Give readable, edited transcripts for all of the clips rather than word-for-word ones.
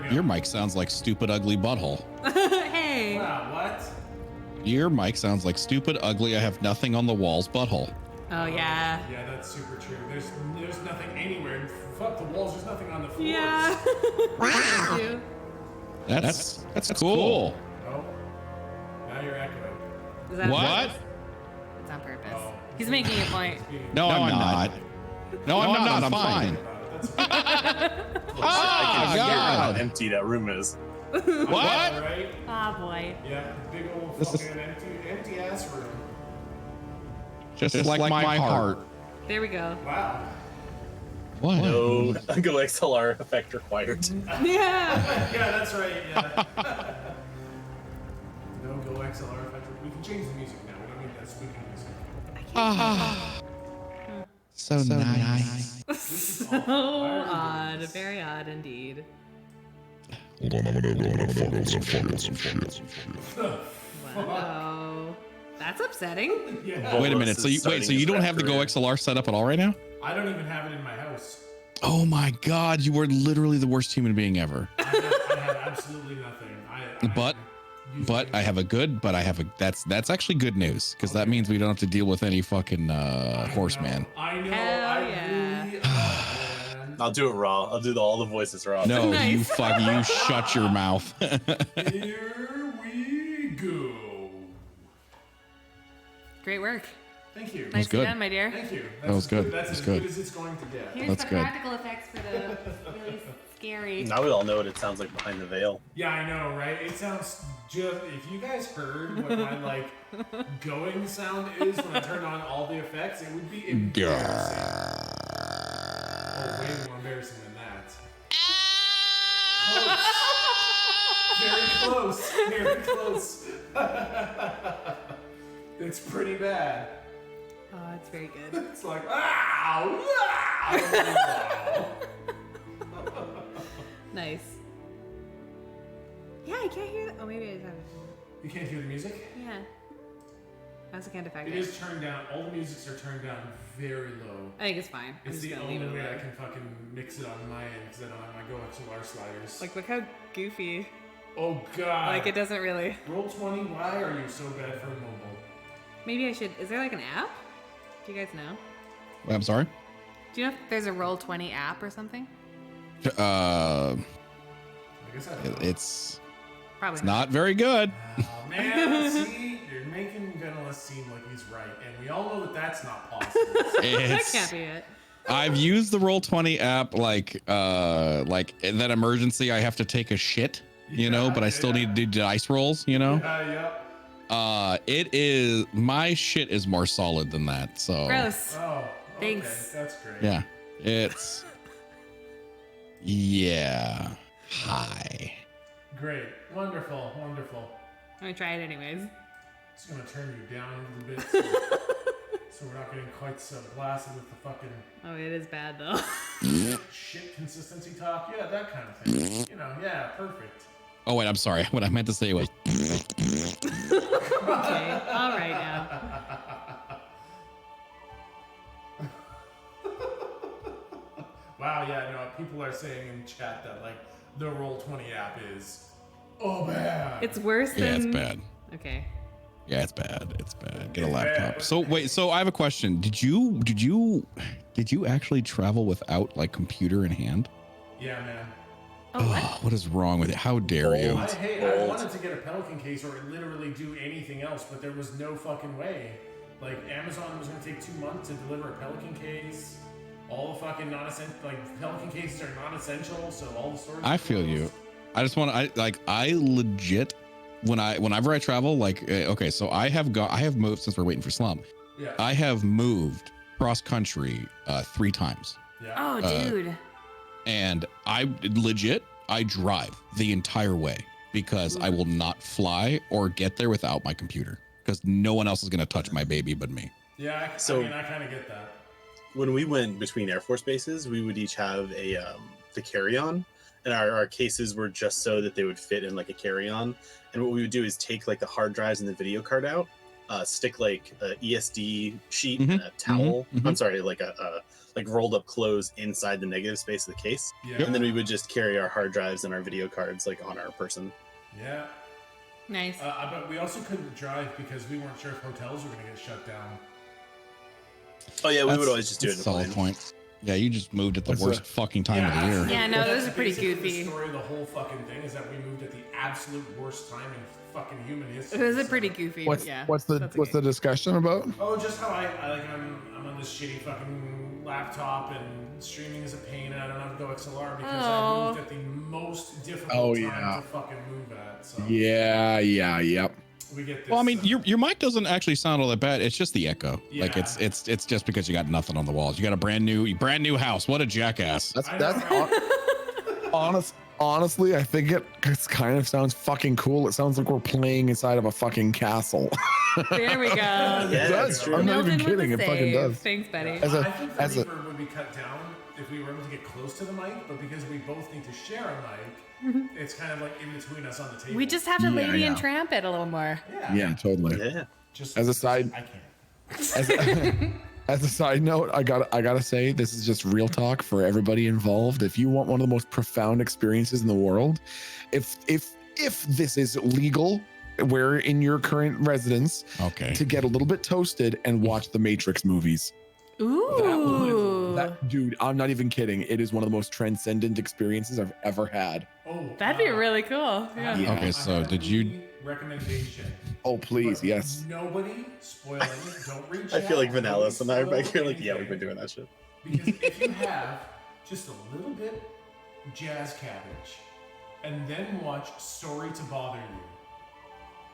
we go. Your mic sounds like stupid, ugly butthole. Hey. Wow, what? Your mic sounds like stupid, ugly, I have nothing on the walls butthole. Oh yeah. Yeah, that's super true. There's nothing anywhere. Fuck the walls. There's nothing on the floors. Yeah. Wow. That's cool. Oh, now you're echoing. Is that What? It's on purpose. Oh. He's making a point. No, I'm not. No, I'm not. I'm fine. That's Ah, I can hear how God. empty that room is. What? right? Oh boy. Yeah, big old This is- fucking empty ass room. Just like my heart. There we go. Wow. What? No Go XLR effect required. Yeah. Yeah, that's right. Yeah. No Go XLR effect. We can change the music now. We don't need that squeaky music. Ah. So nice. So odd. Very odd indeed. Hold on, I'm gonna fuck some shit. Wow. That's upsetting. Yeah. Wait a minute. So you don't have the Go XLR set up at all right now? I don't even have it in my house. Oh my God, you are literally the worst human being ever. I have absolutely nothing. I have a good, that's actually good news because that means we don't have to deal with any fucking horseman. I know. Hell I yeah. really. Oh, man. I'll do it raw. I'll do all the voices raw. No, Nice. you shut your mouth. Here we go. Great work. Thank you. Nicely good. done, my dear. Thank you. That was good. That's That's as good. good as it's going to get. Here's That's the good. practical effects for the really scary. Now we all know what it sounds like behind the veil. Yeah, I know, right? It sounds just. If you guys heard what my going sound is when I turn on all the effects, it would be embarrassing. Oh, way more embarrassing than that. Close. Very close. Very close. It's pretty bad. Oh, it's very good. It's like, ow! Nice. Yeah, I can't hear that. Oh, maybe I just have it. You can't hear the music? Yeah. That's a kind of effect. It is turned down. All the musics are turned down very low. I think it's fine. I'm It's just the gonna only leave it way I alone. can fucking mix it on my end because I don't have my Go XLR sliders. Like, look how goofy. Oh god. Like, it doesn't really. Roll 20, why are you so bad for mobile? Maybe I should. Is there like an app? Do you guys know? I'm sorry. Do you know if there's a Roll20 app or something? I guess I don't know. It's Probably not very good. Oh, man, see, you're making Venalis seem like he's right, and we all know that that's not possible. That It's, can't be it. I've used the Roll20 app like in that emergency I have to take a shit, but I still need to do dice rolls, Yeah. It is, my shit is more solid than that. So Gross. Oh, okay. Thanks. That's great. yeah, it's yeah. Hi. Great. Wonderful. I'm gonna try it anyways. Just gonna turn you down a little bit so we're not getting quite so blasted with the fucking Oh, it is bad though. shit consistency talk. Yeah, that kind of thing. Yeah, perfect. Oh wait, I'm sorry. What I meant to say was Okay. All right now. Wow, yeah, no, people are saying in chat that the Roll20 app is bad. It's worse than. yeah, it's bad. Okay. Yeah, it's bad. It's bad. Get a It's laptop. bad. So wait, so I have a question. Did you actually travel without computer in hand? Yeah, man. Oh, what? Oh, what is wrong with it? How dare you? I wanted to get a Pelican case or literally do anything else, but there was no fucking way. Amazon was gonna take 2 months to deliver a Pelican case. All the fucking non-essential, Pelican cases are non-essential, so all the stores. I feel you. I just want to, I legit, whenever I travel, okay, so I have moved since we're waiting for Slum. Yeah. I have moved cross country 3 times. Yeah. Oh, dude. And I drive the entire way because I will not fly or get there without my computer because no one else is going to touch my baby but me. Yeah, I kind of get that. When we went between Air Force bases, we would each have the carry-on, and our cases were just so that they would fit in a carry-on. And what we would do is take the hard drives and the video card out, stick a ESD sheet and a towel. I'm sorry, like like rolled up clothes inside the negative space of the case, Yeah. and then we would just carry our hard drives and our video cards like on our person. Yeah. Nice. But we also couldn't drive because we weren't sure if hotels were going to get shut down. Oh yeah, we That's- would always just do it in that's a a solid plane. point. Yeah, you just moved at the That's worst fucking time of the year. absolutely. Yeah, no, But those that's are pretty basically goofy. The story of the whole fucking thing is that we moved at the absolute worst time in fucking human history. It was a so- pretty goofy. What's yeah. what's the That's what's the okay. discussion about? Oh, just how I'm on this shitty fucking laptop and streaming is a pain and I don't have Go XLR because I moved at the most difficult time to fucking move at. So Yeah, yep. we get this. Well, I mean, your mic doesn't actually sound all that bad. It's just the echo. Like Yeah. it's just because you got nothing on the walls. You got a brand new house. What a jackass. That's honestly, I think it kind of sounds fucking cool. It sounds like we're playing inside of a fucking castle. There we go. Yeah, It that's does. true. I'm not even Milton with kidding. the It fucking save. does. Thanks, buddy. As a- I think the as a- reverb would be cut down if we were able to get close to the mic, but because we both need to share a mic, it's kind of like in between us on the table. We just have to Yeah, lady and yeah. tramp it a little more. Yeah, totally. Yeah. Just As a side- I can't. As a, as a side note, I gotta say, this is just real talk for everybody involved. If you want one of the most profound experiences in the world, if this is legal, where in your current residence, Okay. to get a little bit toasted and watch the Matrix movies. Ooh. That dude, I'm not even kidding. It is one of the most transcendent experiences I've ever had. Oh, That'd be really cool. Yeah. Yeah. Okay, so did you? recommendation? Oh, please, But yes. Nobody spoil it. Don't reach I feel like out, Venalis and I are nobody back here spoil like, yeah, we've anything. been doing that shit. Because if you have just a little bit jazz cabbage and then watch Story to Bother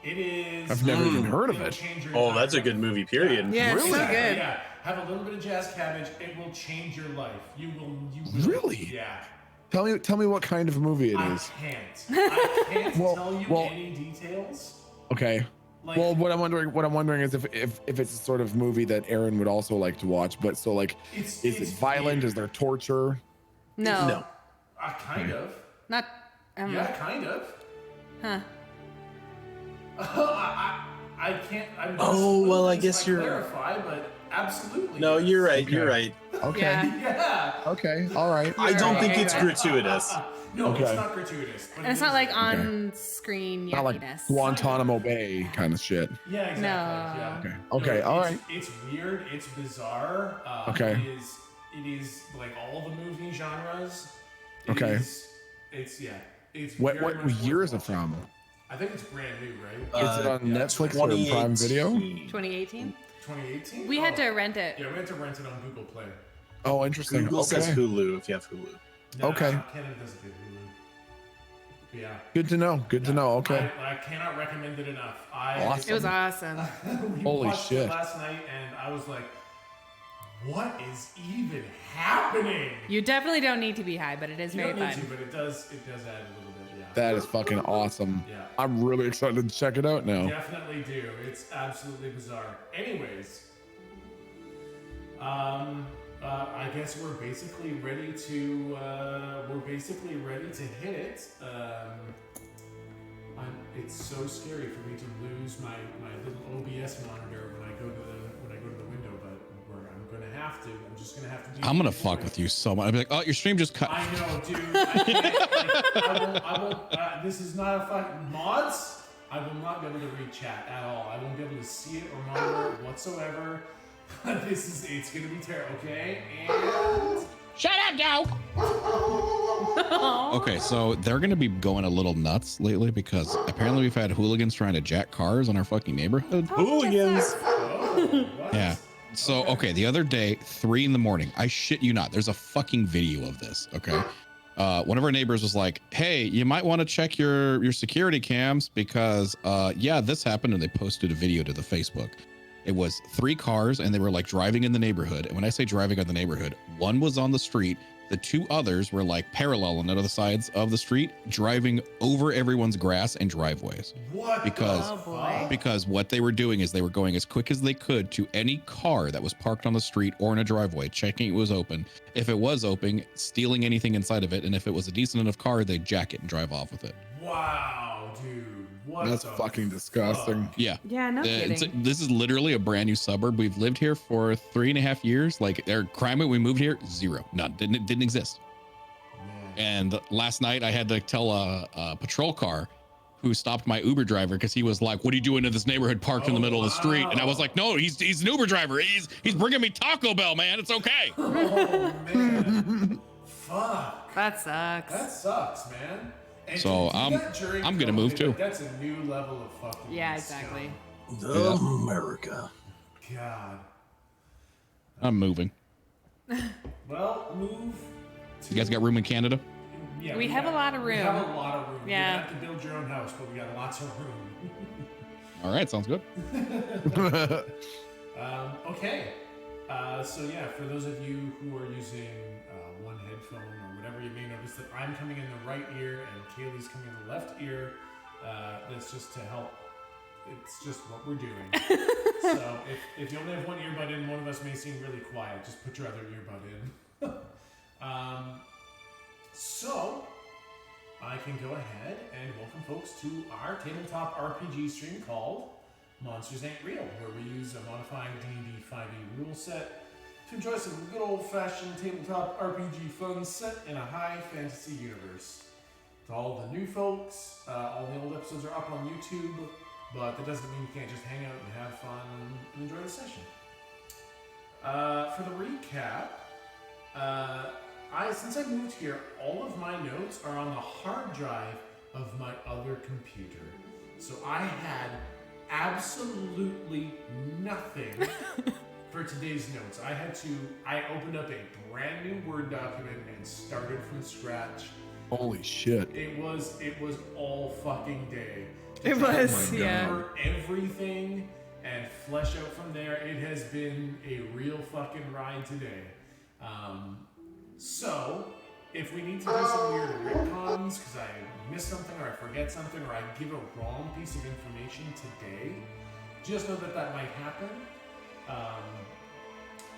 You, it is. I've never even heard of it'll it. change your Oh, entire that's a life. good movie, period. Yeah, it's so Exactly, good. Yeah, have a little bit of jazz cabbage. It will change your life. You will. Really? Yeah. Tell me what kind of movie it I is. can't Well- tell you well- any details. Okay. Like, Well, what I'm wondering is if it's a sort of movie that Aaron would also like to watch, but so like, it's is it violent? weird. Is there torture? No. No. Kind of. Not. Yeah, kind of. Huh. I can't. I'm Oh, well, I things guess might you're- clarify, but absolutely. No, yes. you're right. Okay. You're right. Okay. Yeah. Yeah. Okay. All right. I don't think Okay. it's gratuitous. No, Okay. it's not gratuitous. But And it's it not is- like on-screen Not like yuckiness. Guantanamo Bay kind of shit. Yeah, exactly. No. Yeah. Okay. No, Okay. All it's, right. It's weird. It's bizarre. Okay. It is like all the movie genres. Okay. It's yeah. It's What very much year worth is it from? watching. I think it's brand new, right? Is it on yeah, Netflix or Prime Video? 2018. 2018. We had to rent it. Yeah, we had to rent it on Google Play. Oh, interesting. Google says Okay. Hulu if you have Hulu. No, Okay. Canada doesn't do Hulu. But yeah. Good to know. Good to know. Okay. I cannot recommend it enough. Awesome. It was awesome. we Holy watched shit. it last night, and I was like, "What is even happening?" You definitely don't need to be high, but it is You very don't need fun. to, but it does add a little bit. Yeah. That is fucking awesome. Yeah. I'm really excited to check it out now. Definitely do. It's absolutely bizarre. Anyways, I guess we're basically ready to hit it. It's so scary for me to lose my little OBS monitor when I go to the window, but I'm gonna have to. I'm just gonna have to. I'm gonna fuck with you so much. I'll be like, oh, your stream just cut. I know, dude. I can't, I won't. This is not a fucking mods. I will not be able to read chat at all. I won't be able to see it or monitor it whatsoever. It's gonna be terrible. Okay, and Shut up, Joe. Okay, so they're gonna be going a little nuts lately because apparently we've had hooligans trying to jack cars in our fucking neighborhood. Hooligans. what? Yeah. So okay, the other day, 3 a.m. I shit you not. There's a fucking video of this. Okay. One of our neighbors was like, "Hey, you might want to check your security cams because yeah, this happened," and they posted a video to the Facebook. It was 3 cars and they were like driving in the neighborhood. And when I say driving in the neighborhood, one was on the street. The 2 others were like parallel on the other sides of the street, driving over everyone's grass and driveways. What? Because- the Oh, boy. fuck? Because what they were doing is they were going as quick as they could to any car that was parked on the street or in a driveway, checking it was open. If it was open, stealing anything inside of it. And if it was a decent enough car, they'd jack it and drive off with it. Wow, dude. What That's the fucking disgusting. fuck? Yeah. Yeah, no kidding. This is literally a brand new suburb. We've lived here for 3.5 years. Like, their crime rate, we moved here, zero, none, didn't exist. Man. And last night I had to tell a patrol car who stopped my Uber driver because he was like, "What are you doing in this neighborhood parked in the middle of the street?" And I was like, "No, he's an Uber driver. He's bringing me Taco Bell, man. It's okay." Oh man. Fuck. That sucks. That sucks, man. And So, to do that during I'm gonna move COVID, too. That's a new level of fucking Yeah, exactly. scum. America. God. I'm moving. Well, move. You guys got room in Canada? Yeah, We have a lot of We room. have a lot of room. Yeah. You have to build your own house, but we got lots of room. All right, sounds good. Okay. So yeah, for those of you who are using one headphone or whatever, you may notice that I'm coming in the right ear and Kaylee's coming in the left ear. That's just to help. It's just what we're doing. So if you only have one earbud in, one of us may seem really quiet. Just put your other earbud in. So I can go ahead and welcome folks to our tabletop RPG stream called Monsters Ain't Real, where we use a modifying D&D 5e rule set to enjoy some good old-fashioned tabletop RPG fun set in a high fantasy universe. To all the new folks, all the old episodes are up on YouTube, but that doesn't mean you can't just hang out and have fun and enjoy the session. For the recap, since I moved here, all of my notes are on the hard drive of my other computer. So I had absolutely nothing for today's notes. I opened up a brand new Word document and started from scratch. Holy shit. It was all fucking day. It was, To yeah. cover everything and flesh out from there. It has been a real fucking ride today. So, if we need to do some weird retcons because I missed something or I forget something or I give a wrong piece of information today, just know that might happen.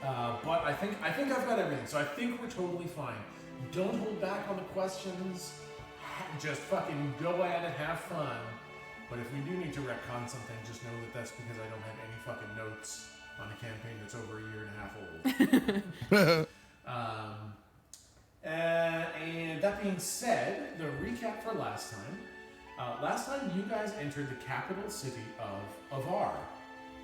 But I think I've got everything, so I think we're totally fine. Don't hold back on the questions. Just fucking go at it, have fun. But if we do need to retcon something, just know that that's because I don't have any fucking notes on a campaign that's over a year and a half old. And that being said, the recap for last time. Last time you guys entered the capital city of Avar.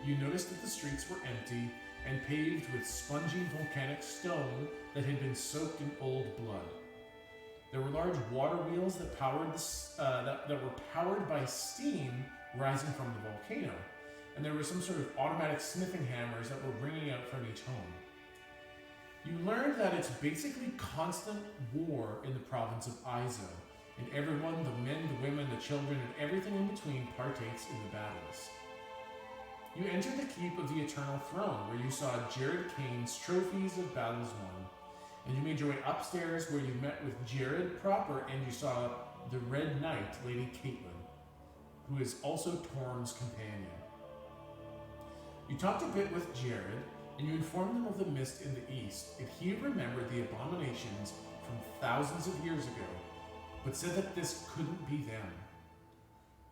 You noticed that the streets were empty and paved with spongy volcanic stone that had been soaked in old blood. There were large water wheels that were powered by steam rising from the volcano, and there were some sort of automatic smithing hammers that were ringing out from each home. You learned that it's basically constant war in the province of Izo, and everyone, the men, the women, the children, and everything in between partakes in the battles. You entered the Keep of the Eternal Throne, where you saw Jared Kane's trophies of battles won, and you made your way upstairs where you met with Jared proper, and you saw the Red Knight, Lady Caitlin, who is also Torm's companion. You talked a bit with Jared, and you informed him of the mist in the east, and he remembered the abominations from thousands of years ago, but said that this couldn't be them.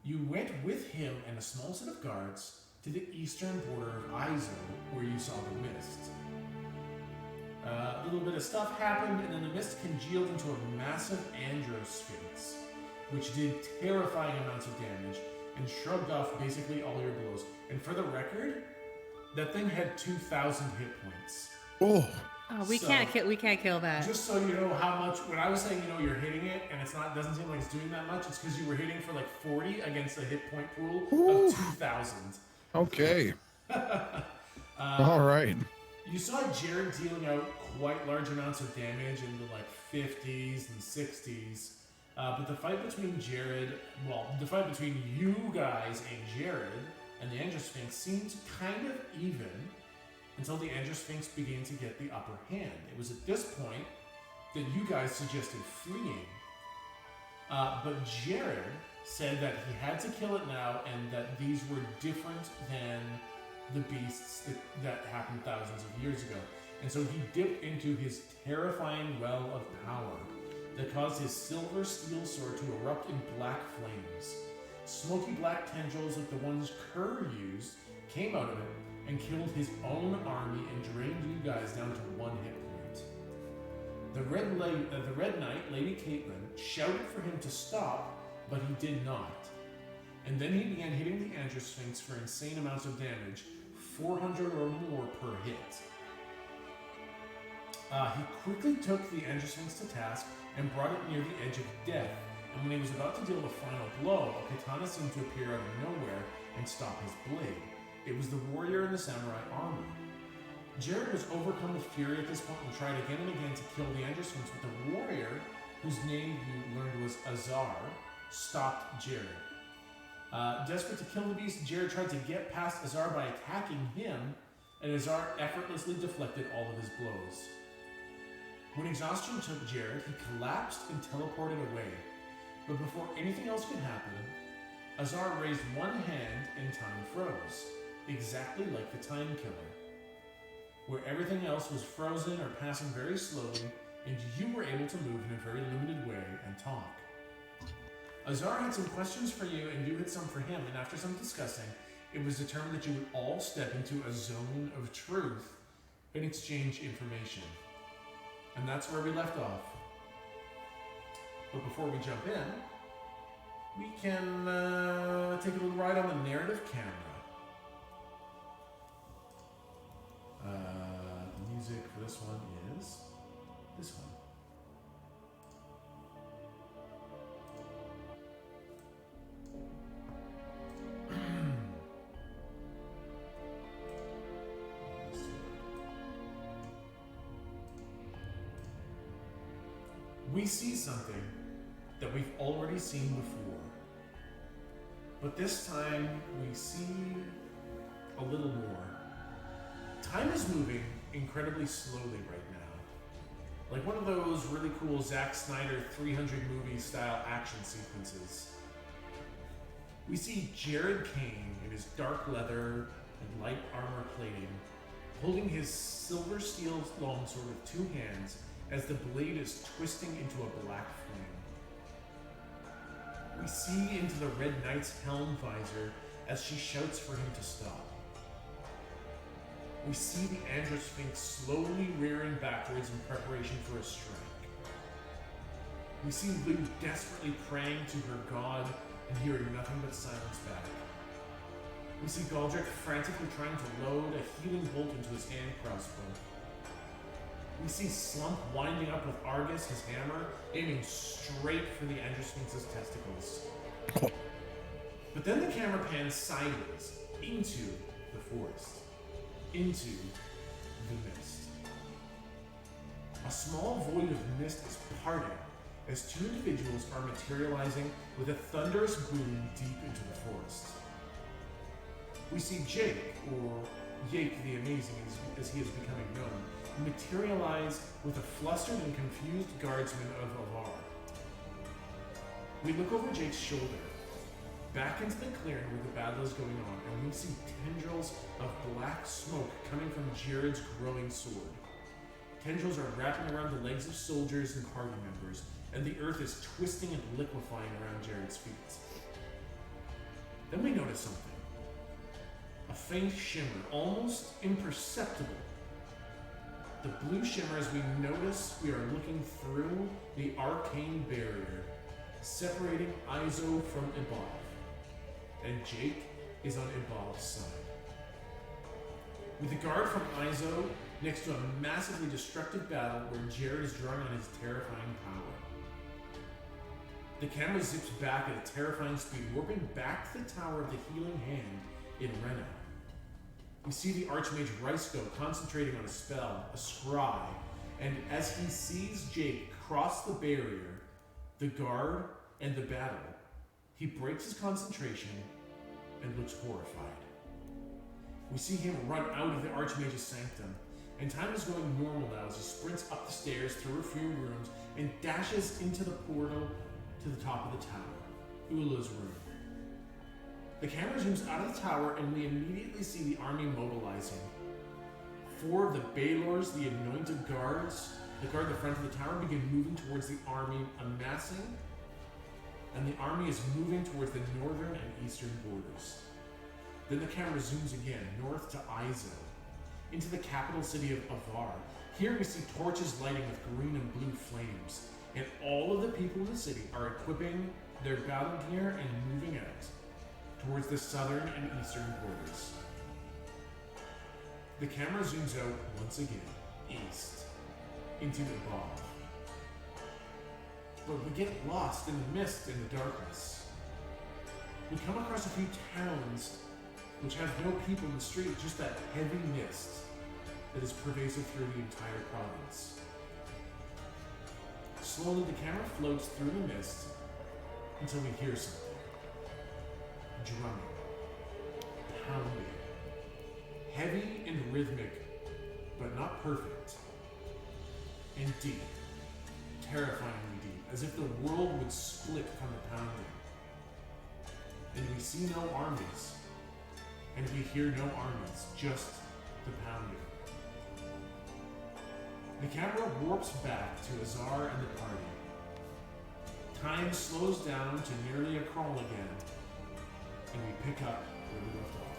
You went with him and a small set of guards to the eastern border of Izo, where you saw the mist. A little bit of stuff happened, and then the mist congealed into a massive androsphinx, which did terrifying amounts of damage and shrugged off basically all your blows. And for the record, that thing had 2,000 hit points. Oh. Oh, we So, can't kill that. Just so you know how much, when I was saying, you're hitting it and doesn't seem like it's doing that much, it's because you were hitting for like 40 against a hit point pool Ooh. of 2,000. Okay. All right. You saw Jared dealing out quite large amounts of damage in the like 50s and 60s. But the fight between you guys and Jared and the Androsphinx seemed kind of even until the Androsphinx began to get the upper hand. It was at this point that you guys suggested fleeing. But Jared said that he had to kill it now and that these were different than the beasts that happened thousands of years ago. And so he dipped into his terrifying well of power that caused his silver steel sword to erupt in black flames. Smoky black tendrils like the ones Kerr used came out of it and killed his own army and drained you guys down to 1 hit point. The Red Knight, Lady Caitlin, shouted for him to stop, but he did not. And then he began hitting the Androsphinx for insane amounts of damage, 400 or more per hit. He quickly took the Androsphinx to task and brought it near the edge of death, and when he was about to deal the final blow, a katana seemed to appear out of nowhere and stop his blade. It was the warrior in the samurai armor. Jared was overcome with fury at this point and tried again and again to kill the Androsphinx, but the warrior, whose name you learned was Azar, stopped Jared. Desperate to kill the beast, Jared tried to get past Azar by attacking him, and Azar effortlessly deflected all of his blows. When exhaustion took Jared, he collapsed and teleported away. But before anything else could happen, Azar raised one hand and time froze, exactly like the Time Killer, where everything else was frozen or passing very slowly, and you were able to move in a very limited way and talk. Azar had some questions for you, and you had some for him, and after some discussing, it was determined that you would all step into a zone of truth and exchange information. And that's where we left off. But before we jump in, we can take a little ride on the narrative camera. The music for this one is this one. We see something that we've already seen before, but this time we see a little more. Time is moving incredibly slowly right now, like one of those really cool Zack Snyder 300 movie style action sequences. We see Jared Kane in his dark leather and light armor plating, holding his silver steel longsword with 2 hands as the blade is twisting into a black flame. We see into the Red Knight's helm visor as she shouts for him to stop. We see the Androsphinx slowly rearing backwards in preparation for a strike. We see Lou desperately praying to her god and hearing nothing but silence back. We see Galdrick frantically trying to load a healing bolt into his hand crossbow. We see Slump winding up with Argus, his hammer, aiming straight for the Androsphinx's testicles. But then the camera pans sideways into the forest, into the mist. A small void of mist is parting as 2 individuals are materializing with a thunderous boom deep into the forest. We see Jake, or Yake the Amazing as he is becoming known, materialize with a flustered and confused guardsman of Avar. We look over Jake's shoulder, back into the clearing where the battle is going on, and we see tendrils of black smoke coming from Jared's growing sword. Tendrils are wrapping around the legs of soldiers and party members, and the earth is twisting and liquefying around Jared's feet. Then we notice something. A faint shimmer, almost imperceptible. The blue shimmer as we notice we are looking through the arcane barrier, separating Izo from Ibav. And Jake is on Ibav's side. With the guard from Izo next to a massively destructive battle where Jared is drawing on his terrifying power. The camera zips back at a terrifying speed, warping back to the tower of the healing hand in Rena. We see the Archmage Raisko concentrating on a spell, a scry, and as he sees Jake cross the barrier, the guard, and the battle, he breaks his concentration and looks horrified. We see him run out of the Archmage's sanctum, and time is going normal now as he sprints up the stairs through a few rooms and dashes into the portal to the top of the tower, Ula's room. The camera zooms out of the tower and we immediately see the army mobilizing. 4 of the Baelors, the anointed guards, that guard the front of the tower, begin moving towards the army, amassing and the army is moving towards the northern and eastern borders. Then the camera zooms again, north to Izo, into the capital city of Avar. Here we see torches lighting with green and blue flames, and all of the people in the city are equipping their battle gear and moving out towards the southern and eastern borders. The camera zooms out once again, east, into the Bob. But we get lost in the mist and the darkness. We come across a few towns which have no people in the street, just that heavy mist that is pervasive through the entire province. Slowly, the camera floats through the mist until we hear something. Drumming. Pounding. Heavy and rhythmic, but not perfect. And deep. Terrifyingly deep, as if the world would split from the pounding. And we see no armies. And we hear no armies, just the pounding. The camera warps back to Azar and the party. Time slows down to nearly a crawl again, and we pick up where we left off.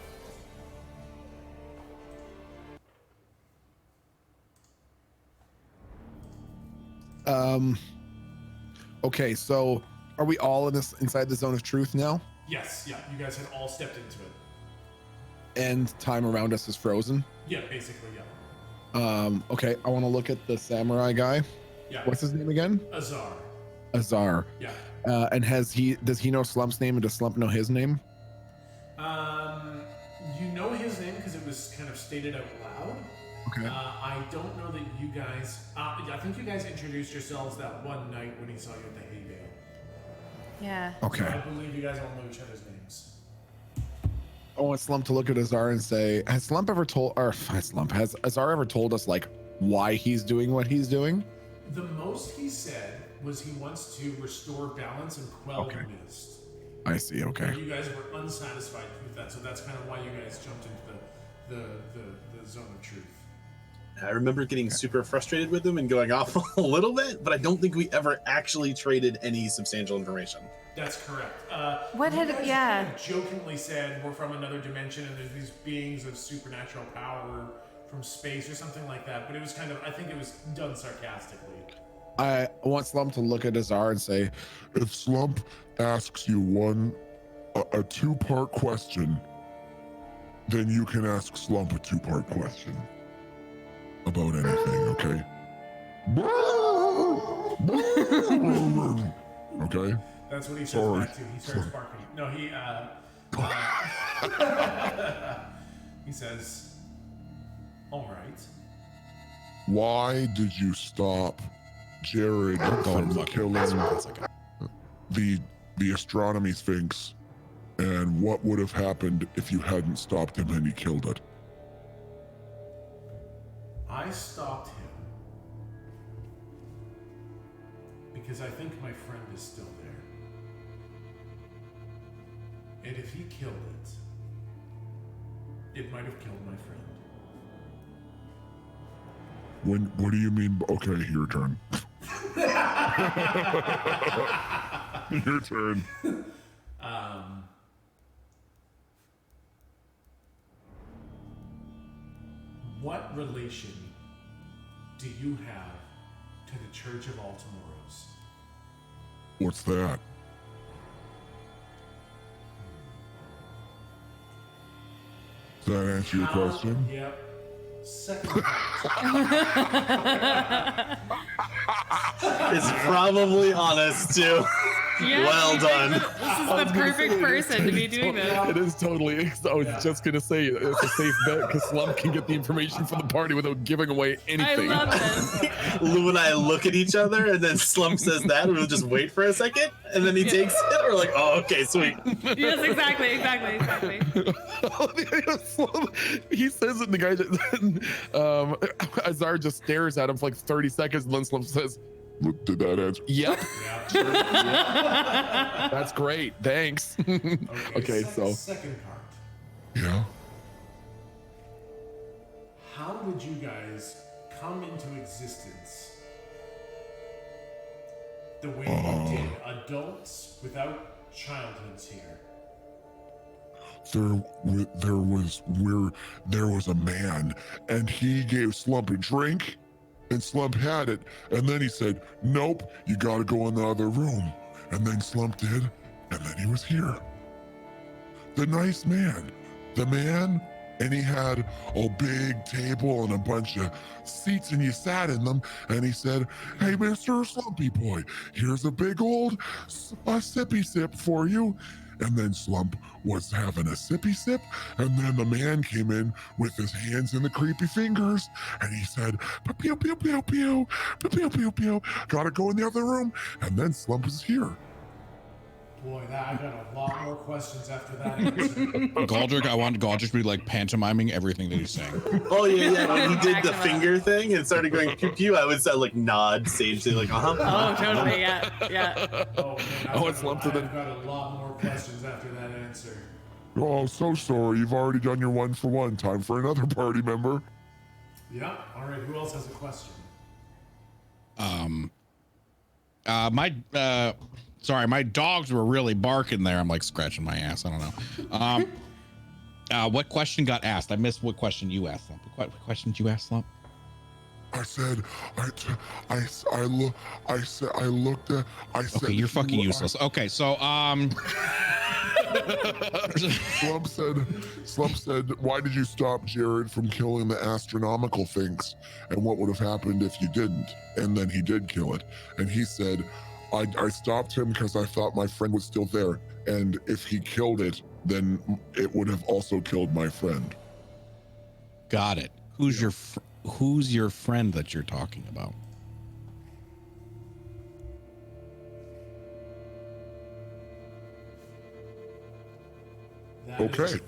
Okay, so are we all inside the zone of truth now? Yes, yeah, you guys had all stepped into it. And time around us is frozen? Yeah, basically, yeah. Okay, I want to look at the samurai guy. Yeah. What's his name again? Azar. Azar. Yeah. And does he know Slump's name, and does Slump know his name? You know his name because it was kind of stated out loud. Okay. I don't know that you guys. I think you guys introduced yourselves that one night when he saw you at the hay bale. Yeah. Okay. So I believe you guys all know each other's names. I want Slump to look at Azar and say, has Azar ever told us like why he's doing what he's doing? The most he said was he wants to restore balance and quell the mist. I see. Okay. And you guys were unsatisfied with that, so that's kind of why you guys jumped into the zone of truth. I remember getting super frustrated with him and going off a little bit, but I don't think we ever actually traded any substantial information. That's correct. What had- you guys yeah. kind of jokingly said we're from another dimension and there's these beings of supernatural power from space or something like that, but it was kind of, I think it was done sarcastically. I want Slump to look at Azar and say, If Slump asks you a two-part question, then you can ask Slump a two-part question about anything, okay? Okay? That's what he says Sorry. back to. He starts barking. No, he says, all right. Why did you stop Jared from killing the astronomy sphinx? And what would have happened if you hadn't stopped him and he killed it? I stopped him because I think my friend is still there. And if he killed it might have killed my friend. What do you mean? Okay, your turn. Your turn. What relation do you have to the Church of All Tomorrows? What's that? Does that answer your question? Yep. Second part. It's probably honest too. Yeah, Well you done. think that This is the perfect person to be doing this. it is totally. I was just gonna say it's a safe bet because Slump can get the information from the party without giving away I anything. love this. Lou and I look at each other, and then Slump says that, and we'll just wait for a second, and then he takes it. We're like, oh, okay, sweet. Yes, exactly. He says it, and the guy just, Azar just stares at him for like 30 seconds, and then Slump says, Look, did that answer? "Yep, Yeah. that's great, thanks." Okay, so second part. Yeah. How did you guys come into existence The way you did adults without childhoods here. There was a man, and he gave Slump a drink, and Slump had it, and then he said, "Nope, you gotta go in the other room." And then Slump did, and then he was here. The nice man. The man, and he had a big table and a bunch of seats, and you sat in them, and he said, "Hey, Mr. Slumpy Boy, here's a big old sippy sip for you." And then Slump was having a sippy sip, and then the man came in with his hands in the creepy fingers, and he said, "Pew, pew, pew, pew, pew, pew, pew, gotta go in the other room." And then Slump is here. Boy, I got a lot more questions after that answer. Galdrick, I want Galdrick to be like pantomiming everything that he's saying. Oh yeah. When he did the finger thing and started going pew pew, I would like nod sagely, like Oh, totally, yeah. Oh, man, It's lumped in. I've got a lot more questions after that answer. Oh, so sorry. You've already done your 1-for-1. Time for another party member. Yeah. All right. Who else has a question? My dogs were really barking there. I'm like scratching my ass. I don't know. What question got asked? I missed what question you asked, Slump. What question did you ask, Slump? I said, I said, Okay, you're fucking useless. Okay, so Slump said, "Why did you stop Jared from killing the astronomical things? And what would have happened if you didn't?" And then he did kill it. And he said, I stopped him because I thought my friend was still there. And if he killed it, then it would have also killed my friend. Got it. Who's your friend that you're talking about? That Okay. is a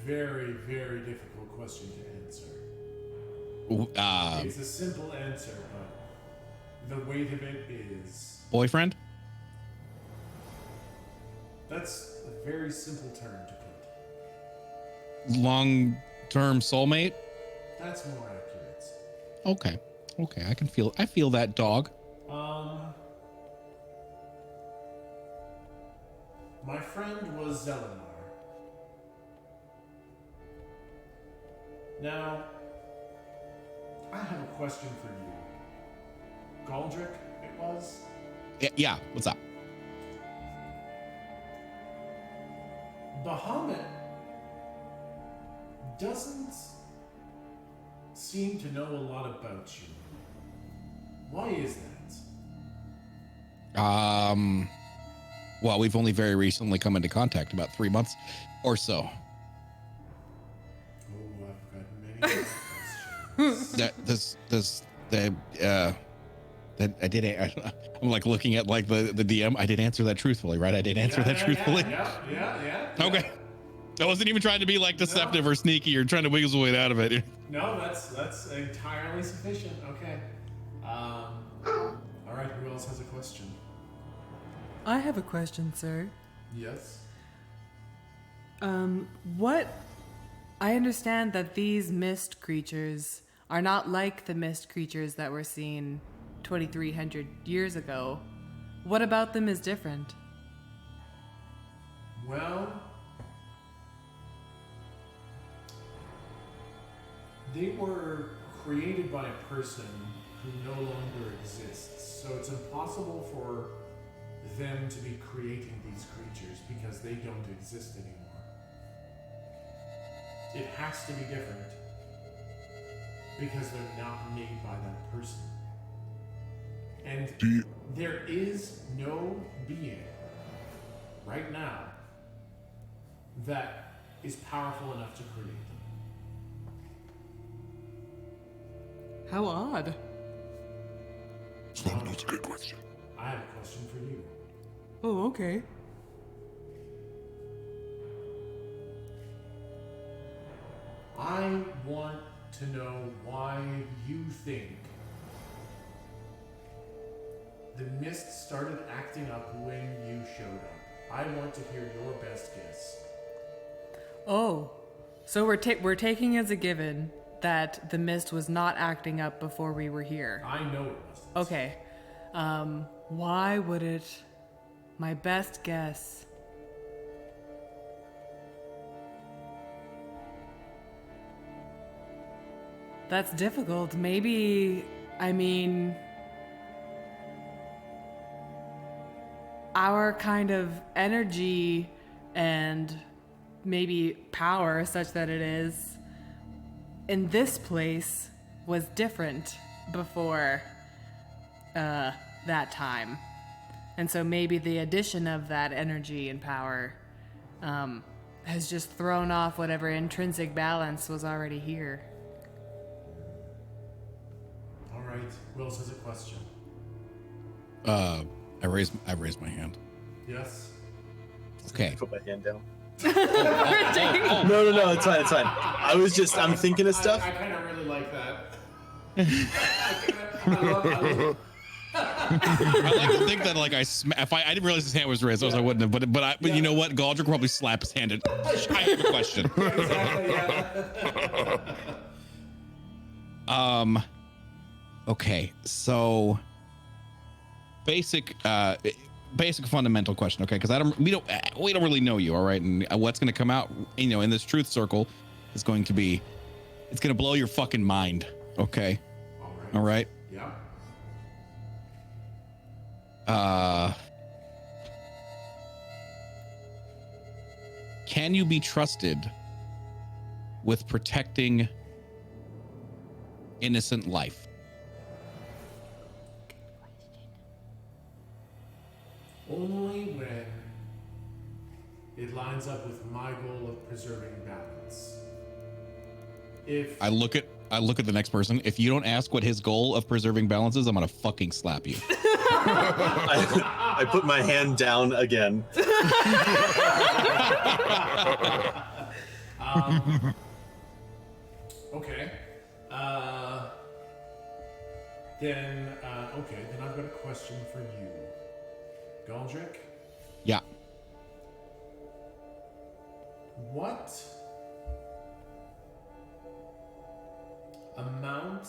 very, very difficult question to answer. It's a simple answer, but the weight of it is... Boyfriend? That's a very simple term to put. Long-term soulmate? That's more accurate. Okay. I feel that, dog. My friend was Zelenar. Now, I have a question for you. Galdrick, it was? Yeah, what's up? Bahamut doesn't seem to know a lot about you. Why is that? Well, we've only very recently come into contact, about 3 months or so. Oh, I've got many questions. I'm like looking at like the DM. I did answer that truthfully, right? I did answer that truthfully. Yeah. Okay. I wasn't even trying to be like deceptive or sneaky or trying to wiggle my way out of it. No, that's entirely sufficient. Okay. All right. Who else has a question? I have a question, sir. Yes. What? I understand that these mist creatures are not like the mist creatures that were seen 2,300 years ago. What about them is different? Well, they were created by a person who no longer exists, so it's impossible for them to be creating these creatures because they don't exist anymore. It has to be different because they're not made by that person. And there is no being right now that is powerful enough to create them. How odd. That's a good question. I have a question for you. Oh, okay. I want to know why you think the mist started acting up when you showed up. I want to hear your best guess. Oh, so we're taking as a given that the mist was not acting up before we were here. I know it wasn't. Okay. Why would it? My best guess. That's difficult. Maybe, I mean, our kind of energy and maybe power, such that it is, in this place was different before that time. And so maybe the addition of that energy and power has just thrown off whatever intrinsic balance was already here. All right. Will says a question. I raised my hand. Yes. Okay. Put my hand down. Oh, No, it's fine. I'm thinking of stuff. I kind of really like that. I love I like to think that like I didn't realize his hand was raised, I wouldn't have. But you know what? Galdrick will probably slap his hand. I have a question. Exactly, yeah. Okay, so basic fundamental question, okay? Because we don't really know you, all right? And what's going to come out, in this truth circle, is going to be, it's going to blow your fucking mind, okay? All right. Yeah. Can you be trusted with protecting innocent life? Only when it lines up with my goal of preserving balance. If I look at the next person. If you don't ask what his goal of preserving balance is, I'm gonna fucking slap you. I put my hand down again. Okay. Then I've got a question for you. Galdrick, Yeah. what amount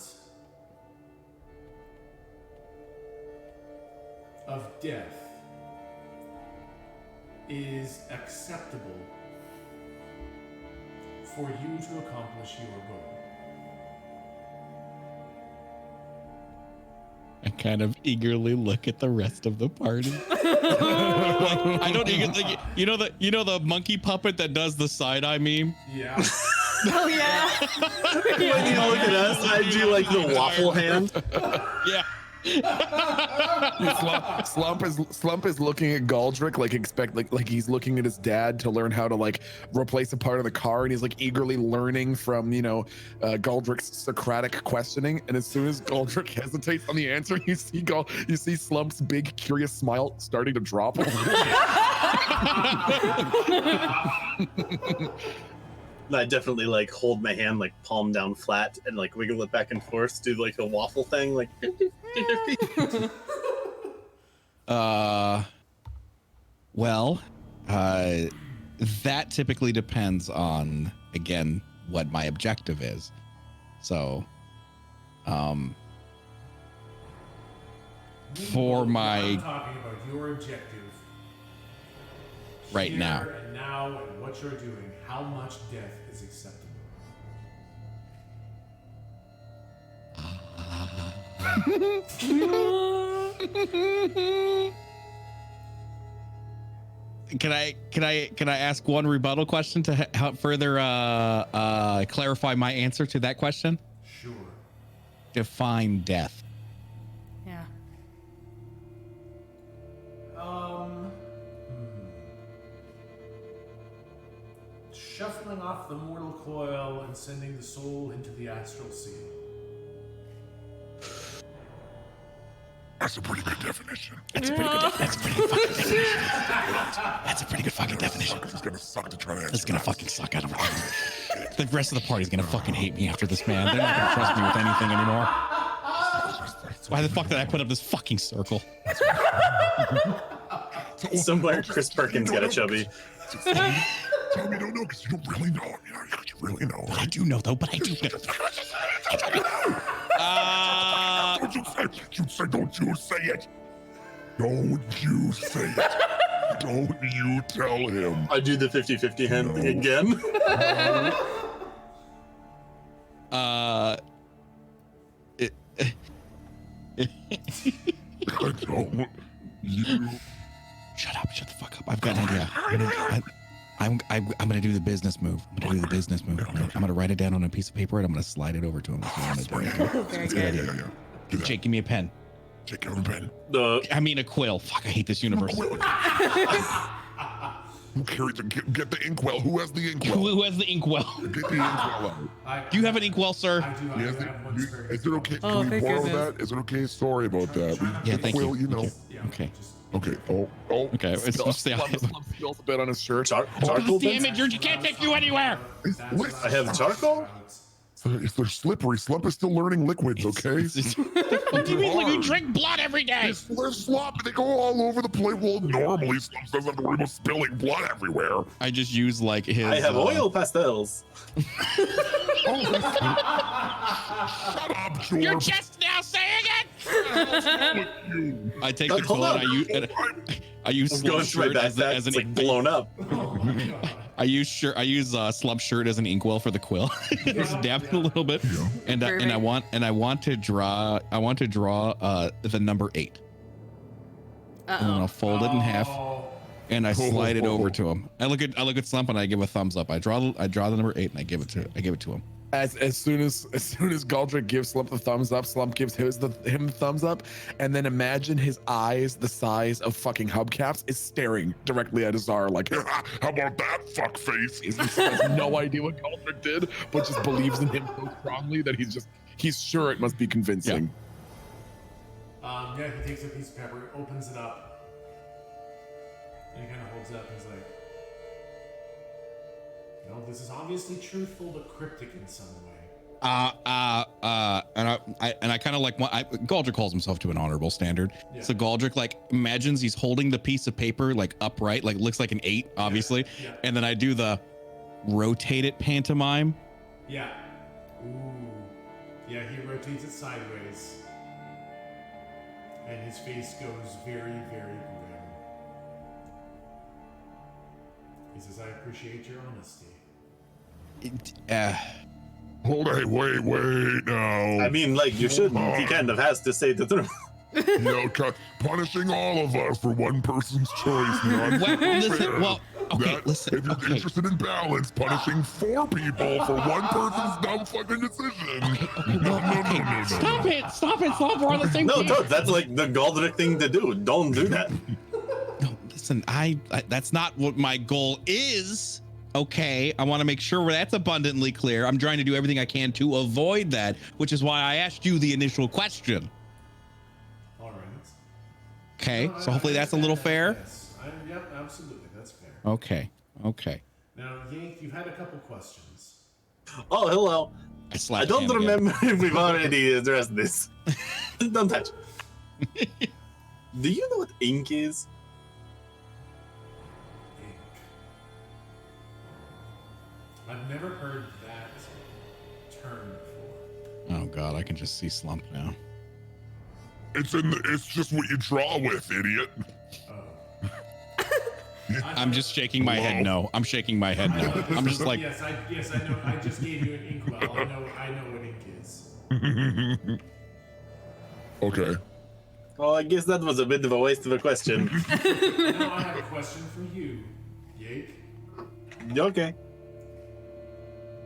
of death is acceptable for you to accomplish your goal? I kind of eagerly look at the rest of the party. I don't even like you know the monkey puppet that does the side eye meme. Yeah. Oh yeah. When you look at us, I do like the waffle hand. Yeah. Slump is looking at Galdrick like he's looking at his dad to learn how to like replace a part of the car, and he's like eagerly learning from Galdrick's Socratic questioning. And as soon as Galdrick hesitates on the answer, you see Slump's big curious smile starting to drop. I definitely like hold my hand like palm down flat and like wiggle it back and forth, do like the waffle thing, like. That typically depends on, again, what my objective is. So, for my I'm talking about your objective right here now. and now and what you're doing. How much death is acceptable? Can I ask one rebuttal question to help further clarify my answer to that question? Sure. Define death. Yeah. Shuffling off the mortal coil and sending the soul into the astral sea. That's a pretty good definition. That's a pretty good fucking definition. It's gonna suck to try to answer. It's gonna fucking suck out of it. The rest of the party's gonna fucking hate me after this, man. They're not gonna trust me with anything anymore. Why the fuck did I put up this fucking circle? Somewhere Chris Perkins got a chubby. Tell me you don't know because you don't really know. You really know. I do know though, but I do know. Don't you say it. Don't you say it. Don't you tell him. I do the 50-50 hand thing again. Don't you. Shut up! Shut the fuck up! I've got an idea. I'm gonna do the business move. I'm gonna write it down on a piece of paper and I'm gonna slide it over to him. That's what I'm gonna do. Very Good good. idea. Do that. Jake, give me a pen. Jake, give him a pen. I mean a quill. Fuck! I hate this universe. Who carries the, get the inkwell? Who has the inkwell? Who has the inkwell? Get the inkwell out. Do you have an inkwell, sir? I do. I Yes, have one spare. is it okay? Oh, Can we thank borrow goodness. that? Is it okay? Sorry about that. Yeah, thank you. You know. Yeah, Okay. just- Okay. Oh. Okay. It's just Spills a bit on his shirt. Charcoal damn pens? it! You can't take you anywhere. That's What? what I have was charcoal? about. If they're slippery, Slump is still learning liquids, okay? What do you mean? Like you drink blood every day? They're sloppy. They go all over the place. Well, normally Slump doesn't have to worry about spilling blood everywhere. I just use like his. I have oil pastels. Oh, shut up, George. You're just now saying it. I take the Hold quill on. and I use I'm going Slump's through my shirt as backpack. an It's like blown up. I use Slump's shirt as an inkwell for the quill. Just dab it a little bit, and I want to draw the number 8. And then I'll fold it in half Oh, and I slide it over to him. I look at Slump and I give a thumbs up. I draw the number 8 and I give it to him. As soon as Galdrick gives Slump the thumbs up, Slump gives him the thumbs up, and then imagine his eyes the size of fucking hubcaps is staring directly at Azar like, How about that, fuckface? he has no idea what Galdrick did, but just believes in him so strongly that he's sure it must be convincing. yeah, he takes a piece of paper, opens it up, and he kind of holds it up. And he's like, "No, this is obviously truthful, but cryptic in some way." And I kind of like Galdrick calls himself to an honorable standard. Yeah. So Galdrick like imagines he's holding the piece of paper like upright, like looks like an 8, obviously. Yeah. And then I do the rotate it pantomime. Yeah. Ooh. Yeah, he rotates it sideways, and his face goes very, very grim. He says, "I appreciate your honesty." Hold on, wait, no. I mean, like, you shouldn't. He kind of has to say the truth. Punishing all of us for one person's choice. Not fair. Listen, If you're interested in balance, punishing 4 people for one person's dumb fucking decision. No. Stop it! Stop! We're on the same No, team. Toad, that's like the Galdrick thing to do. Don't do that. No, listen, I that's not what my goal is. Okay, I want to make sure that's abundantly clear. I'm trying to do everything I can to avoid that, which is why I asked you the initial question. All right. Okay, No, so hopefully that's a little fair. Yes. Yep, absolutely. That's fair. Okay. Now, Yank, you've had a couple questions. Oh, hello. I slapped I don't him again. remember if we've already addressed this. Don't touch. Do you know what ink is? Ink. I've never heard that term before. Oh god, I can just see Slump now. It's just what you draw with, idiot. Oh. I'm just shaking my head no. I'm shaking my head no. I'm just like Yes, I know. I just gave you an inkwell. I know what ink is. Okay. Oh, I guess that was a bit of a waste of a question. Now I have a question for you, Yake. Okay.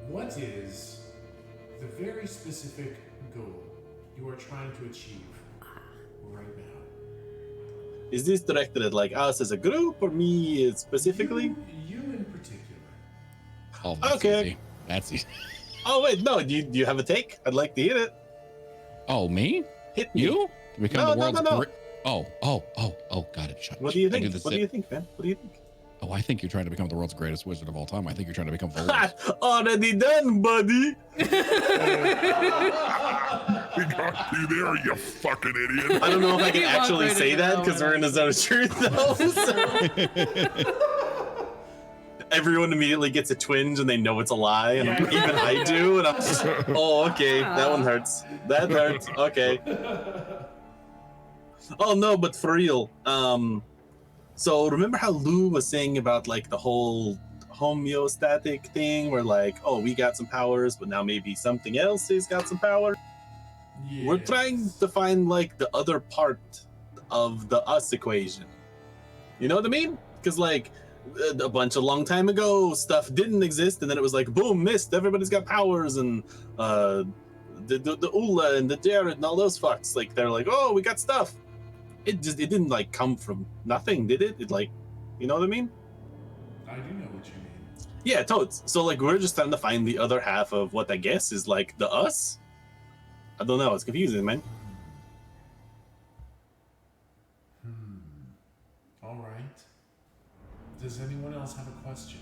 What is the very specific goal you are trying to achieve right now? Is this directed at like us as a group or me specifically? You in particular. oh, that's Okay. easy. That's easy. Oh wait, no. Do you have a take? I'd like to hear it. Oh, me? Hit me. You? To become No, the no, world's no, no. great. Oh, got it. Shut. What do you I think? do the What do zip. you think, man? What do you think? Oh, I think you're trying to become the world's greatest wizard of all time. I think you're trying to become Venalis. Already done, buddy. We got you there, you fucking idiot. I don't know if I can You walk actually right say into that that because one. we're in a zone of truth, though. So. Everyone immediately gets a twinge and they know it's a lie, and Yeah. even I do. And I'm just, oh, okay, that one hurts. That hurts. Okay. Oh no, but for real. So remember how Lou was saying about like the whole homeostatic thing, where like, oh, we got some powers, but now maybe something else has got some power. Yes. We're trying to find like the other part of the us equation. You know what I mean? Because like a bunch of long time ago, stuff didn't exist, and then it was like boom, mist. Everybody's got powers, and the Ula and the Jared and all those fucks. Like they're like, oh, we got stuff. It didn't like come from nothing, did it? It like, you know what I mean? I do know what you mean. Yeah, totes. So like we're just trying to find the other half of what I guess is like the us. I don't know. It's confusing, man. All right. Does anyone else have a question?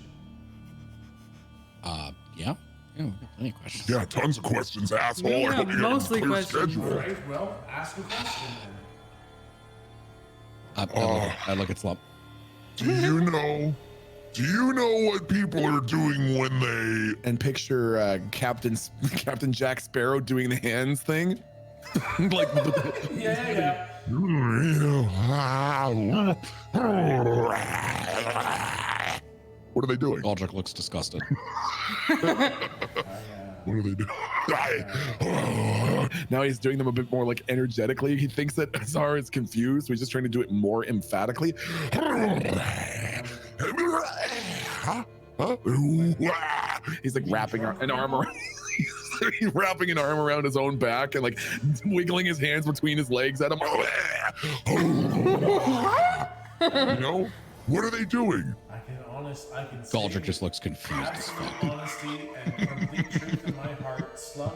Yeah. Yeah, we got plenty of questions. Yeah, tons of questions, asshole. Yeah, I hope you got a mostly clear questions. schedule. All right. Well, ask a question then. I look at Slump. Do you know what people are doing when they And picture Captain Jack Sparrow doing the hands thing. Like Yeah. What are they doing? Aldrich looks disgusted. What are they doing? now he's doing them a bit more like energetically. He thinks that Azar is confused, so he's just trying to do it more emphatically. He's like wrapping an arm around. He's wrapping an arm around his own back and like wiggling his hands between his legs at him. You know, what are they doing? I can Galdrick say just looks confused as absolute fuck. honesty and complete truth in my heart, Slum.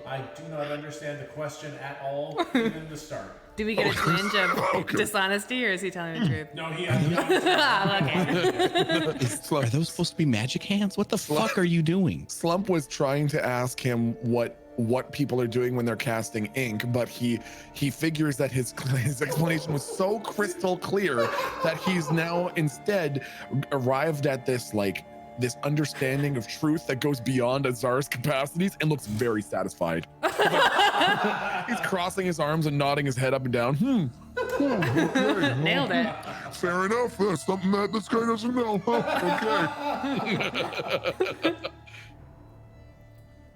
I do not understand the question at all, even the start. Do we get a twinge of dishonesty, or is he telling the truth? No, he Oh, okay. Are those supposed to be magic hands? What the fuck are you doing? Slump was trying to ask him what people are doing when they're casting ink, but he figures that his explanation was so crystal clear that he's now instead arrived at this understanding of truth that goes beyond Azar's capacities and looks very satisfied. He's crossing his arms and nodding his head up and down. Nailed it. Fair enough. That's something that this guy doesn't know. Okay.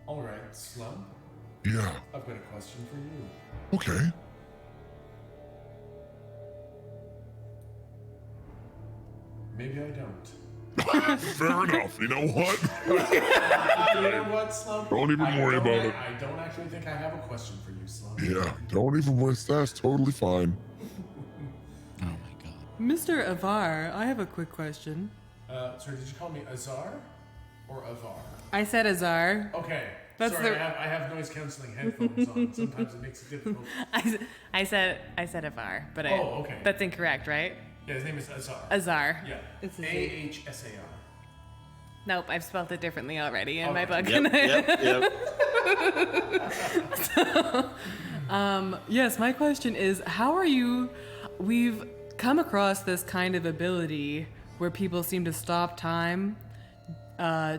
All right, Slum. Yeah. I've got a question for you. Okay. Maybe I don't. Fair enough. You know what? You know what, Slum? Don't even worry about it. I don't actually think I have a question for you, Slum. Yeah. Don't even waste that. That's totally fine. Oh my god. Mr. Avar, I have a quick question. Sorry, did you call me Azar or Avar? I said Azar. Okay. That's Sorry, the- I have noise canceling headphones on. Sometimes it makes it difficult. I said Avar, but Oh, okay. that's incorrect, right? Yeah, his name is Azar. Azar. Yeah. It's a Z. A-H-S-A-R. Nope, I've spelled it differently already in my Okay. book. Yep. Yes, my question is, how are you? We've come across this kind of ability where people seem to stop time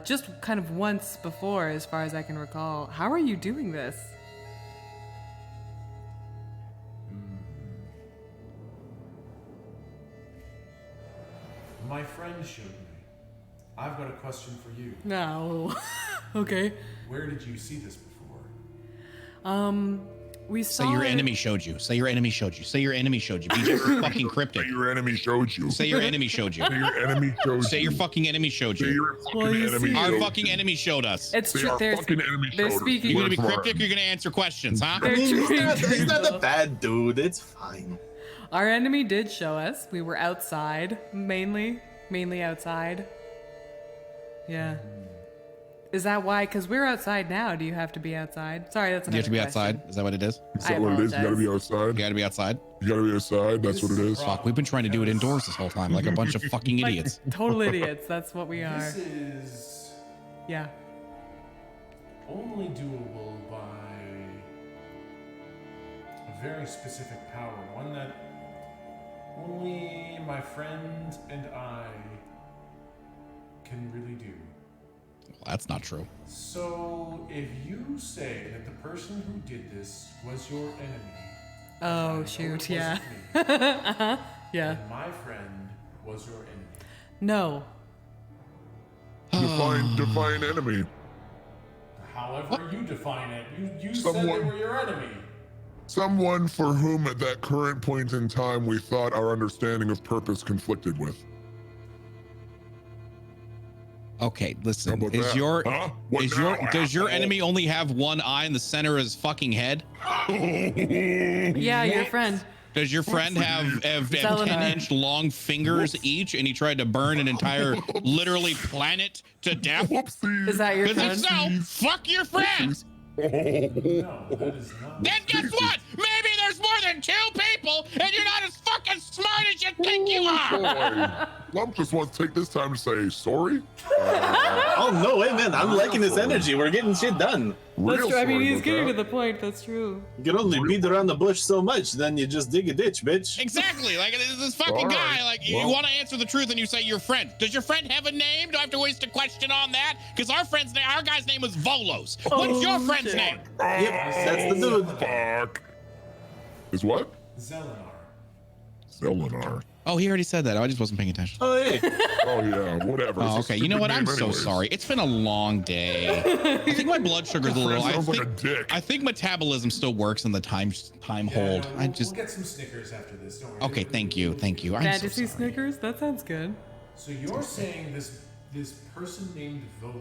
just kind of once before, as far as I can recall. How are you doing this? My friend showed me. I've got a question for you. No. Okay. Where did you see this before? We saw Say your it- enemy showed you. Say your enemy showed you. Say your enemy showed you. Be just fucking cryptic. Say your enemy showed you. Say your enemy showed you. Say your enemy showed you. Say your fucking enemy showed Say you. your fucking Well, you enemy see- showed Our you. fucking enemy showed us. It's Say true. our fucking enemy they're showed us. speaking. You're gonna be We're cryptic or you're gonna answer questions, huh? They're He's true. not a bad dude. It's fine. Our enemy did show us. We were outside, mainly outside. Yeah. Is that why? Because we're outside now. Do you have to be outside? Sorry, that's Do you have to be another question. outside? Is that what it is? Is I that what it is? You gotta be apologize. outside. You gotta be outside. You gotta be outside. That's what it is. Fuck, we've been trying to do it indoors this whole time, like a bunch of fucking Like, idiots. total idiots. That's what we are. This is Yeah. only doable by a very specific power, one that only my friend and I can really do. Well, that's not true. So, if you say that the person who did this was your enemy, Oh It shoot, wasn't yeah. me. Uh-huh. Yeah. And my friend was your enemy. No. Define enemy. However you define it, you said Someone- they were your enemy. Someone for whom at that current point in time we thought our understanding of purpose conflicted with. Okay, How listen. about Is that? your Huh? What is now, your does your asshole? enemy only have one eye in the center of his fucking head? Yeah, your friend. Does your friend have Selenar. 10-inch long fingers each, and he tried to burn an entire, literally planet to death? Whoopsies. Is that your Because friend? if so, fuck your friend. No, that is not. Then guess what? Maybe there's more than 2 people, and you're not as fucking smart as you think you are. Lump just wants to take this time to say sorry. Oh no way, man! I'm liking this energy. We're getting shit done. That's Real true. I mean, sorry he's about getting to that. the point. That's true. You can only beat around the bush so much, then you just dig a ditch, bitch. Exactly. Like this fucking All right. guy. Like you Well- want to answer the truth, and you say your friend. Does your friend have a name? Do I have to waste a question on that? Because our guy's name was Volos. What's your friend's shit. name? Yep, that's the dude. Fuck. Is what? Zelenar. Selenar. Oh, he already said that. I just wasn't paying attention. Oh yeah. Oh yeah, whatever. It's Oh, a okay. You know stupid what? I'm name so anyways. sorry. It's been a long day. I think my blood sugar's a little. Sounds like a dick. I think metabolism still works in the time hold. No, I we'll just. get some Snickers after this. Don't worry. Okay, thank you. I'm so Fantasy sorry. Snickers? That sounds good. So you're saying this person named Volos?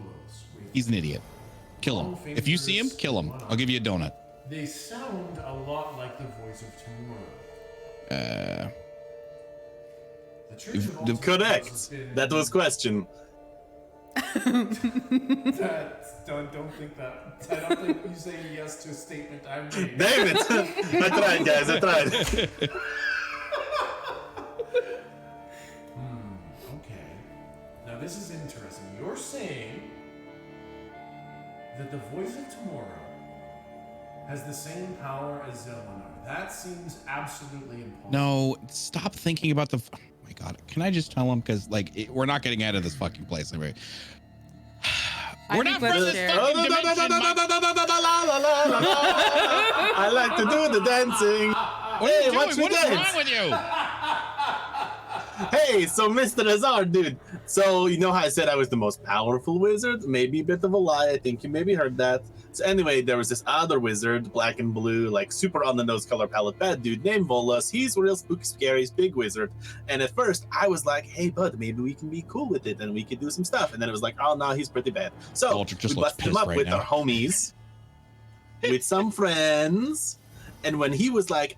with He's an idiot. Kill him. long If you see him, fingers, kill him. one I'll give you a donut. They sound a lot like the voice of Tomorrow. The Church of the- Ultimate Correct. has been- That was question. Don't think that. I don't think you say yes to a statement I made. Damn it! I tried, guys. I tried. Okay. Now this is interesting. You're saying that the voice of Tomorrow has the same power as Zelenar. That seems absolutely impossible. No, stop thinking about the. Oh my God. Can I just tell him? Because we're not getting out of this fucking place anyway. I We're think not from let's this share. fucking dimension. Mike. I like to do the dancing. What are Hey, you watch doing? me What is dance. wrong with you? Hey, so Mr. Hazard, dude. So you know how I said I was the most powerful wizard? Maybe a bit of a lie. I think you maybe heard that. So anyway, there was this other wizard, black and blue, like super on the nose color palette bad dude named Volos. He's real spooky, scary, he's big wizard. And at first I was like, hey bud, maybe we can be cool with it and we could do some stuff. And then it was like, oh no, he's pretty bad. So Aldrich just we looks busted him pissed up right with now. our homies, with some friends. And when he was like,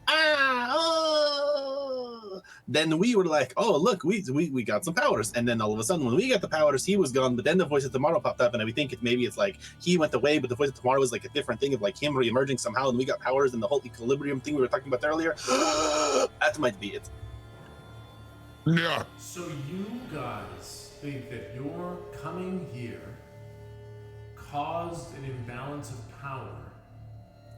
then we were like, oh, look, we got some powers. And then all of a sudden, when we got the powers, he was gone. But then the voice of tomorrow popped up, and we think maybe it's like he went away, but the voice of tomorrow was like a different thing of like him re-emerging somehow, and we got powers and the whole equilibrium thing we were talking about earlier. That might be it. Yeah. So you guys think that your coming here caused an imbalance of power?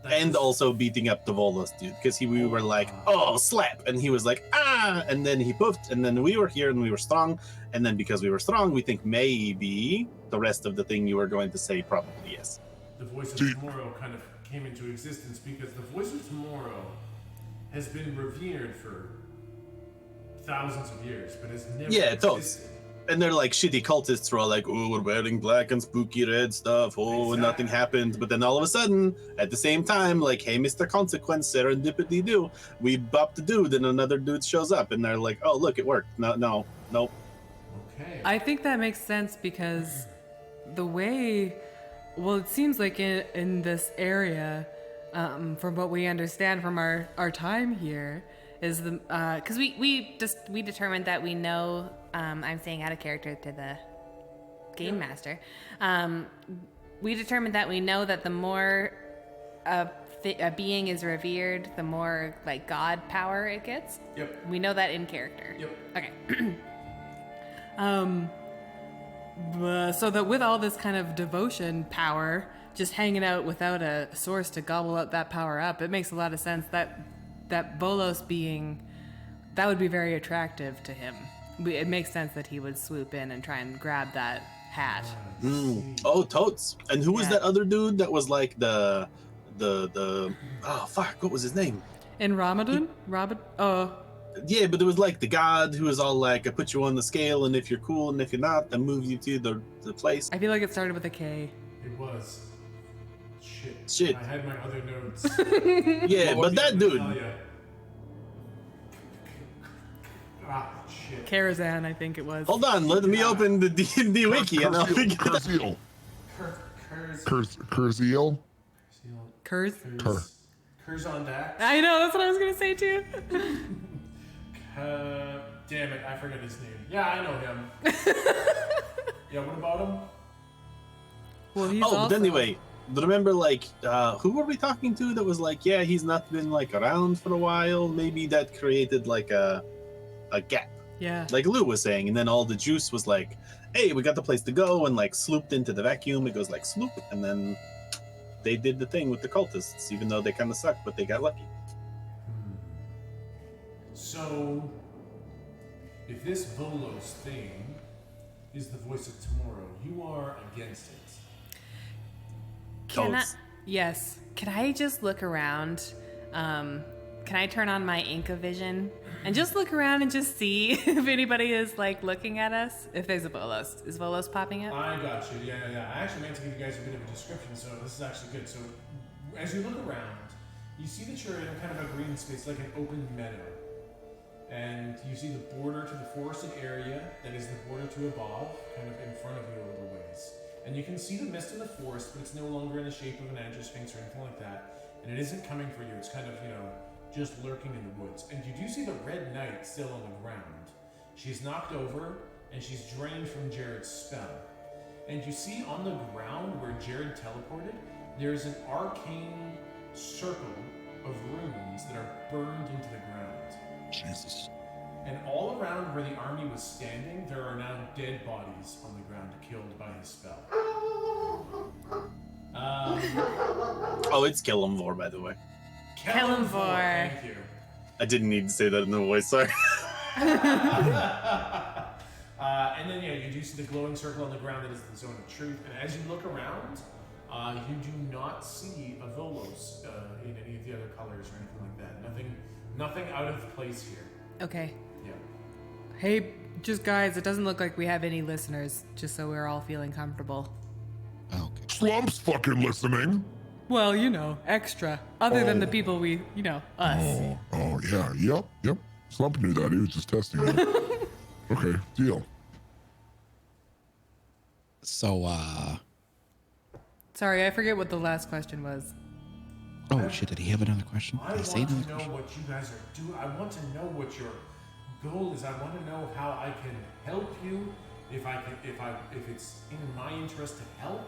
that And was- also beating up the Volos dude, because we were like, oh, slap. And he was like, and then he poofed, and then we were here and we were strong. And then because we were strong, we think maybe the rest of the thing you were going to say, probably yes. the voice of Dude. tomorrow kind of came into existence because the voice of tomorrow has been revered for thousands of years, but has never Yeah, it does. existed. And they're like shitty cultists who are like, oh, we're wearing black and spooky red stuff. Oh, and nothing happened. But then all of a sudden, at the same time, like, hey, Mr. Consequence, serendipity do. We bop the dude, and another dude shows up, and they're like, oh, look, it worked. No, nope. Okay. I think that makes sense because the way, well, it seems like in this area, from what we understand from our time here, is the Because we determined that we know. I'm saying out of character to the game master. We determined that we know that the more a being is revered, the more like god power it gets. Yep. We know that in character. Yep. Okay. so that with all this kind of devotion power just hanging out without a source to gobble up that power up, it makes a lot of sense that Volos being, that would be very attractive to him. It makes sense that he would swoop in and try and grab that hat. Oh, totes. And who was Yeah. that other dude that was like the oh, fuck, what was his name? In Ramadan? Oh. Yeah, but it was like the god who was all like, I put you on the scale, and if you're cool, and if you're not, then move you to the place. I feel like it started with a K. It was. Shit. I had my other notes. Yeah, but that dude. Ah, shit. Karazhan, I think it was. Hold on, let me open the D&D wiki, and I'll figure it out. Kurziel. Kurz. Kurziel. Curzon Dax. I know, that's what I was gonna say too. Damn it, I forgot his name. Yeah, I know him. Yeah, what about him? Well, he's But also... anyway, remember, like, who were we talking to that was like, yeah, he's not been, like, around for a while? Maybe that created, like, a gap. Yeah. Like Lou was saying, and then all the juice was like, hey, we got the place to go, and, like, slooped into the vacuum. It goes, like, sloop, and then they did the thing with the cultists, even though they kind of sucked, but they got lucky. So, if this Volos thing is the voice of tomorrow, you are against it. Can I? Totes. Yes. Can I just look around? Can I turn on my Inca vision and just look around and just see if anybody is like looking at us? If there's a Volos, is Volos popping up? I got you. Yeah. I actually meant to give you guys a bit of a description, so this is actually good. So, as you look around, you see that you're in kind of a green space, like an open meadow. And you see the border to the forested area that is the border to Above, kind of in front of you a little ways. And you can see the mist in the forest, but it's no longer in the shape of an Androsphinx or anything like that. And it isn't coming for you. It's kind of, just lurking in the woods. And you do see the Red Knight still on the ground. She's knocked over, and she's drained from Jared's spell. And you see on the ground where Jared teleported, there's an arcane circle of runes that are burned into the ground. Jesus. And all around where the army was standing, there are now dead bodies on the ground killed by his spell. Oh, it's Killamvor, by the way. Kellamvor. Thank you. I didn't need to say that in the voice, sorry. And then, you do see the glowing circle on the ground that is the zone of truth. And as you look around, you do not see a Volos in any of the other colors or anything like that. Nothing out of place here. Okay. Yeah. Hey, just guys, it doesn't look like we have any listeners, just so we're all feeling comfortable. Okay. Slump's fucking listening. Well, extra. Other than the people we, us. Oh, yeah, yep. Slump knew that. He was just testing it. Okay, deal. So, Sorry, I forget what the last question was. oh shit, did he have another question? I Did he say want to another know question? what you guys are doing. I want to know what your goal is. I want to know how I can help you. If it's in my interest to help,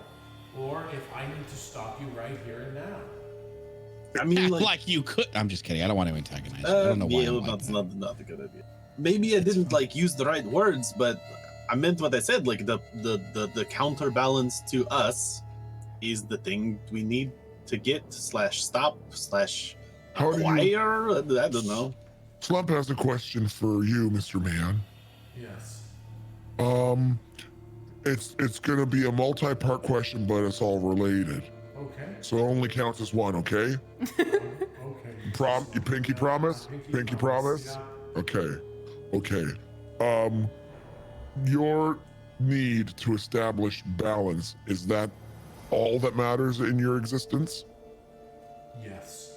or if I need to stop you right here and now. I mean, Like you could. I'm just kidding. I don't want to antagonize you. I don't know why. yeah, I'm like that's that. not a good idea. Maybe I didn't use the right words, but I meant what I said. Like the counterbalance to us is the thing we need to get /stop How do you? /acquire. I don't know. Slump has a question for you, Mr. Man. Yes. It's gonna be a multi-part question, but it's all related. Okay. So it only counts as one, okay? Okay. You pinky promise? Pinky promise? Yeah. Okay. Your need to establish balance, is that all that matters in your existence? Yes.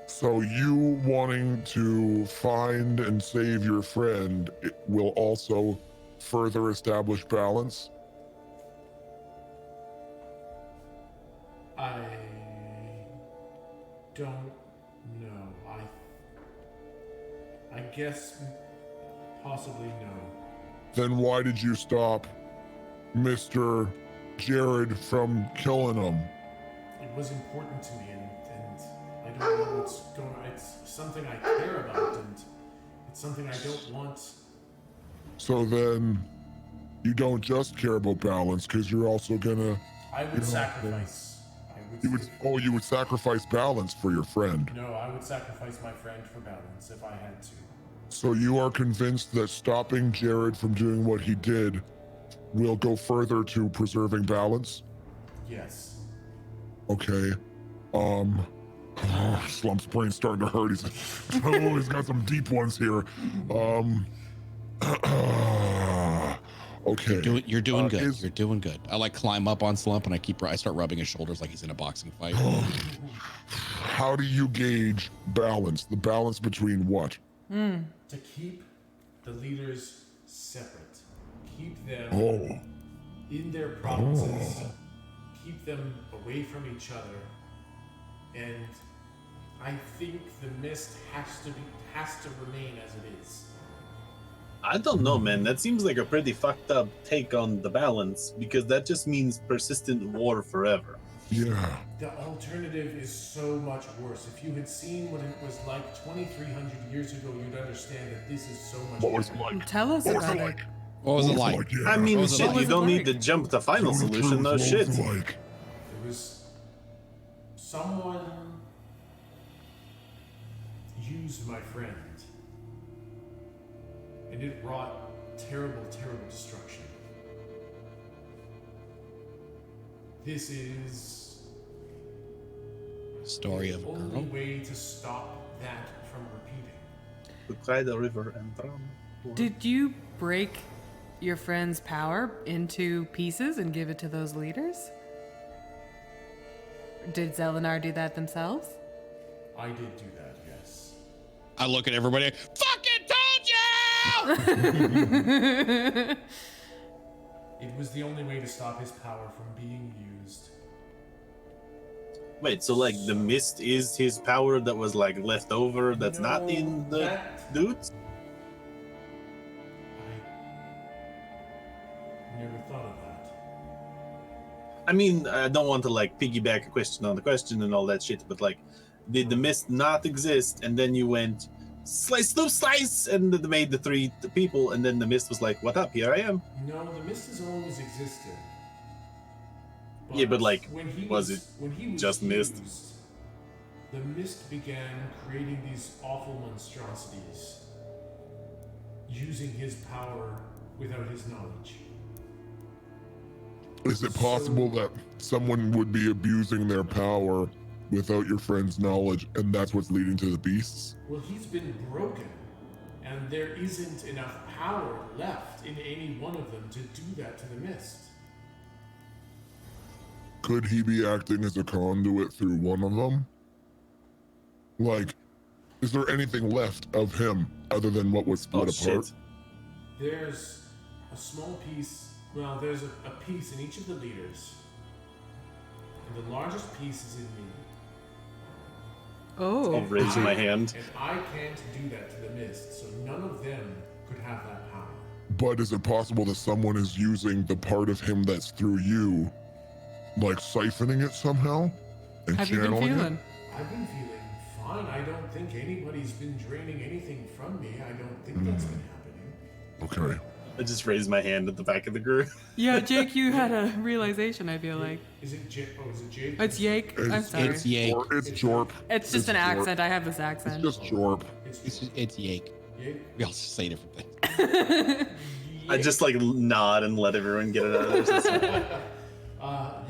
So you wanting to find and save your friend will also further establish balance? I don't know. I guess possibly no. Then why did you stop Mr. Jared from killing him? It was important to me, and I don't know what's going on. It's something I care about, and it's something I don't want. So then you don't just care about balance, because you're also gonna I would sacrifice. you would sacrifice balance for your friend. No, I would sacrifice my friend for balance if I had to. So you are convinced that stopping Jared from doing what he did will go further to preserving balance? Yes. Okay. Oh, Slump's brain's starting to hurt. He's got some deep ones here. Okay. You're doing good. is- You're doing good. I like climb up on Slump and I start rubbing his shoulders like he's in a boxing fight. How do you gauge balance? The balance between what? To keep the leaders separate. Keep them Oh, in their provinces. Keep them away from each other. And I think the mist has to remain as it is. I don't know, man. That seems like a pretty fucked up take on the balance, because that just means persistent war forever. yeah. The alternative is so much worse. If you had seen what it was like 2,300 years ago, you'd understand that this is so much What was better. it like? Tell us What was about it it. like? What was it like? Yeah. I mean, What was it shit, like? you don't need What was to it jump to final Tell the solution, truth, no what was shit. it like? There was someone used my friend, and it wrought terrible, terrible destruction. This is Story of the a only girl. way to stop that from repeating. To cry the river and drown. Did you break your friend's power into pieces and give it to those leaders? Did Zelenar do that themselves? I did do that, yes. I look at everybody. Fucking told you! It was the only way to stop his power from being used. Wait, so like the mist is his power that was like left over that's not No, in the that- dudes? I never thought of that. I mean, I don't want to like piggyback a question on the question and all that shit, but like, did the mist not exist and then you went slice, snoop, slice, and then made the three people, and then the mist was like, what up, here I am. No, the mist has always existed. Yeah, but, like, when he was it when he was just mist? used, the mist began creating these awful monstrosities, using his power without his knowledge. Is it possible that someone would be abusing their power without your friend's knowledge, and that's what's leading to the beasts? Well, he's been broken, and there isn't enough power left in any one of them to do that to the mist. Could he be acting as a conduit through one of them? Like, is there anything left of him other than what was split apart? Shit. There's a small piece, well, there's a piece in each of the leaders. And the largest piece is in me. Oh. I'll raise my hand. And I can't do that to the mist, so none of them could have that power. But is it possible that someone is using the part of him that's through you, like siphoning it somehow and Have you been channeling feeling? it? I've been feeling fine. I don't think anybody's been draining anything from me. I don't think that's been happening. Okay. I just raised my hand at the back of the group. Yeah, Jake, you had a realization, I feel like. Is it Jake? Oh, is it Jake? It's Yake. I'm It's- sorry. It's Yake. It's Jorp. It's just an Jorp. accent. I have this It's accent. just Jorp. It's Yake. Jake? We all say different things. I just like nod and let everyone get it out of their system.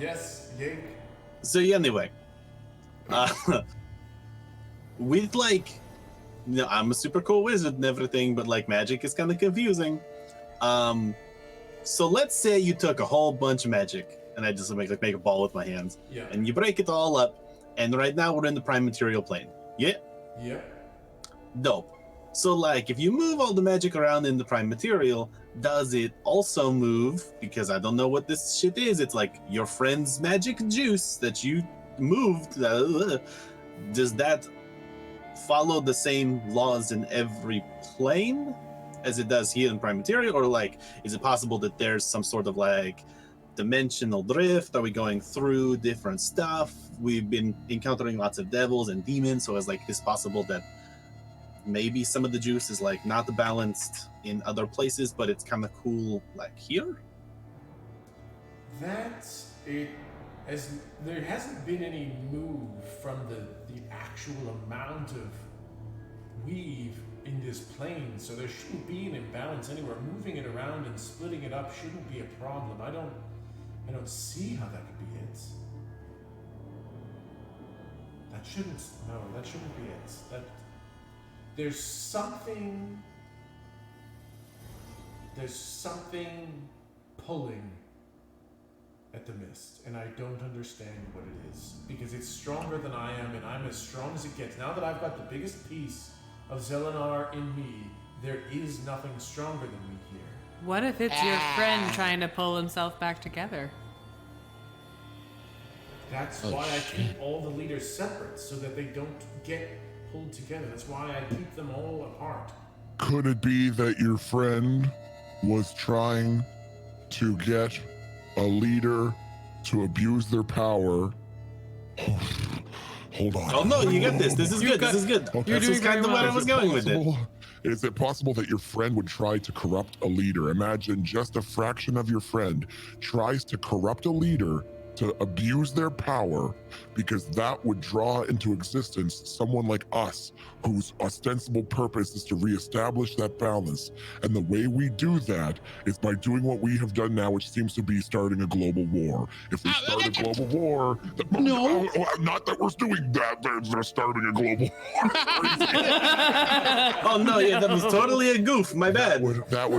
Yes, Jake. So yeah, anyway, with like, you know, I'm a super cool wizard and everything, but like magic is kind of confusing. So let's say you took a whole bunch of magic, and I just make a ball with my hands, Yeah. and you break it all up, and right now we're in the prime material plane. Yeah, Yep. dope. So like, if you move all the magic around in the prime material, does it also move? Because I don't know what this shit is. It's like your friend's magic juice that you moved. Does that follow the same laws in every plane as it does here in prime material, or like, is it possible that there's some sort of like dimensional drift? Are we going through different stuff? We've been encountering lots of devils and demons, so is like, is possible that maybe some of the juice is like not balanced in other places, but it's kind of cool like here? That's it. As there hasn't been any move from the actual amount of weave in this plane, so there shouldn't be an imbalance anywhere. Moving it around and splitting it up shouldn't be a problem. I don't see how that could be it. That shouldn't be it. There's something pulling at the mist, and I don't understand what it is, because it's stronger than I am, and I'm as strong as it gets. Now that I've got the biggest piece of Zelenar in me, there is nothing stronger than me here. What if it's your friend trying to pull himself back together? That's why I keep all the leaders separate, so that they don't get pulled together. That's why I keep them all apart. Could it be that your friend was trying to get a leader to abuse their power? Hold on. Oh no, you get this. This is good. This is good. Okay. This is kind of where I was going with it. Is it possible that your friend would try to corrupt a leader? Imagine just a fraction of your friend tries to corrupt a leader to abuse their power, because that would draw into existence someone like us, whose ostensible purpose is to reestablish that balance. And the way we do that is by doing what we have done now, which seems to be starting a global war. If we start a global war, not that we're doing that, they're starting a global war. Oh no, yeah, that was totally a goof. My bad. That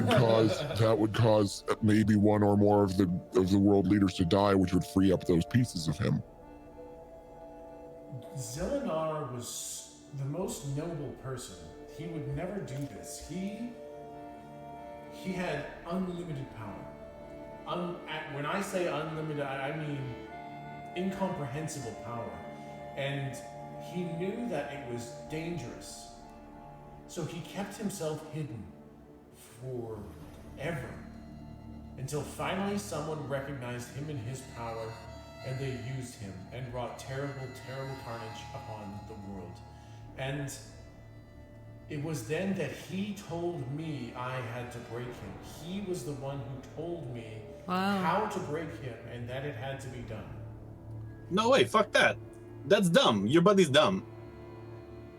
would cause maybe one or more of the world leaders to die, which would free up those pieces of him. Zelenar was the most noble person. He would never do this. He had unlimited power. When I say unlimited, I mean incomprehensible power. And he knew that it was dangerous. So he kept himself hidden forever. Until finally someone recognized him and his power, and they used him and wrought terrible, terrible carnage upon the world. And it was then that he told me I had to break him. He was the one who told me how to break him, and that it had to be done. No way, fuck that. That's dumb. Your buddy's dumb.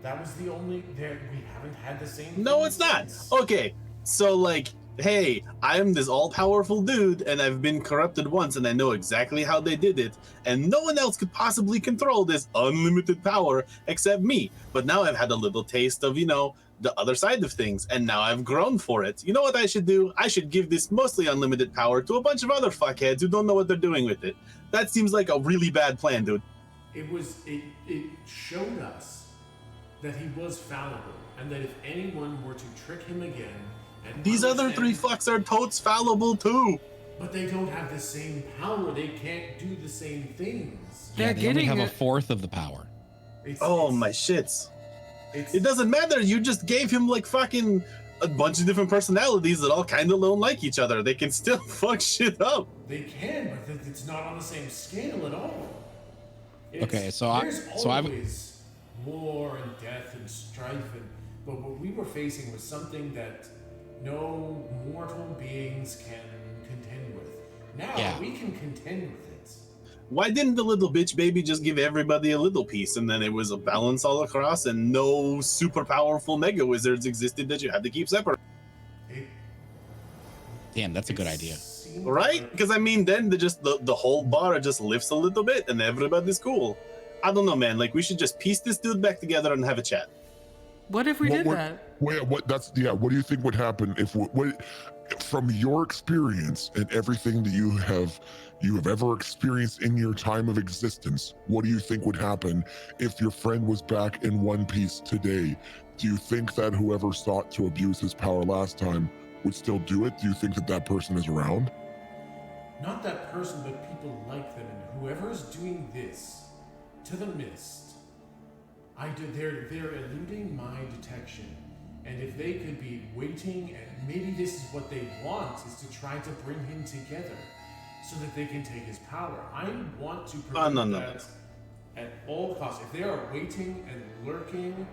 That was the only... we haven't had the same... No, it's not. Okay, so like... Hey, I'm this all-powerful dude, and I've been corrupted once, and I know exactly how they did it, and no one else could possibly control this unlimited power except me. But now I've had a little taste of, the other side of things, and now I've grown for it. You know what I should do? I should give this mostly unlimited power to a bunch of other fuckheads who don't know what they're doing with it. That seems like a really bad plan, dude. It showed us that he was fallible, and that if anyone were to trick him again... These other three fucks are totes fallible too. But they don't have the same power. They can't do the same things. They only have a fourth of the power. My shits. It doesn't matter. You just gave him like fucking a bunch of different personalities that all kind of don't like each other. They can still fuck shit up. They can, but it's not on the same scale at all. There's always war and death and strife, but what we were facing was something that no mortal beings can contend with. Now we can contend with it. Why didn't the little bitch baby just give everybody a little piece, and then it was a balance all across, and no super powerful mega wizards existed that you had to keep separate? Damn, that's a good idea. Right? Because I mean, then the whole bar just lifts a little bit, and everybody's cool. I don't know, man. Like, we should just piece this dude back together and have a chat. What if we did that? What do you think would happen if from your experience and everything that you have ever experienced in your time of existence, what do you think would happen if your friend was back in One Piece today? Do you think that whoever sought to abuse his power last time would still do it? Do you think that person is around? Not that person, but people like them, and whoever's doing this to the mist, they're eluding my detection. And if they could be waiting, and maybe this is what they want, is to try to bring him together so that they can take his power. I want to prevent that at all costs. If they are waiting and lurking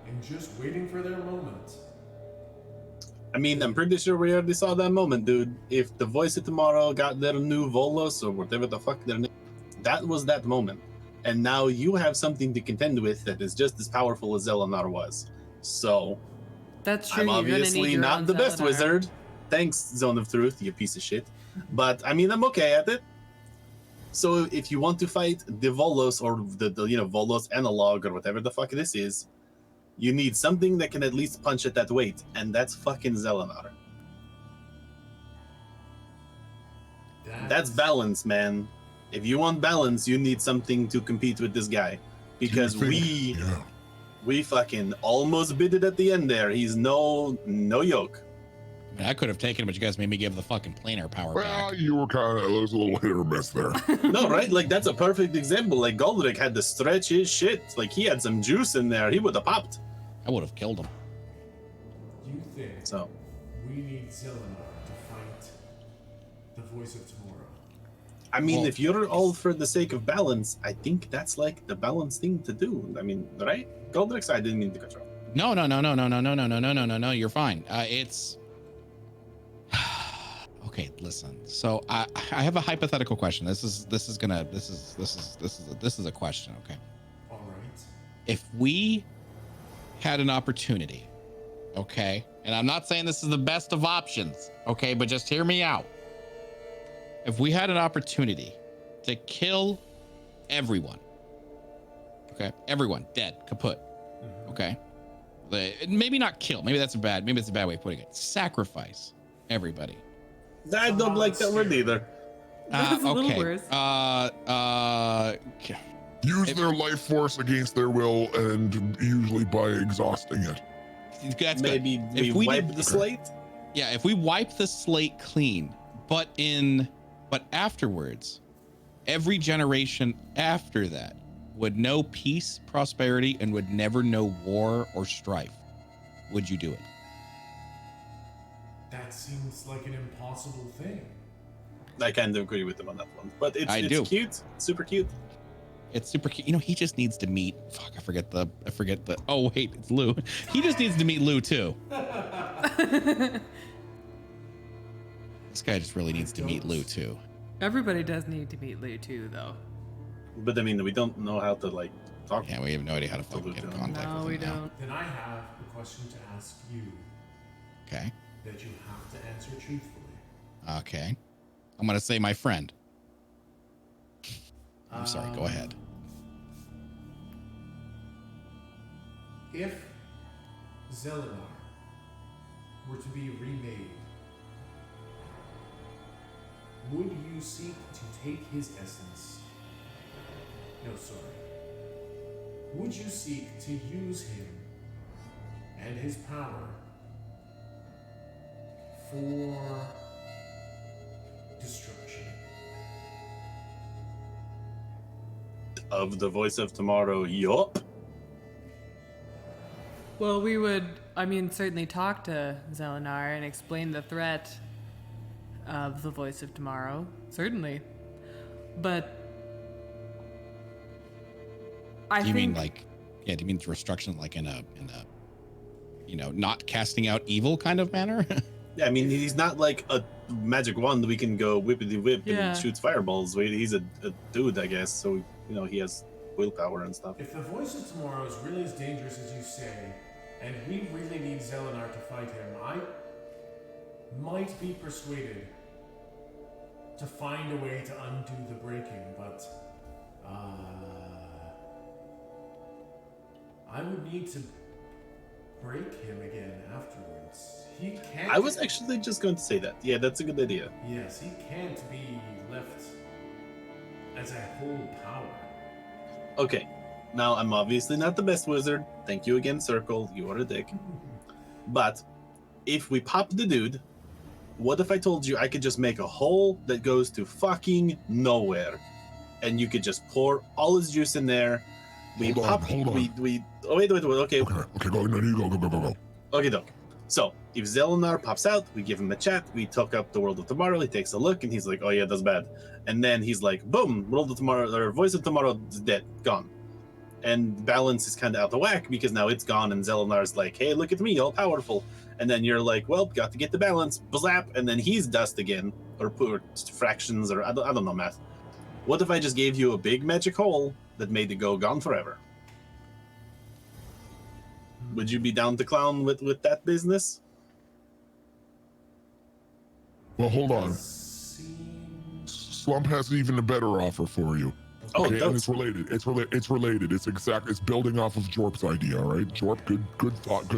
and just waiting for their moment. I mean, I'm pretty sure we already saw that moment, dude. If the voice of tomorrow got their new Volos or whatever the fuck their name, that was that moment. And now you have something to contend with that is just as powerful as Zelenar was. So, that's true. I'm obviously not the best wizard. Thanks, Zone of Truth, you piece of shit. But, I mean, I'm okay at it. So if you want to fight the Volos or the Volos analog or whatever the fuck this is, you need something that can at least punch at that weight, and that's fucking Zelenar. That's balance, man. If you want balance, you need something to compete with this guy, because we fucking almost bit it at the end there. He's no yoke. I mean, I could have taken him, but you guys made me give the fucking planar power Well, back. you were kind of, it was a little hit or miss there. No, right? Like, that's a perfect example. Like, Goldrick had to stretch his shit. Like, he had some juice in there. He would have popped. I would have killed him. You think So, we need Zelenar to fight the voice of tomorrow? I mean, Well, if you're all for the sake of balance, I think that's like the balance thing to do. I mean, right? Goldrick, I didn't mean to control. No. You're fine. It's okay. Listen. So I have a hypothetical question. This is a question. Okay. All right. If we had an opportunity, okay, and I'm not saying this is the best of options, okay, but just hear me out. If we had an opportunity to kill everyone, okay, everyone dead, kaput, okay, maybe not kill, maybe it's a bad way of putting it. Sacrifice everybody. I don't like that word either. That's a little Okay. worse. Use their life force against their will, and usually by exhausting it. That's Maybe good. If we we wipe did- the slate. Yeah, if we wipe the slate clean, but afterwards, every generation after that would know peace, prosperity, and would never know war or strife, would you do it? That seems like an impossible thing. I kind of agree with him on that one, but it's do. cute, super cute. It's super cute. You know, he just needs to meet. Fuck, I forget the. Oh wait, it's Lou. He just needs to meet Lou too. This guy just really needs to meet Lou too. Everybody does need to meet Lou too, though. But I mean, we don't know how to like talk. Yeah, we have no idea how to fucking get in contact No, with we him now. don't. Then I have a question to ask you Okay. that you have to answer truthfully. Okay. I'm gonna say my friend. I'm sorry. Go ahead. If Zelenar were to be remade, would you seek to take his essence? No, sorry. Would you seek to use him and his power for destruction? Of the voice of tomorrow, yup. Well, we would, certainly talk to Zelenar and explain the threat of the voice of tomorrow. Certainly. But I Do you think mean like? Yeah. Do you mean destruction like in a not casting out evil kind of manner? Yeah, I mean, he's not like a magic wand we can go whippity whip Yeah. and shoots fireballs. He's a dude, I guess. So he has willpower and stuff. If the voice of tomorrow is really as dangerous as you say, and we really need Zelenar to fight him, I might be persuaded to find a way to undo the breaking, but I would need to break him again afterwards. He can't. I was actually just going to say that. Yeah, that's a good idea. Yes, he can't be left as a whole power. Okay, now I'm obviously not the best wizard. Thank you again, Circle. You are a dick. But if we pop the dude, what if I told you I could just make a hole that goes to fucking nowhere, and you could just pour all his juice in there? We Hold on, pop. hold on. We. Oh wait. Okay. Okay, go. No, you go. Okay, doke. So if Zelenar pops out, we give him a chat. We talk up the World of Tomorrow. He takes a look, and he's like, "Oh yeah, that's bad." And then he's like, "Boom! World of Tomorrow, or Voice of Tomorrow is dead, gone." And balance is kind of out of whack because now it's gone, and Zelenar's like, "Hey, look at me, all powerful." And then you're like, "Well, got to get the balance." Blap, and then he's dust again, or fractions, or I don't know math. What if I just gave you a big magic hole that made it go gone forever? Would you be down to clown with that business? Well, hold on. Seems Slump has even a better offer for you. Oh, Okay, and that's- it's related. It's related. It's building off of Jorp's idea, all right? Jorp, good thought,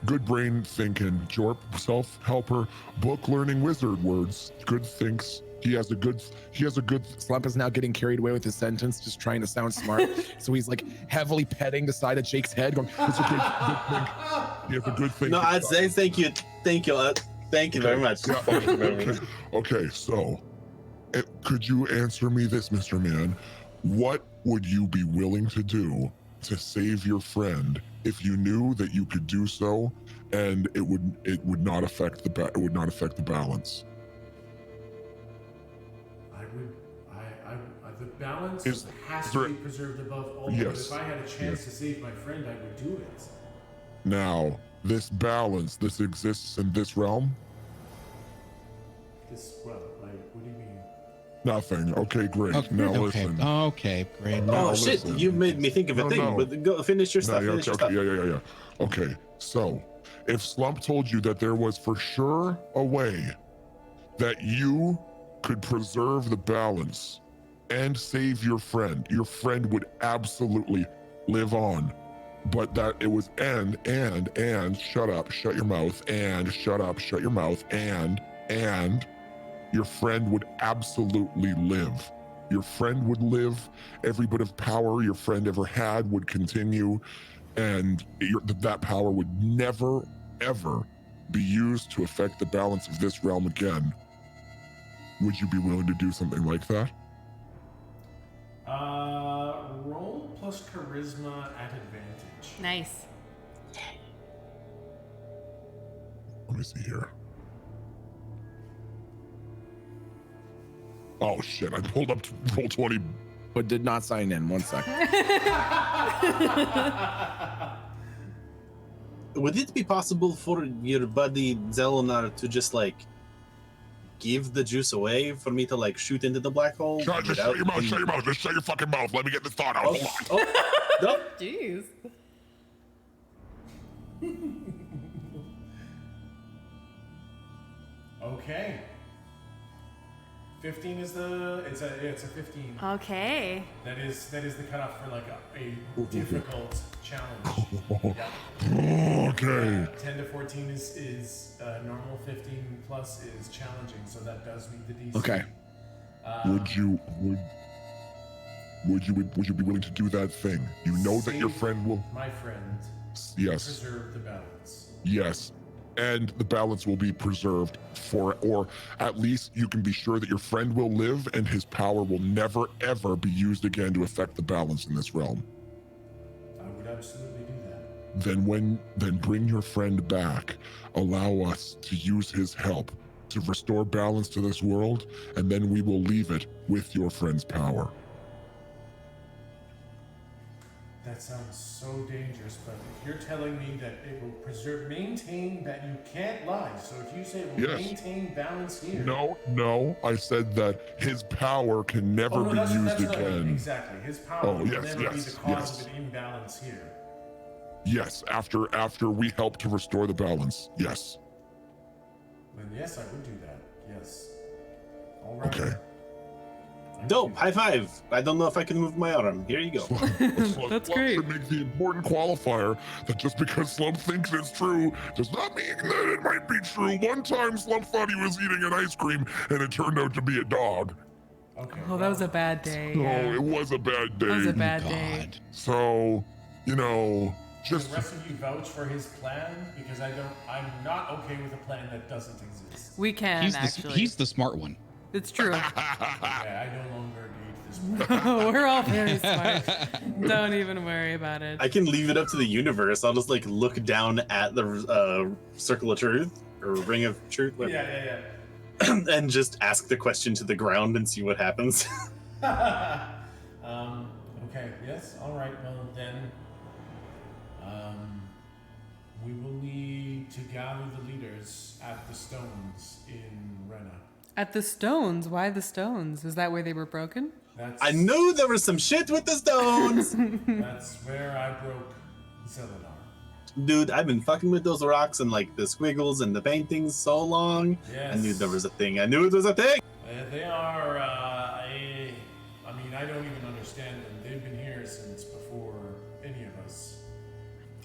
good brain thinking. Jorp, self-helper, book learning wizard words. Good thinks. He has a good. Slump is now getting carried away with his sentence, just trying to sound smart. So he's like heavily petting the side of Jake's head, going, "It's a good thing." He has a good thing. No, I'd say thank you very much. Yeah, okay, so could you answer me this, Mr. Man? What would you be willing to do to save your friend if you knew that you could do so and it would not affect the balance? The balance Is has there- to be preserved above all. Yes. But if I had a chance to save my friend, I would do it. Now, this balance, this exists in this realm? What do you mean? Nothing. Okay, great. Okay, Now okay, listen. okay, great. Now Oh shit! listen. You made me think of a No, thing. no. But go finish your stuff. No, Finish your stuff. yeah. Okay, so if Slump told you that there was for sure a way that you could preserve the balance and save your friend would absolutely live on. But that it was and shut up, shut your mouth, and shut up, shut your mouth, and your friend would absolutely live. Your friend would live. Every bit of power your friend ever had would continue, and that power would never, ever be used to affect the balance of this realm again. Would you be willing to do something like that? Roll plus charisma at advantage. Nice. Let me see here. Oh shit, I pulled up to roll 20. But did not sign in. 1 second. Would it be possible for your buddy Zelenar to just like give the juice away for me to like shoot into the black hole? Just shut your mouth, shut your mouth, just shut your fucking mouth. Let me get this thought out. Oh, Hold on. oh, no. Jeez. Okay. 15 is it's a 15. Okay. That is the cutoff for like a difficult challenge. Okay. 10 to 14 is normal. 15 plus is challenging, so that does meet the DC. Okay. Would you be willing to do that thing? You know that your Save friend will. My friend. Yes. Preserve the balance. Yes. And the balance will be preserved or at least you can be sure that your friend will live and his power will never ever be used again to affect the balance in this realm. I would absolutely do that. Then bring your friend back. Allow us to use his help to restore balance to this world, and then we will leave it with your friend's power. That sounds so dangerous, but if you're telling me that it will maintain that you can't lie, so if you say it will Yes. maintain balance here. No, I said that his power can never be used that's what I mean. again. Exactly. His power Oh, will yes, never be yes, the cause yes. of an imbalance here. Yes, after we help to restore the balance. Yes. Then yes, I would do that. Yes. All right. Okay. Dope. High five. I don't know if I can move my arm. Here you go. That's great. To make the important qualifier that just because Slump thinks it's true does not mean that it might be true. One time Slump thought he was eating an ice cream and it turned out to be a dog. Okay. Oh, that was a bad day. So Yeah. it was a bad day. That was a bad day. God. So, Can just the rest of you vouch for his plan? Because I'm not okay with a plan that doesn't exist. We can actually. He's the smart one. It's true. Yeah, I no longer need this plan. We're all very smart. Don't even worry about it. I can leave it up to the universe. I'll just like look down at the circle of truth or ring of truth, whatever, Yeah. and just ask the question to the ground and see what happens. Okay, yes, all right, well then, we will need to gather the leaders at the stones in Rena. At the stones? Why the stones? Is that where they were broken? That's, I knew there was some shit with the stones. That's where I broke Zelenar. Dude, I've been fucking with those rocks and like the squiggles and the paintings so long. Yes. I knew there was a thing. I knew it was a thing. They are, I mean, I don't even understand them. They've been here since before any of us.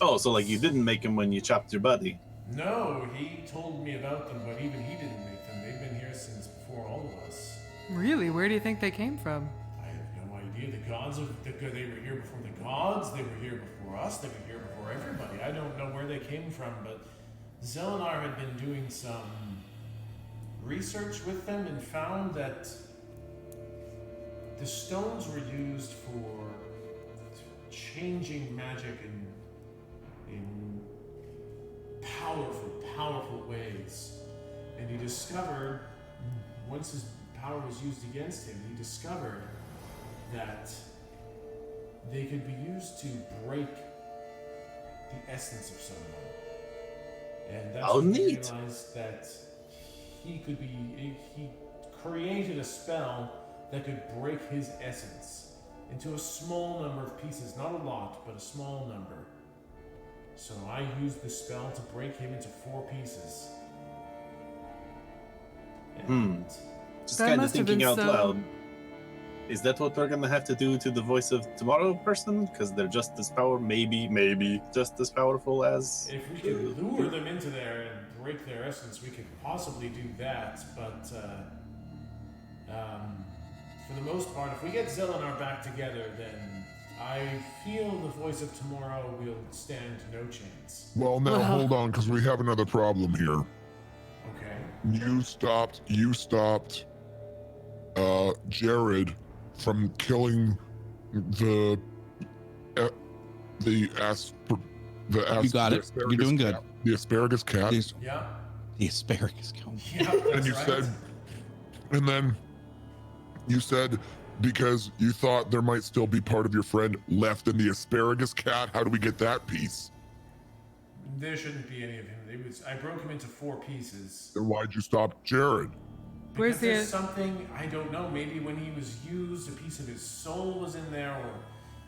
Oh, so like you didn't make him when you chopped your buddy? No, he told me about them, but even he didn't make them. They've been here since before all of us. Really? Where do you think they came from? I have no idea. The gods of they were here before the gods. They were here before us. They were here before everybody. I don't know where they came from, but Zelenar had been doing some research with them and found that the stones were used for changing magic in powerful ways. And he discovered, once his power was used against him, he discovered that they could be used to break the essence of someone. And that's when he neat. realized that he created a spell that could break his essence into a small number of pieces, not a lot, but a small number. So I used the spell to break him into 4 pieces. And Just That kind of must have thinking been out so- loud. Is that what we're gonna have to do to the voice of tomorrow person? Because they're just as maybe just as powerful as. if we could lure them into there and break their essence, we could possibly do that. But for the most part, if we get Zelenar back together, then I feel the voice of tomorrow will stand no chance. Well, now Well- hold on, because we have another problem here. Okay. You stopped Jared from killing the You got it. You're doing good. The asparagus cat. Yeah. The asparagus count. Yeah. That's And you right. said, and then you said because you thought there might still be part of your friend left in the asparagus cat. How do we get that piece? There shouldn't be any of him. I broke him into 4 pieces. Then why'd you stop Jared? Where's Because there's the- something, I don't know, maybe when he was used, a piece of his soul was in there, or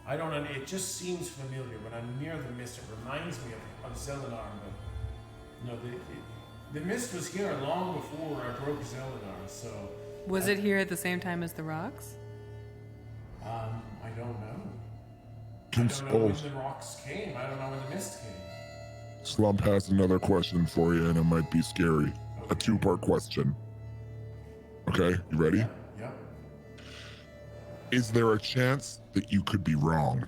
I don't know. It just seems familiar. When I'm near the mist, it reminds me of Zelenar, but no, the mist was here long before I broke Zelenar, so Was it here at the same time as the rocks? I don't know. I Can don't know when suppose the rocks came. I don't know when the mist came. Slump has another question for you, and it might be scary. A Okay. 2-part question. Okay, you ready? Yep. Is there a chance that you could be wrong?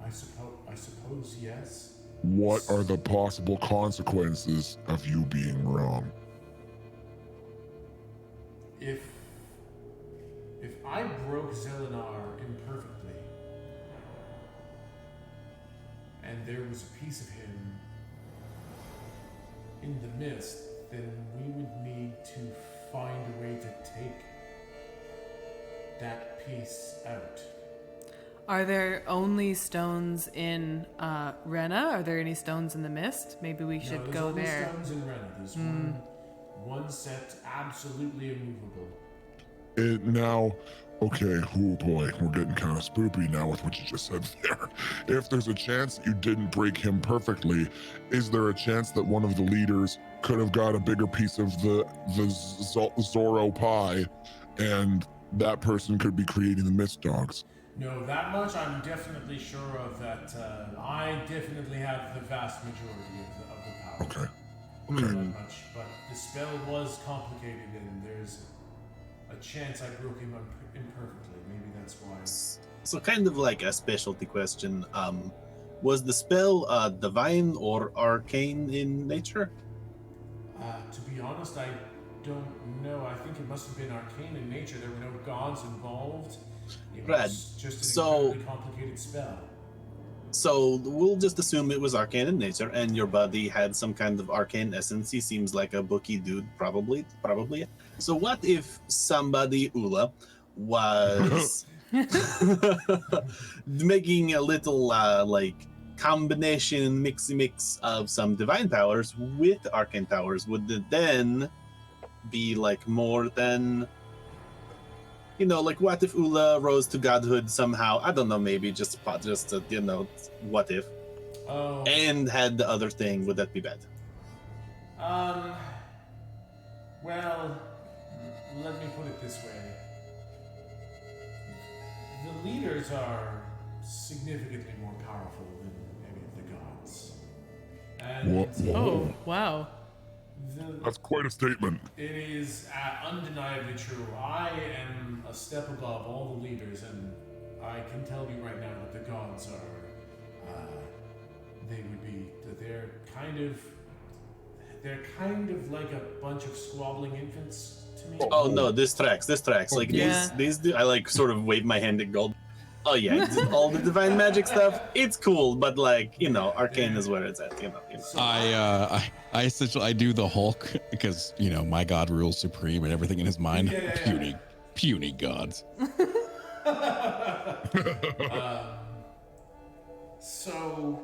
I suppose yes. What are the possible consequences of you being wrong? If I broke Zelenar imperfectly, and there was a piece of him in the mist, then we would need to find a way to take that piece out. Are there only stones in Rena? Are there any stones in the mist? Maybe we should No, there's go only there. stones in Rena. There's one set absolutely immovable. Okay, oh boy, we're getting kind of spoopy now with what you just said there. If there's a chance that you didn't break him perfectly, is there a chance that one of the leaders could have got a bigger piece of the Zorro pie, and that person could be creating the Mist Dogs? No, that much I'm definitely sure of. That I definitely have the vast majority of the power. Okay. That much, but the spell was complicated, and there's a chance I broke him imperfectly. Maybe that's why. So kind of like a specialty question. Was the spell divine or arcane in nature? To be honest, I don't know. I think it must have been arcane in nature. There were no gods involved. It Right. was just an So- incredibly complicated spell. So we'll just assume it was arcane in nature, and your buddy had some kind of arcane essence. He seems like a bookie dude, probably. So what if somebody, Ula, was making a little like combination mix of some divine powers with arcane powers? Would it then be like more than? Like what if Ula rose to godhood somehow? I don't know, maybe just what if? Oh. And had the other thing, would that be bad? Well, let me put it this way. The leaders are significantly more powerful than any of the gods. And Oh, wow. That's quite a statement. it is undeniably true. I am a step above all the leaders, and I can tell you right now that the gods are, they're kind of like a bunch of squabbling infants to me. Oh no, this tracks. Like Yeah. these. I like sort of wave my hand at Gold. Oh yeah, all the divine magic stuff. It's cool, but like arcane is where it's at. So I essentially I do the Hulk because my god rules supreme and everything in his mind. Yeah. Puny gods. So,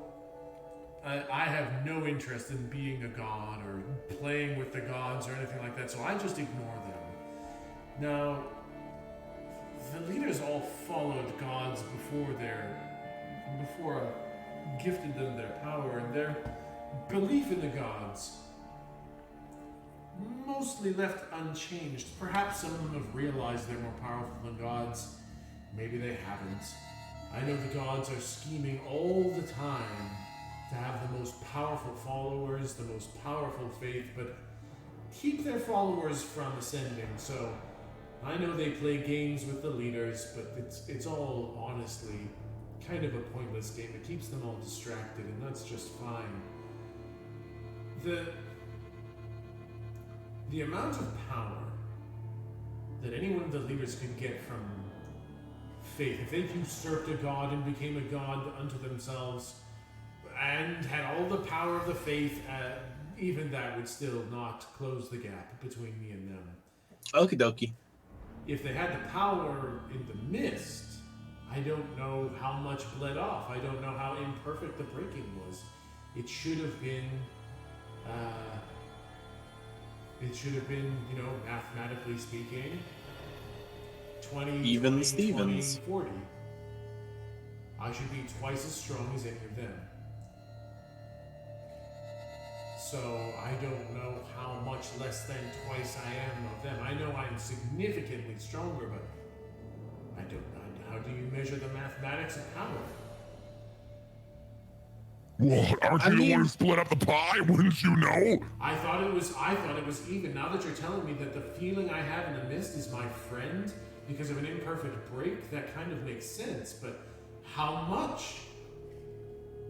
I have no interest in being a god or playing with the gods or anything like that, so I just ignore them. Now, the leaders all followed gods before gifted them their power, and their belief in the gods mostly left unchanged. Perhaps some of them have realized they're more powerful than gods. Maybe they haven't. I know the gods are scheming all the time to have the most powerful followers, the most powerful faith, but keep their followers from ascending. So I know they play games with the leaders, but it's all honestly kind of a pointless game. It keeps them all distracted, and that's just fine. The amount of power that any one of the leaders can get from faith, if they usurped a god and became a god unto themselves and had all the power of the faith, even that would still not close the gap between me and them. Okie dokie. If they had the power in the mist, I don't know how much bled off. I don't know how imperfect the breaking was. It should have been, mathematically speaking, 20, Even 20, Stevens. 20, 40. I should be twice as strong as any of them. So I don't know how much less than twice I am of them. I know I'm significantly stronger, but I don't know. How do you measure the mathematics of power? What? Aren't you the one who split up the pie? Wouldn't you know? I thought it was even. Now that you're telling me that the feeling I have in the mist is my friend because of an imperfect break, that kind of makes sense. But how much?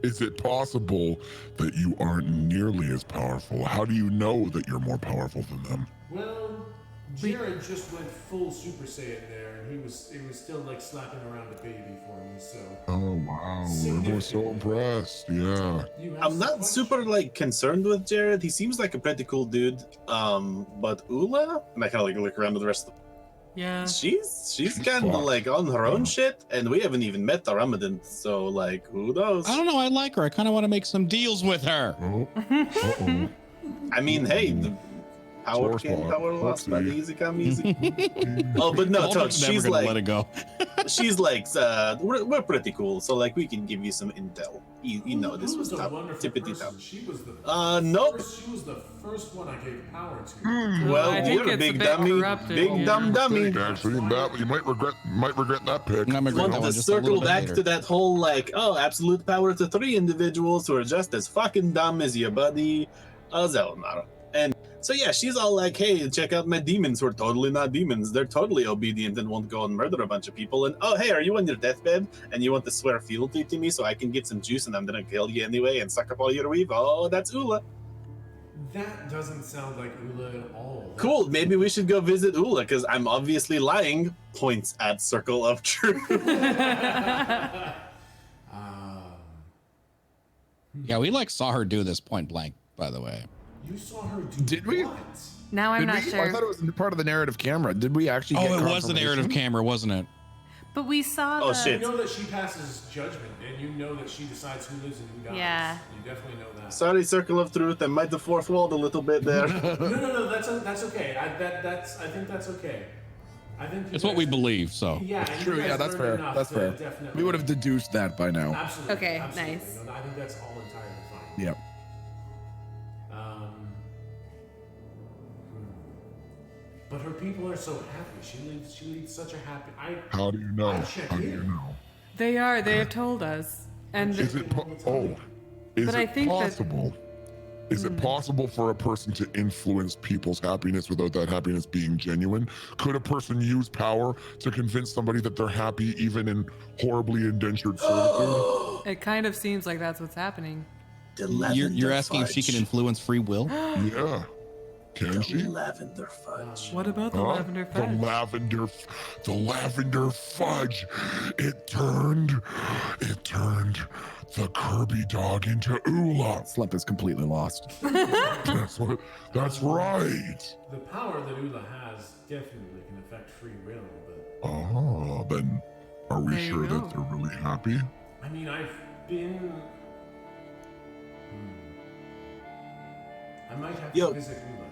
Is it possible that you aren't nearly as powerful? How do you know that you're more powerful than them? Well, Jared just went full Super Saiyan there, and it was still like slapping around a baby for me. So. Oh wow, everyone's so impressed. Yeah. I'm not super concerned with Jared. He seems like a pretty cool dude. But Ula, and I kind of look around to the rest of Yeah. She's kind of on her own shit, and we haven't even met the Ramadan. So who knows? I don't know. I like her. I kind of want to make some deals with her. Oh. Uh-oh. I mean, hey, the power Sore came, spot. power lost, but Oopsie. easy come easy. Oh, but no, Goldberg's Toach, never she's gonna let it go. she's we're pretty cool, so we can give you some intel. You know, this was a top, wonderful tippity person. top. She was the Nope. She was the first one I gave power to. Well, I think you're a it's a big bit dummy, corrupted, big yeah. dumb dummy. Actually, that you might regret that pick. I'm gonna regret Want that to one just a little circle bit back later. to that whole absolute power to 3 individuals who are just as fucking dumb as your buddy Zelnar. And so yeah, she's all like, hey, check out my demons who are totally not demons. They're totally obedient and won't go and murder a bunch of people. And oh, hey, are you on your deathbed and you want to swear fealty to me so I can get some juice and I'm gonna kill you anyway and suck up all your weave? Oh, that's Ula. That doesn't sound like Ula at all. Cool, maybe we should go visit Ula because I'm obviously lying. Points at Circle of Truth. Yeah, we saw her do this point blank, by the way. You saw her do Did we? what? Now I'm Did not we? sure. I thought it was part of the narrative camera. Did we actually get Oh, it was the narrative confirmation? camera, wasn't it? But we saw Oh, the. shit. You know that she passes judgment, and you know that she decides who lives and who dies. Yeah. You definitely know that. Sorry, Circle of Truth. I might have fourth walled a little bit there. No, that's okay. I think that's okay. I think you It's what we guys- believe, so. Yeah, and you True. guys Yeah, that's learned fair. enough That's to fair. definitely- We would have deduced that by now. Absolutely. Okay, absolutely. nice. No, I think that's all entirely fine. Yep. But her people are so happy. She leads such a happy. How do you know? I check How do you in. know? They are. They have told us. And Is it is But I it think that- possible? Is it possible for a person to influence people's happiness without that happiness being genuine? Could a person use power to convince somebody that they're happy even in horribly indentured servitude? it kind of seems like that's what's happening. The You're lavender asking if she can fudge. influence free will? Yeah. Can The she? lavender fudge. What about the Huh? lavender fudge? The lavender fudge. It turned the Kirby dog into Ula. Slump is completely lost. That's right. The power that Ula has definitely can affect free will, but Oh, then are we There you sure go. that they're really happy? I mean, I've been. I might have Yo. to visit Ula.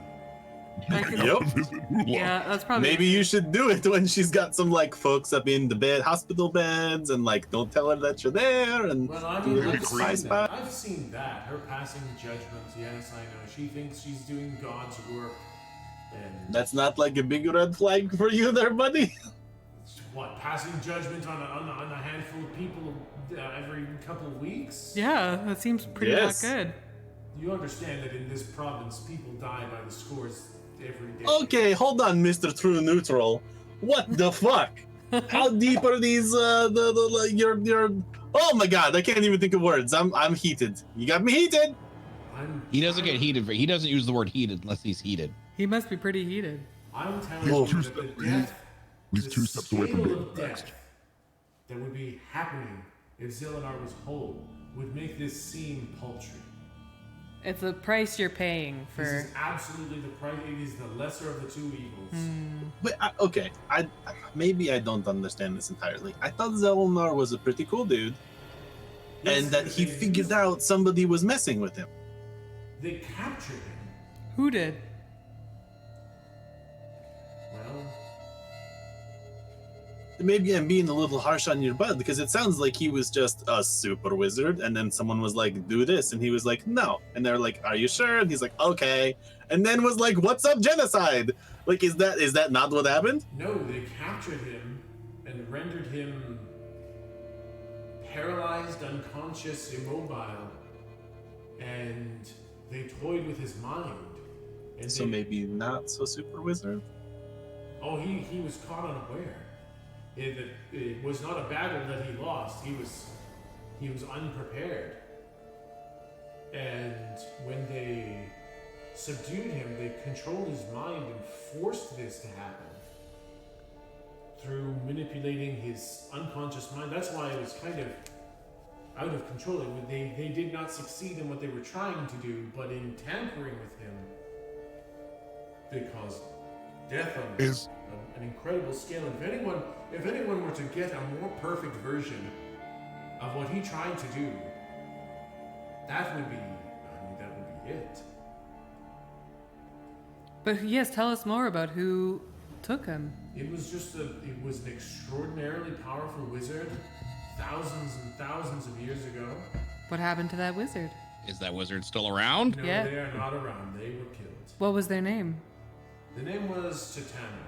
I could- Yep. Visit Ula. Yeah, that's probably. Maybe you should do it when she's got some like folks up in the hospital beds, and like don't tell her that you're there, and Well, I do mean, a I've little seen spice that. back. I've seen that. Her passing judgment. Yes, I know. She thinks she's doing God's work, and That's not like a big red flag for you, there, buddy. what passing judgment on a handful of people every couple of weeks. Yeah, that seems pretty Yes. not good. You understand that in this province, people die by the scores every day. Okay, hold on, Mr. True Neutral. What the fuck? How deep are these? Your. Oh my God, I can't even think of words. I'm heated. You got me heated. He doesn't get heated. He doesn't use the word heated unless he's heated. He must be pretty heated. I'm telling He's you two that the steps- death, He's the 2 steps away from scale being of next. death that would be happening if Zelenar was whole would make this seem paltry. It's the price you're paying This for. is absolutely the price. It is the lesser of the two evils. But okay, maybe I don't understand this entirely. I thought Zelenar was a pretty cool dude, Yes, and that he they- figured out somebody was messing with him. They captured him. Who did? Well, Maybe I'm being a little harsh on your bud because it sounds like he was just a super wizard, and then someone was like, "Do this," and he was like, "No," and they're like, "Are you sure?" And he's like, "Okay," and then was like, "What's up, genocide?" Like, is that not what happened? no, they captured him and rendered him paralyzed, unconscious, immobile, and they toyed with his mind. And So they- maybe not so super wizard. Oh, he was caught unaware. It was not a battle that he lost. He was unprepared. And when they subdued him, they controlled his mind and forced this to happen through manipulating his unconscious mind. That's why it was kind of out of control. They did not succeed in what they were trying to do, but in tampering with him, they caused death on Is an incredible scale. And if anyone were to get a more perfect version of what he tried to do, that would be it. But yes, tell us more about who took him. It was an extraordinarily powerful wizard, thousands and thousands of years ago. What happened to that wizard? Is that wizard still around? No, Yeah. they are not around. They were killed. What was their name? The name was Sutanum.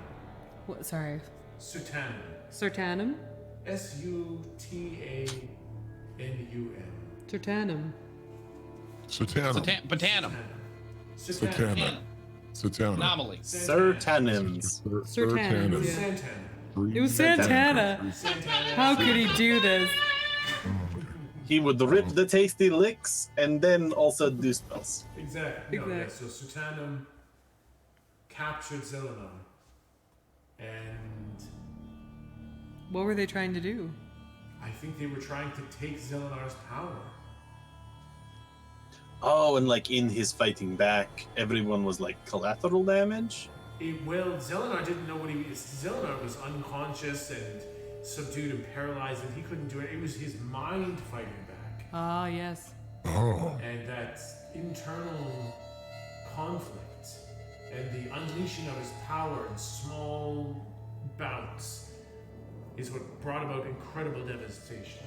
What, sorry. Sutanum. Sertanum? Sutanum. Sertanum. Satana. Botanum. Satana. Satana. Anomaly. Sertanims. Sertanum, yeah. Santana. It was Santana. Santana. How could he do this? He would rip the tasty licks and then also do spells. Exactly. No, yeah, Exactly. so Sutanum captured Zelenar, and What were they trying to do? I think they were trying to take Zelenar's power. Oh, and like in his fighting back, everyone was like collateral damage. Zelenar didn't know what he was. Zelenar was unconscious and subdued and paralyzed, and he couldn't do it. It was his mind fighting back, Ah, yes. Oh. and that internal conflict and the unleashing of his power in small bouts is what brought about incredible devastation.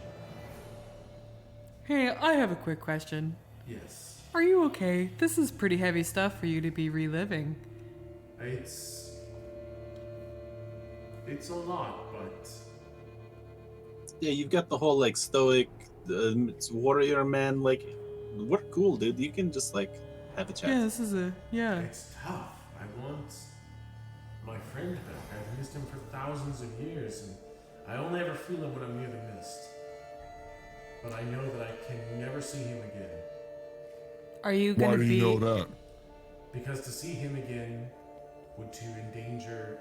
Hey, I have a quick question. Yes, Are you okay? This is pretty heavy stuff for you to be reliving. it's It's a lot, but Yeah, you've got the whole like stoic warrior man. Like, we're cool, dude. You can just like have a chat. Yeah, this is a yeah. it's tough. I want my friend back. I've missed him for thousands of years, and I only ever feel him when I'm near the mist. But I know that I can never see him again. Are you Why gonna do be? you know that? Because to see him again would to endanger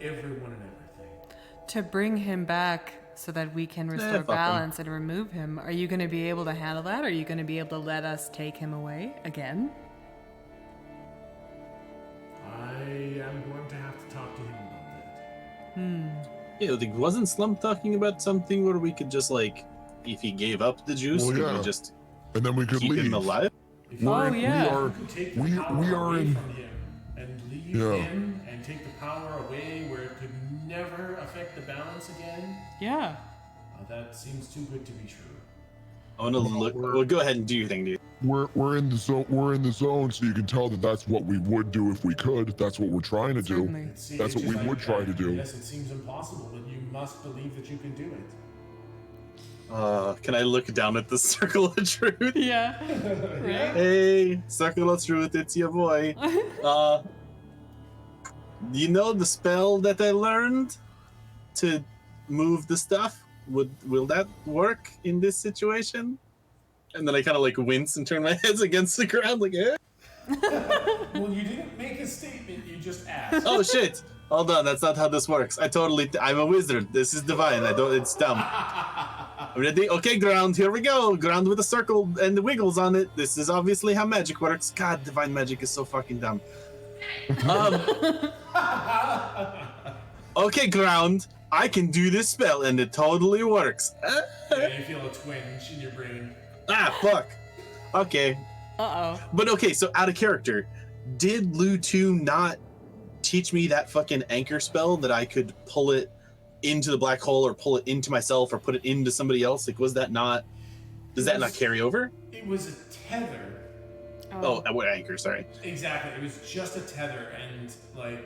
everyone and everything. To bring him back so that we can restore fuck him. balance and remove him, are you going to be able to handle that? Are you going to be able to let us take him away again? I am going to have to talk to him about that. Yeah, like, wasn't Slump talking about something where we could just like, if he gave up the juice, Well, could yeah. we just And then we could keep leave. him alive? If Oh, you yeah. could take the we power are away in. from him and leave Yeah. him and take the power away where it could never affect the balance again, Yeah. that seems too good to be true. I want to look. Well, go ahead and do your thing, dude. We're in the zone. We're in the zone, so you can tell that that's what we would do if we could. That's what we're trying to do. Certainly. That's what we would try to do. Yes, it seems impossible, but you must believe that you can do it. Can I look down at the circle of truth? Yeah. Hey, circle of truth, it's your boy. You know the spell that I learned to move the stuff? Will that work in this situation? And then I kind of like wince and turn my head against the ground, like, eh? Well, you didn't make a statement, you just asked. Oh shit! Hold on, that's not how this works. I'm a wizard. This is divine. It's dumb. Ready? Okay, ground. Here we go. Ground with a circle and the wiggles on it. This is obviously how magic works. God, divine magic is so fucking dumb. Okay, ground. I can do this spell and it totally works. Yeah, you feel a twinge in your brain. Ah, fuck. Okay. Uh-oh. But okay, so out of character, did Lu 2 not teach me that fucking anchor spell that I could pull it into the black hole or pull it into myself or put it into somebody else? Like, was that not, does that not carry over? It was a tether. Oh, what anchor, sorry. Exactly. It was just a tether, and like,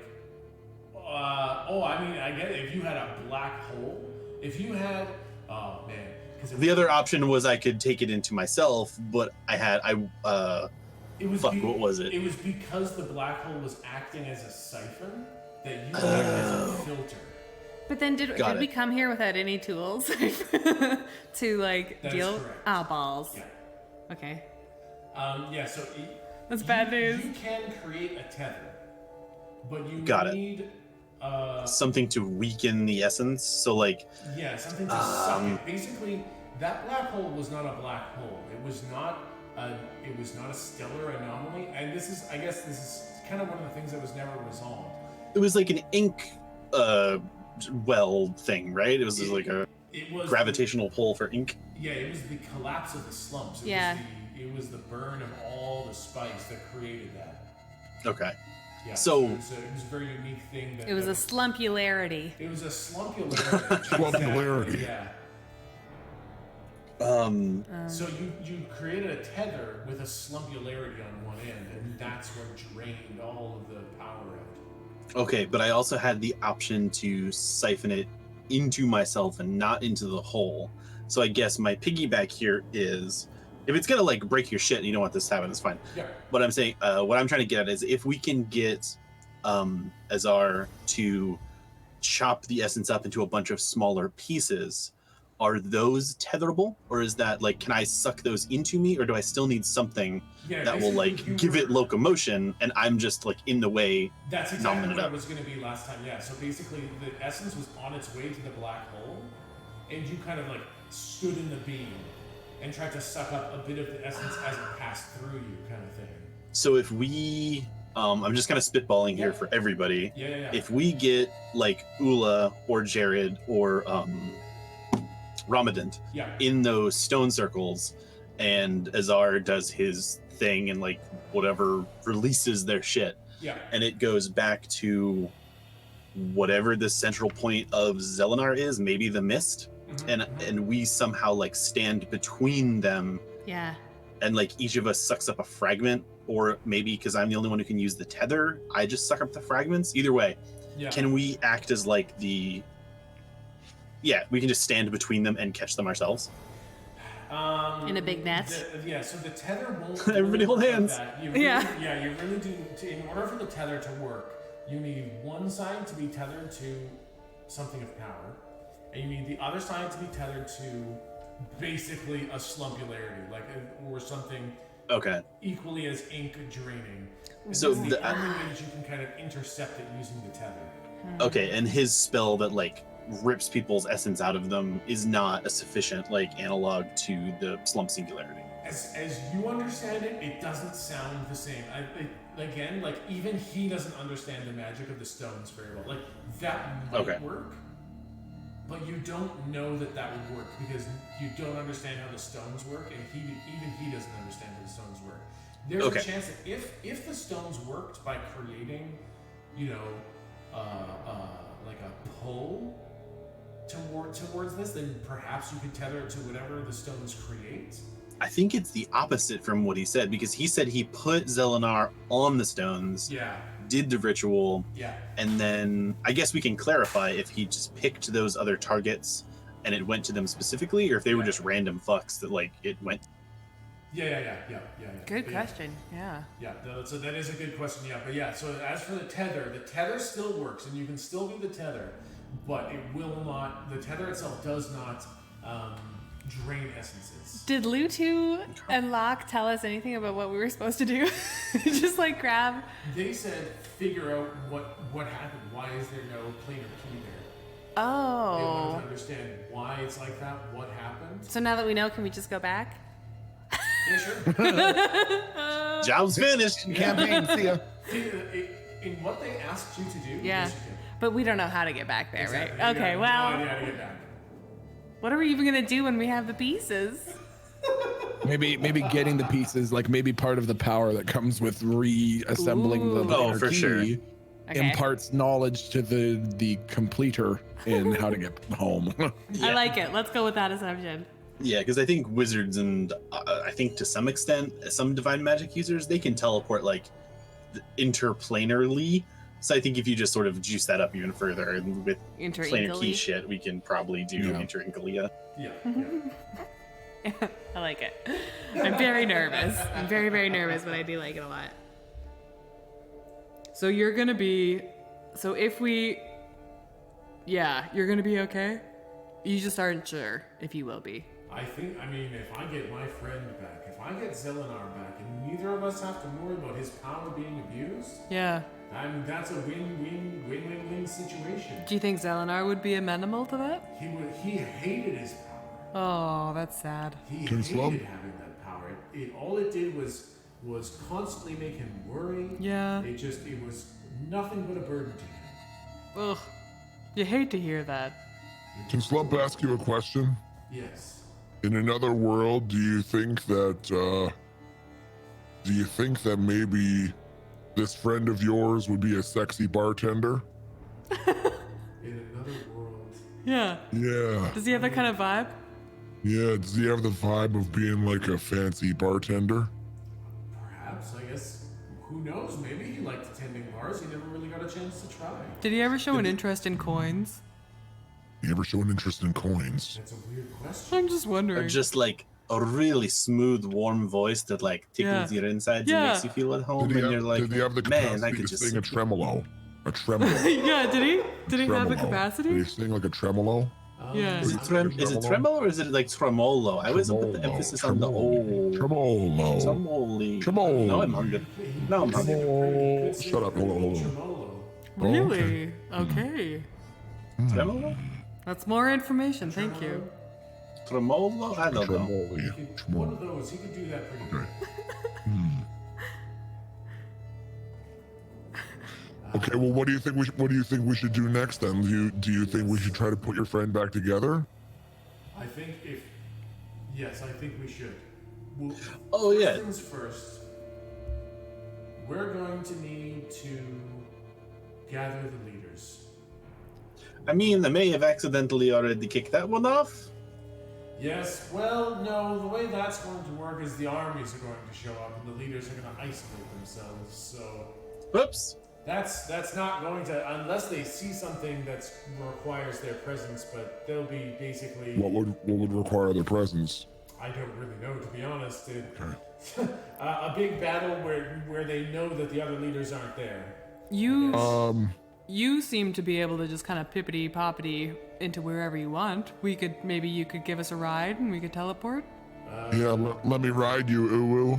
I mean, I get it. If you had a black hole, if you had, oh man, because The other option was I could take it into myself, but it was what was it? It was because the black hole was acting as a siphon that you acted as a filter. But then did Got we it. come here without any tools to like That is deal? correct. Ah, balls. Yeah. Okay. Yeah. So That's bad news. You can create a tether, but you Got it. need Something to weaken the essence. So like, yeah, something to suck it. Basically, that black hole was not a black hole. It was not a stellar anomaly. And this is kind of one of the things that was never resolved. it was like an ink well thing, right? It was just like a It was gravitational pull for ink. Yeah, it was the collapse of the slumps. Yeah. It was the burn of all the spice that created that. Okay. Yeah. So- it was a very unique thing. It was a slumpularity. It was a slumpularity. Slumpularity. Yeah. So you created a tether with a slumpularity on one end, and that's what drained all of the power out. Okay, but I also had the option to siphon it into myself and not into the hole. So I guess my piggyback here is, if it's gonna like break your shit and you don't want this to happen, it's fine. Yeah. What I'm saying, what I'm trying to get at is if we can get Azar to chop the essence up into a bunch of smaller pieces, are those tetherable, or is that like, can I suck those into me, or do I still need something Yeah, that will basically like you give it were- locomotion and I'm just like in the way? That's exactly numbing it what it up. was going to be last time. Yeah. So basically, the essence was on its way to the black hole, and you kind of like stood in the beam and tried to suck up a bit of the essence as it passed through you, kind of thing. So if we, I'm just kind of spitballing here Yeah. for everybody. Yeah. If we get like Ula or Jared or Ramadan Yeah. in those stone circles, and Azar does his thing and like whatever releases their shit, Yeah. and it goes back to whatever the central point of Zelenar is, maybe the mist, Mhm. and we somehow like stand between them, Yeah. and like each of us sucks up a fragment, or maybe because I'm the only one who can use the tether, I just suck up the fragments. Either way, Yeah. Can we act as like the? Yeah, we can just stand between them and catch them ourselves. In a big net? So the tether won't. Everybody hold work like hands. that. You really, Yeah. Yeah, you really do. In order for the tether to work, you need one side to be tethered to something of power, and you need the other side to be tethered to basically a slumpularity, or something Okay. equally as ink draining. So It's the only way that you can kind of intercept it using the tether. Okay, and his spell that like rips people's essence out of them is not a sufficient like analog to the slump singularity. As you understand it, it doesn't sound the same. Again, like even he doesn't understand the magic of the stones very well. Like that might work, but you don't know that would work because you don't understand how the stones work, and even he doesn't understand how the stones work. There's a chance that if the stones worked by creating, like a pull towards this, then perhaps you could tether it to whatever the stones create. I think it's the opposite from what he said, because he said he put Zelenar on the stones, did the ritual, and then I guess we can clarify if he just picked those other targets and it went to them specifically, or if they were just random fucks that like it went. Yeah. Good question. Yeah. Yeah, so that is a good question. Yeah, but yeah, so as for the tether still works, and you can still do the tether, but it will not. The tether itself does not drain essences. Did Lutu and Locke tell us anything about what we were supposed to do? Just like grab. They said figure out what happened. Why is there no planar key there? They Oh. wanted to understand why it's like that. What happened? So now that we know, can we just go back? Yeah, sure. Job's finished. Campaign, see ya. In what they asked you to do, Yeah. yes, you can. But we don't know how to get back there, Exactly. right? You Okay, have well, no idea how to get back. what are we even gonna do when we have the pieces? Maybe getting the pieces, like maybe part of the power that comes with reassembling the Ooh. planar for key sure. Okay. imparts knowledge to the completer in how to get home. I like it. Let's go with that assumption. Yeah, because I think wizards and I think to some extent some divine magic users, they can teleport like interplanarly. So I think if you just sort of juice that up even further, and with planar key Interincally. shit, we can probably do interincally. Yeah. I like it. I'm very nervous. I'm very, very nervous, but I do like it a lot. So you're gonna be. So if we. Yeah, you're gonna be okay? You just aren't sure if you will be. I mean, if I get my friend back, if I get Zelenar back, and neither of us have to worry about his power being abused, Yeah. I mean, that's a win-win situation. Do you think Zelenar would be amenable to that? He hated his power. Oh, that's sad. He Can hated Slum? having that power. All it did was constantly make him worry. Yeah. It was nothing but a burden to him. Ugh. You hate to hear that. Can Slump ask you a question? Yes. In another world, do you think that maybe this friend of yours would be a sexy bartender? In another world. Yeah. Yeah. Does he have that kind of vibe? Yeah, does he have the vibe of being like a fancy bartender? Perhaps, I guess. Who knows? Maybe he liked attending bars. He never really got a chance to try. Did he ever show an interest in coins? You ever show an interest in coins? That's a weird question. I'm just Or wondering. just like a really smooth, warm voice that like tickles your insides and makes you feel at home, Did and you're like, did he have the man, I capacity could to just sing a tremolo? A tremolo. Yeah, did he? Did he have the Tremolo. Did capacity? he sing like a tremolo? Yeah. Is it tremolo or is it like tremolo? I always put the emphasis on the O. Tremolo. Tremolo. Tremolo. No, I'm hungry. No, I'm hungry. Tremolo. Shut up. Hold on. Tremolo. Really? Okay. Tremolo? That's more information. Thank you. Tremolo? I don't know. Tremolo. One of those. He could do that pretty good. Okay, well, what do you think we should do next then? Do you think we should try to put your friend back together? I think yes, I think we should. Well, Oh, first yeah. things first. We're going to need to gather the leaders. I mean, I may have accidentally already kicked that one off. Yes, well, no, the way that's going to work is the armies are going to show up and the leaders are going to isolate themselves, so... Whoops. That's not going to, unless they see something that requires their presence, but they'll be basically. What would require their presence? I don't really know, to be honest. Okay. A big battle where they know that the other leaders aren't there. You seem to be able to just kind of pippity poppity into wherever you want. Maybe you could give us a ride and we could teleport. Yeah, let me ride you, Uwu.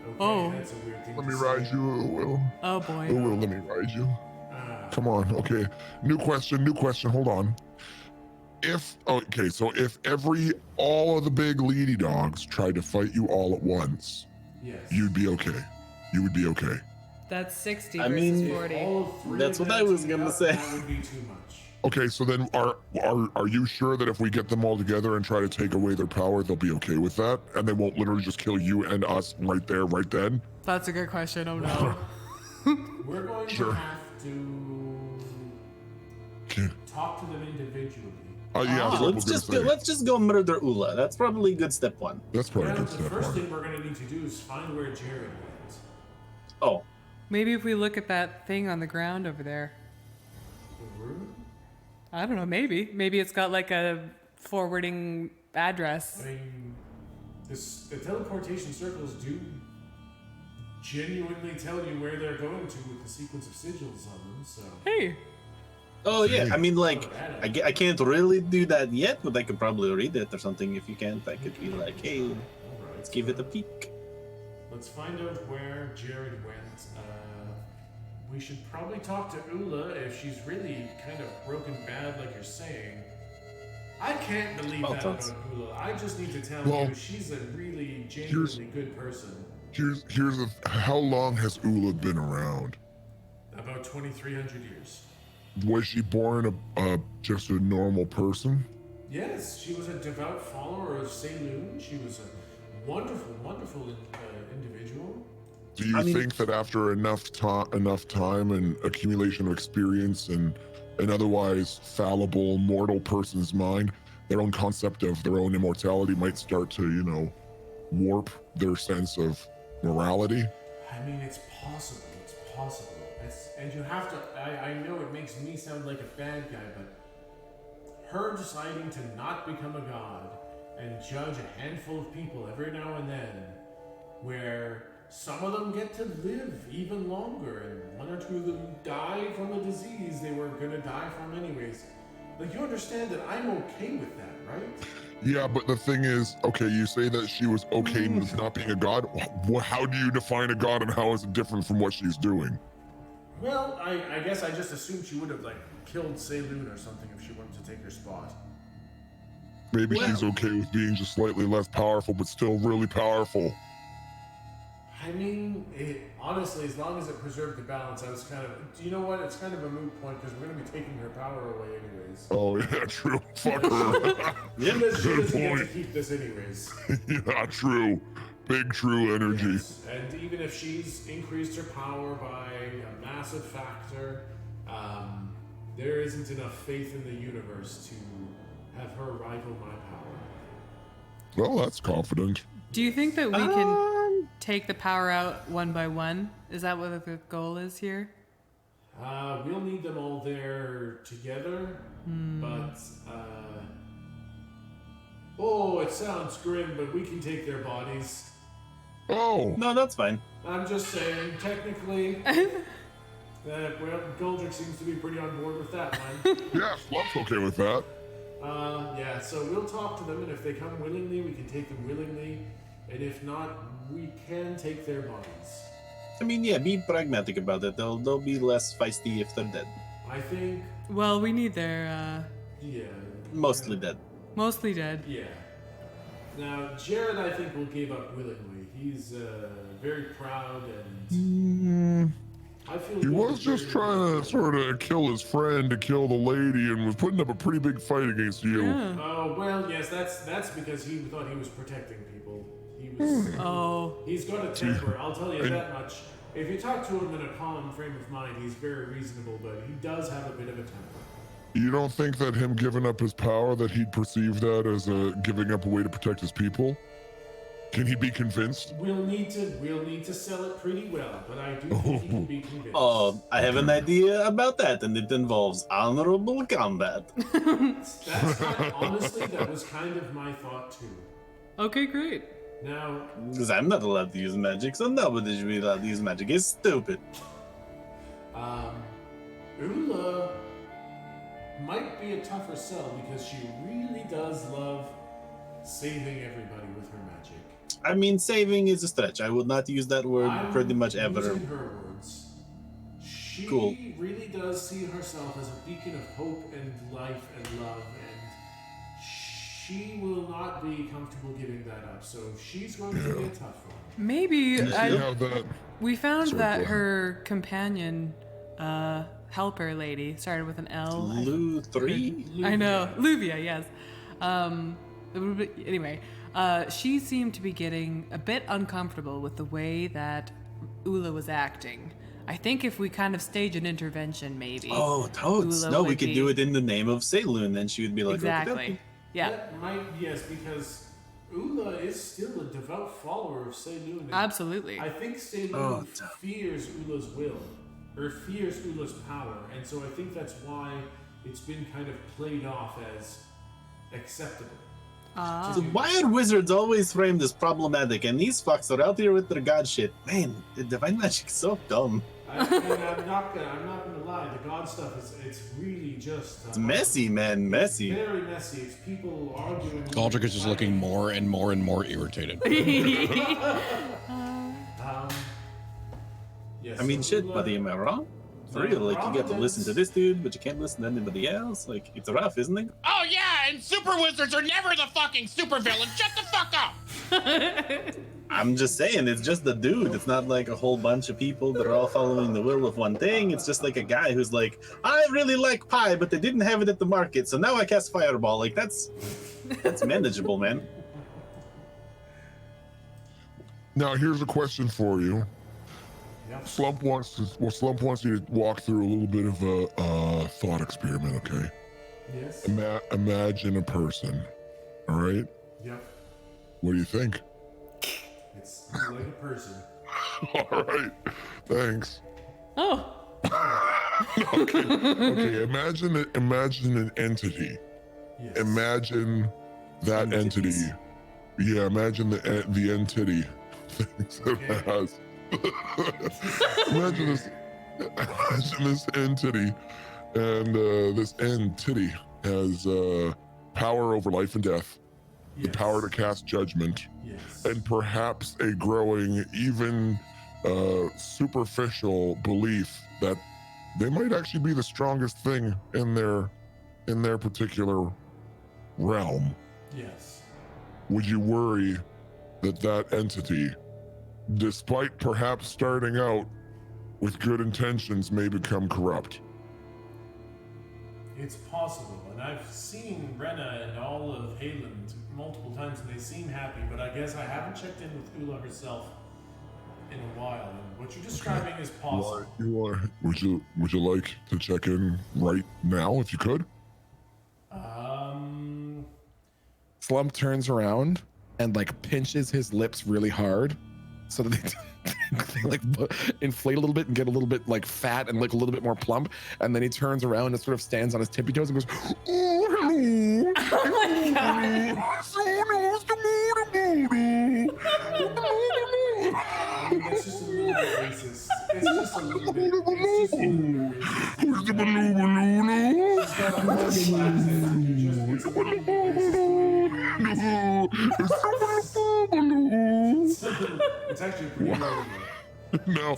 Okay, Oh. that's a weird thing Let to me say. ride you, Uwu. Oh boy. Uwu, let me ride you. Ah. Come on, okay. New question, hold on. If all of the big leady dogs tried to fight you all at once, Yes. you'd be okay. You would be okay. That's 60 I versus mean, 40. All three That's of what them I was teamed gonna up, say. That would be too much. Okay, so then are you sure that if we get them all together and try to take away their power, they'll be okay with that? And they won't literally just kill you and us right there, right then? That's a good question. Oh no. We're going Sure. to have to Okay. talk to them individually. Yeah, that's what I was gonna say. Let's just go murder Ula. That's probably good step one. That's probably a Well, good the step first one. thing we're going to need to do is find where Jared went. Oh, Maybe if we look at that thing on the ground over there. The room? I don't know, maybe. Maybe it's got like a forwarding address. I mean, the teleportation circles do genuinely tell you where they're going to with the sequence of sigils on them, so. Hey, oh yeah. I mean, like, I can't really do that yet, but I could probably read it or something. If you can't, I could be like, hey, Alright, let's give it a peek. Let's find out where Jared went. We should probably talk to Ula if she's really kind of broken bad, like you're saying. I can't believe Well, that thanks. about Ula. I just need to tell Well, you, she's a really genuinely good person. How long has Ula been around? About 2,300 years. Was she born just a normal person? Yes, she was a devout follower of Saloon. She was a wonderful, wonderful individual. Do you think that after enough time and accumulation of experience and an otherwise fallible mortal person's mind, their own concept of their own immortality might start to, warp their sense of morality? I mean, it's possible. It's possible. And you have to. I know it makes me sound like a bad guy, but her deciding to not become a god and judge a handful of people every now and then, where some of them get to live even longer, and one or two of them die from a disease they were gonna die from anyways. Like, you understand that I'm okay with that, right? Yeah, but the thing is, okay, you say that she was okay with not being a god. How do you define a god, and how is it different from what she's doing? Well, I guess I just assumed she would have, like, killed Saloon or something if she wanted to take her spot. Maybe she's okay with being just slightly less powerful, but still really powerful. I mean, honestly, as long as it preserved the balance, I was kind of... Do you know what? It's kind of a moot point, because we're going to be taking her power away anyways. Oh, yeah, true. Fuck her. She doesn't Good get to point. keep this anyways. Yeah, true. Big true energy. Yes. And even if she's increased her power by a massive factor, there isn't enough faith in the universe to have her rival my power. Well, that's confident. do you think that we can take the power out one by one? Is that what the goal is here? We'll need them all there together, but oh, it sounds grim, but we can take their bodies. Oh, No, that's fine. I'm just saying, technically, well, Goldrick seems to be pretty on board with that one. yeah, Slump's okay with that. Yeah, so we'll talk to them, and if they come willingly, we can take them willingly, and if not, we can take their bodies. I mean, yeah, be pragmatic about it. They'll be less feisty if they're dead. I think, Well, we need their, yeah. Mostly dead. mostly dead. Yeah. Now, Jared, I think, will give up willingly. He's very proud, and I feel He good was that just Jared- trying to sort of kill his friend to kill the lady and was putting up a pretty big fight against you. Yeah. Oh well, yes, that's because he thought he was protecting people. He was. Oh, He's got a temper. I'll tell you that much. If you talk to him in a calm frame of mind, he's very reasonable, but he does have a bit of a temper. You don't think that him giving up his power, that he'd perceive that as giving up a way to protect his people? Can he be convinced? We'll need to sell it pretty well, but I do think he can be convinced. Oh, I have an idea about that, and it involves honorable combat. Honestly, that was kind of my thought too. Okay, great. Now, Because I'm not allowed to use magic, so nobody should be allowed to use magic. It's stupid. Ula might be a tougher sell because she really does love saving everybody with her magic. I mean, saving is a stretch. I would not use that word pretty much ever. Using her words. She Cool. really does see herself as a beacon of hope and life and love, and she will not be comfortable giving that up. So she's going to be a tough one. Maybe Yeah, that. we found Sorry, that go ahead. her companion, helper lady, started with an L. Lu 3? I know, Luvia, yes. Anyway, she seemed to be getting a bit uncomfortable with the way that Ula was acting. I think if we kind of stage an intervention, maybe. Oh, toads. Ula No, we would could be- do it in the name of Saloon, and she would be like, Exactly. Yeah, That might, yes, because Ula is still a devout follower of Saloon. absolutely. I think Saloon Oh, fears Ula's will, or fears Ula's power, and so I think that's why it's been kind of played off as acceptable. Ah. So why are wizards always framed as problematic, and these fucks are out here with their god shit? Man, the divine magic's so dumb. I'm not gonna lie. The god stuff it's really just It's messy, man, messy. very messy. It's people arguing. Galdrick is just looking more and more and more irritated. Yes, I mean, so shit, Ula- buddy, am I wrong? For real, like, you get to listen to this dude, but you can't listen to anybody else? Like, it's rough, isn't it? Oh yeah, and super wizards are never the fucking super villain. Shut the fuck up. I'm just saying, it's just the dude. It's not like a whole bunch of people that are all following the will of one thing. It's just like a guy who's like, I really like pie, but they didn't have it at the market, so now I cast fireball. Like, that's manageable, man. Now here's a question for you. Yep. Slump wants you to walk through a little bit of a thought experiment, okay? Yes. Imagine a person, all right? Yep. What do you think? It's like a person. All right, thanks. Oh, Okay, imagine an entity. Yes. Imagine that entity. Yeah, imagine the entity things that it has. imagine this entity, and this entity has power over life and death, the power to cast judgment, Yes. and perhaps a growing, even superficial belief that they might actually be the strongest thing in their particular realm. Yes. Would you worry that entity, despite perhaps starting out with good intentions, may become corrupt? It's possible, and I've seen Brenna and all of Hayland multiple times, and they seem happy. But I guess I haven't checked in with Ula herself in a while. And what you're describing is possible. Would you like to check in right now if you could? Slump turns around and like pinches his lips really hard so that they like inflate a little bit and get a little bit like fat and like a little bit more plump. And then he turns around and sort of stands on his tippy toes and goes, "Oh, hello. oh my god. I mean, that's just a little bit racist. It's just a little bit. It's just a little bit racist. It's got a Russian accent. It's a little bit racist. It's actually pretty good. No,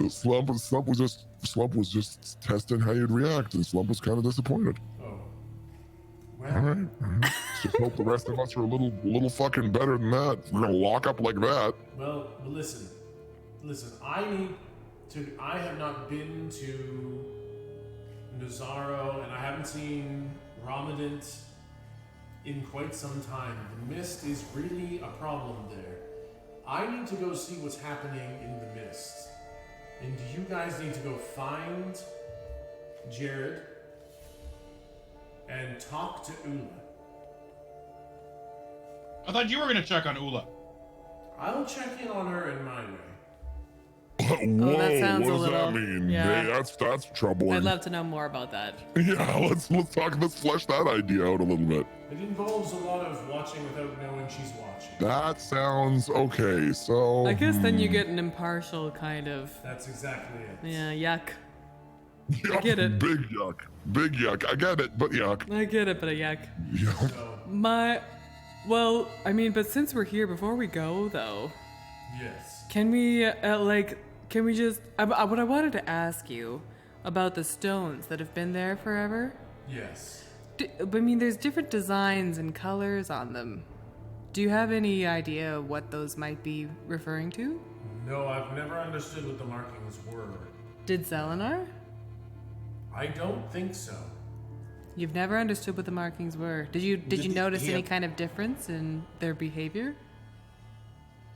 Slump was just testing how you'd react, and Slump was kind of disappointed. Oh. All Well, right, let's just hope the rest of us are a little fucking better than that. We're gonna lock up like that. well, listen. I have not been to Nazaro, and I haven't seen Ramadant in quite some time. The mist is really a problem there. I need to go see what's happening in the mist. And you guys need to go find Jared and talk to Ula. I thought you were gonna check on Ula. I'll check in on her in my way. Whoa, that sounds what a does little- that mean? yeah. Hey, that's troubling. I'd love to know more about that. Yeah, let's flesh that idea out a little bit. It involves a lot of watching without knowing she's watching. That sounds okay. So I guess then you get an impartial kind of, That's exactly it. yeah, yuck. yuck, get it. Big yuck. Big yuck. I get it, but yuck. I get it, but a yuck. Yuck. So, Well, I mean, but since we're here, before we go, though, yes. can we, what I wanted to ask you about the stones that have been there forever? Yes. I mean, there's different designs and colors on them. Do you have any idea what those might be referring to? No, I've never understood what the markings were. Did Zelenar? I don't think so. You've never understood what the markings were. Did you notice any kind of difference in their behavior?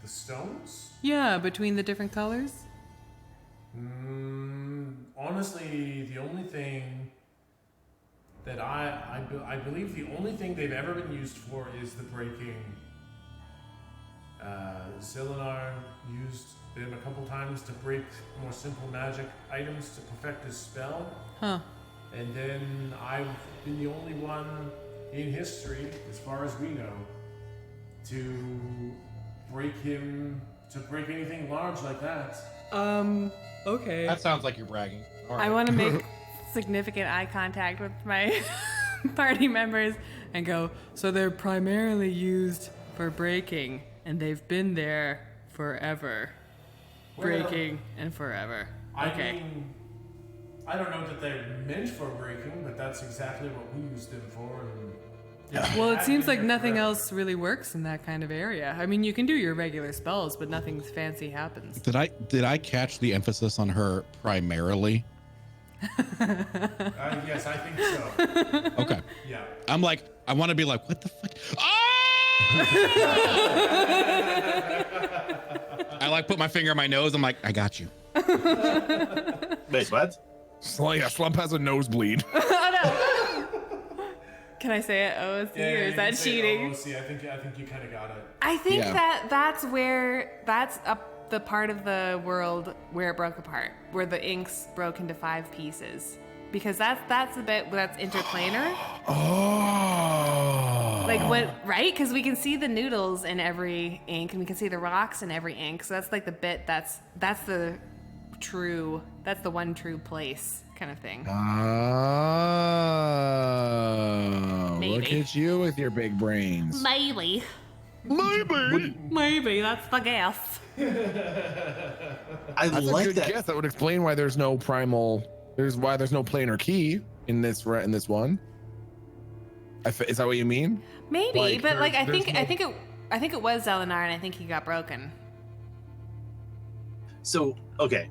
The stones? Yeah, between the different colors? Honestly, the only thing that I believe the only thing they've ever been used for is the breaking. Zelenar used them a couple times to break more simple magic items to perfect his spell. Huh. And then I've been the only one in history, as far as we know, to break anything large like that. Okay. That sounds like you're bragging. All right. I want to make significant eye contact with my party members. And go, so they're primarily used for breaking, and they've been there forever. Breaking and forever. I Okay. mean, I don't know that they're meant for breaking, but that's exactly what we used them for. And yeah, Well, it I've seems been like here nothing forever. else really works in that kind of area. I mean, you can do your regular spells, but nothing fancy happens. Did I catch the emphasis on her primarily? Yes, I think so. Okay. Yeah. I'm like, I want to be like, what the fuck? Ah! I like put my finger in my nose. I'm like, I got you. Wait, what? Slump has a nosebleed. Can I say it OOC or you is can that say cheating? OOC. I think you kind of got it. I think Yeah. that's the part of the world where it broke apart, where the inks broke into 5 pieces. Because that's the bit that's interplanar. Oh. Like what, right? Because we can see the noodles in every ink, and we can see the rocks in every ink. So that's like the bit that's the one true place kind of thing. Oh. Look Maybe. at you with your big brains. Maybe. Maybe that's the guess. I That's a like good that. guess. That would explain why there's no primal. Why there's no planar key in this one. Is that what you mean? Maybe, Like, but like I there's think it was Zelenar, and I think he got broken. So, okay.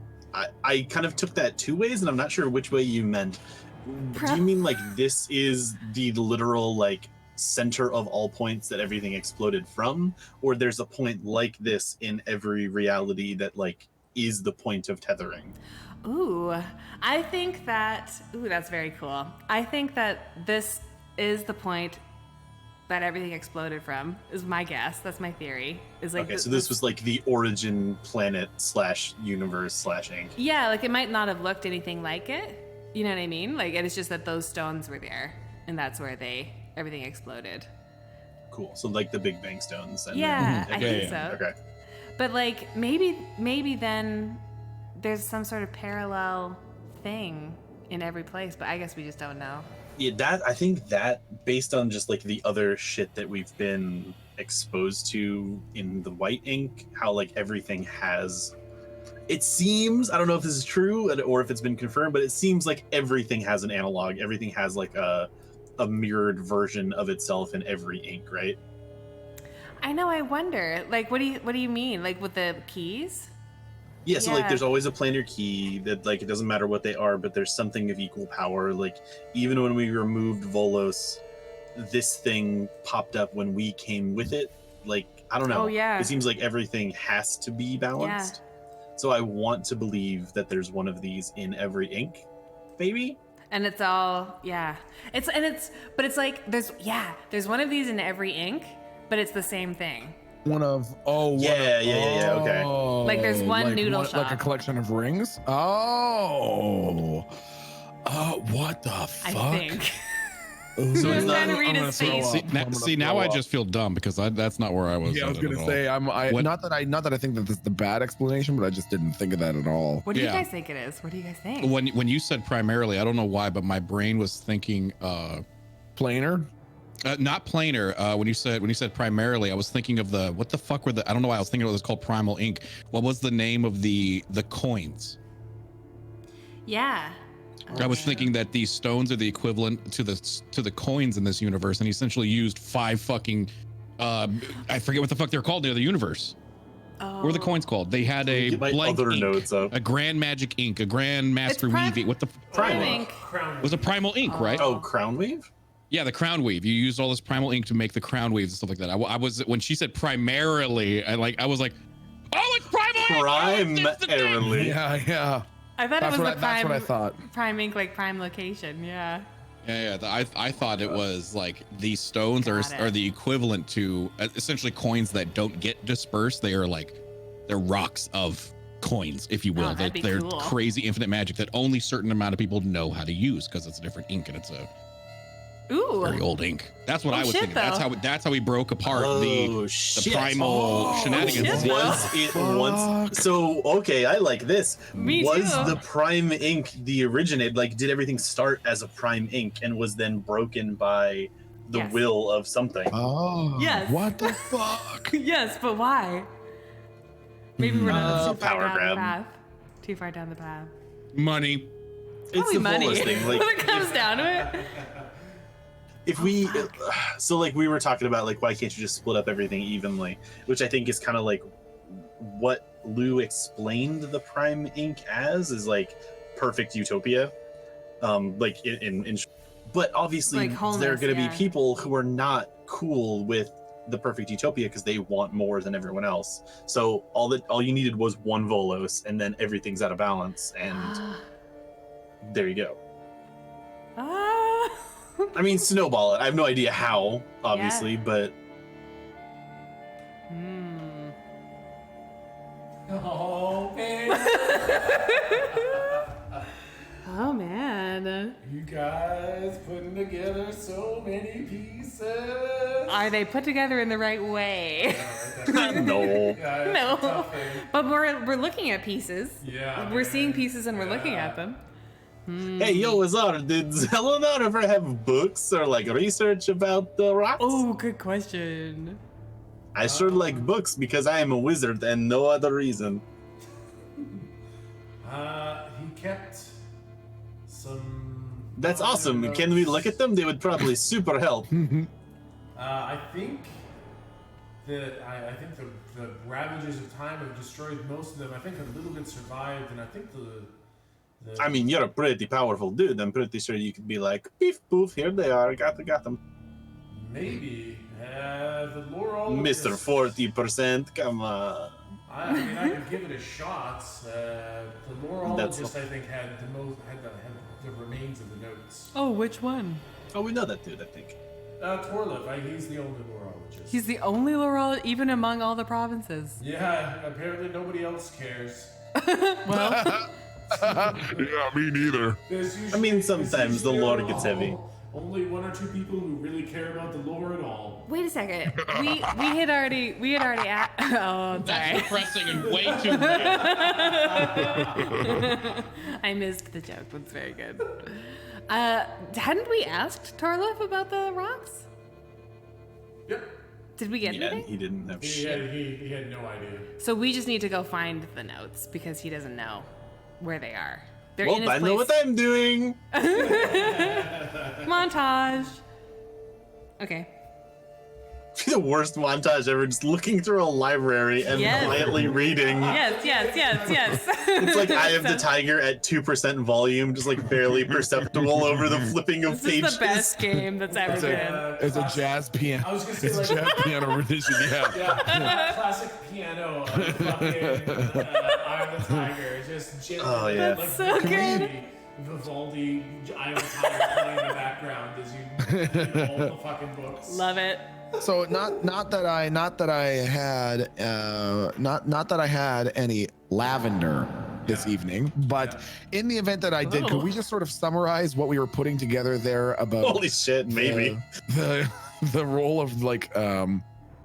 I kind of took that 2 ways, and I'm not sure which way you meant. Do you mean like this is the literal like center of all points that everything exploded from, or there's a point like this in every reality that like is the point of tethering? Ooh, I think that. Ooh, that's very cool. I think that this is the point that everything exploded from. Is my guess. That's my theory. Is like. Okay, so this was like the origin planet / universe / ink. Yeah, like it might not have looked anything like it. You know what I mean? Like it's just that those stones were there, and that's where everything exploded. Cool. So like the Big Bang stones. And Yeah, then- I think so. Okay. But like maybe then there's some sort of parallel thing in every place, but I guess we just don't know. Yeah, I think that based on just like the other shit that we've been exposed to in the white ink, how like everything has, it seems, I don't know if this is true or if it's been confirmed, but it seems like everything has an analog. Everything has like a mirrored version of itself in every ink, right? I know, I wonder. Like what do you mean? Like with the keys? Yeah, so like Yeah. there's always a planar key that like it doesn't matter what they are, but there's something of equal power. Like even when we removed Volos, this thing popped up when we came with it. Like I don't know. Oh, yeah. It seems like everything has to be balanced. So I want to believe that there's one of these in every ink, maybe. And it's all but it's like there's one of these in every ink, but it's the same thing. One of Okay. Like, there's one noodle like a shop. collection of rings. Oh, what the fuck? I think. Ooh. So I was it's trying to not- read I'm his gonna throw face. up. See, now I just feel dumb because that's not where I was. Yeah, I was at gonna all. say What- not that I think that this is the bad explanation, but I just didn't think of that at all. What do you Yeah. guys think it is? What do you guys think? When you said primarily, I don't know why, but my brain was thinking Planar. not planar. When you said primarily, I was thinking of what the fuck were I don't know why I was thinking of this called Primal Ink. What was the name of the coins? Yeah. I was thinking that these stones are the equivalent to the coins in this universe, and he essentially used 5 fucking I forget what the fuck they're called in the universe. What were the coins called? They had a Get my blank other ink, notes up. a grand magic ink, a grand master Prime- weave. What the Prime Primal. ink. Crown. was a primal ink, right? Oh, crown weave? Yeah, the crown weave. You used all this primal ink to make the crown weaves and stuff like that. I was when she said primarily, I was like, oh, it's primal ink! It's the thing! Primarily. Yeah. I thought That's it was what the that's prime, what I thought. prime ink, like prime location. Yeah. Yeah. I thought it was like these stones are Got it. the equivalent to essentially coins that don't get dispersed. They're rocks of coins, if you will. Oh, that'd be They're cool. crazy infinite magic that only certain amount of people know how to use because it's a different ink and it's a Ooh. very old ink. That's what Oh, I was shit, thinking. though. That's how we broke apart the Oh, shit. primal shenanigans. shit. Was it once? So, okay, I like this. Me was too. the prime ink the originate? Like, did everything start as a prime ink and was then broken by the Yes. will of something? Oh. Yes. What the fuck? Yes, but why? Maybe we're not too far power down grab. the path. Too far down the path. Money. It's Probably the money. fullest thing. when Like, it comes down to it. if we so like we were talking about like why can't you just split up everything evenly, which I think is kind of like what Lou explained the prime ink as is like perfect utopia, like in but obviously Like wholeness, there are going to yeah. be people who are not cool with the perfect utopia because they want more than everyone else. So all you needed was one Volos and then everything's out of balance and there you go. Ah. I mean, snowball it. I have no idea how, obviously, but Hmm. Oh man. Oh man. You guys putting together so many pieces. Are they put together in the right way? no. Yeah, it's a No. tough thing. But we're looking at pieces. Yeah. We're man. seeing pieces and we're looking Yeah. at them. Hey, yo, Azar, did Zelena ever have books or like research about the rocks? Oh, good question. I sure like books because I am a wizard and no other reason. He kept some. That's other awesome. notes. Can we look at them? They would probably super help. I think that I think the ravages of time have destroyed most of them. I think a little bit survived, and I think the I mean, you're a pretty powerful dude. I'm pretty sure you could be like, beef poof, here they are. Got them. maybe the lore. Mr. 40%, come on. I mean, I could give it a shot. The That's- Lorologist, I think, had the remains of the notes. Oh, which one? Oh, we know that dude, I think. Torlif, he's the only Lorologist. He's the only Laurel, even among all the provinces. Yeah, apparently nobody else cares. Well, Yeah, me neither. There's I usually- mean, there's sometimes the usually lore gets heavy. Only one or two people who really care about the lore at all. Wait a second. We had already oh, sorry. Depressing and way too real. I missed the joke. That's very good. Hadn't we asked Torlif about the rocks? Yep. Did we get Yeah, anything? he didn't have He shit. had no idea. So we just need to go find the notes because he doesn't know where they are. They're in Well, his I know what place. I'm doing. Montage. Okay. The worst montage ever, just looking through a library and Yes. quietly reading. Yes. It's like Eye of the Tiger at 2% volume, just like barely perceptible over the flipping of This pages. is the best game that's ever been. It's a jazz piano. I was gonna say, It's a like- jazz piano rendition. Yeah. Yeah, classic piano of fucking Eye of the Tiger. Just gently, Oh, yeah. like so good. Vivaldi, Eye of the Tiger playing in the background as you read all the fucking books. Love it. So not that I had any lavender this evening, but in the event that I did, could we just sort of summarize what we were putting together there about Holy shit, maybe. the role of like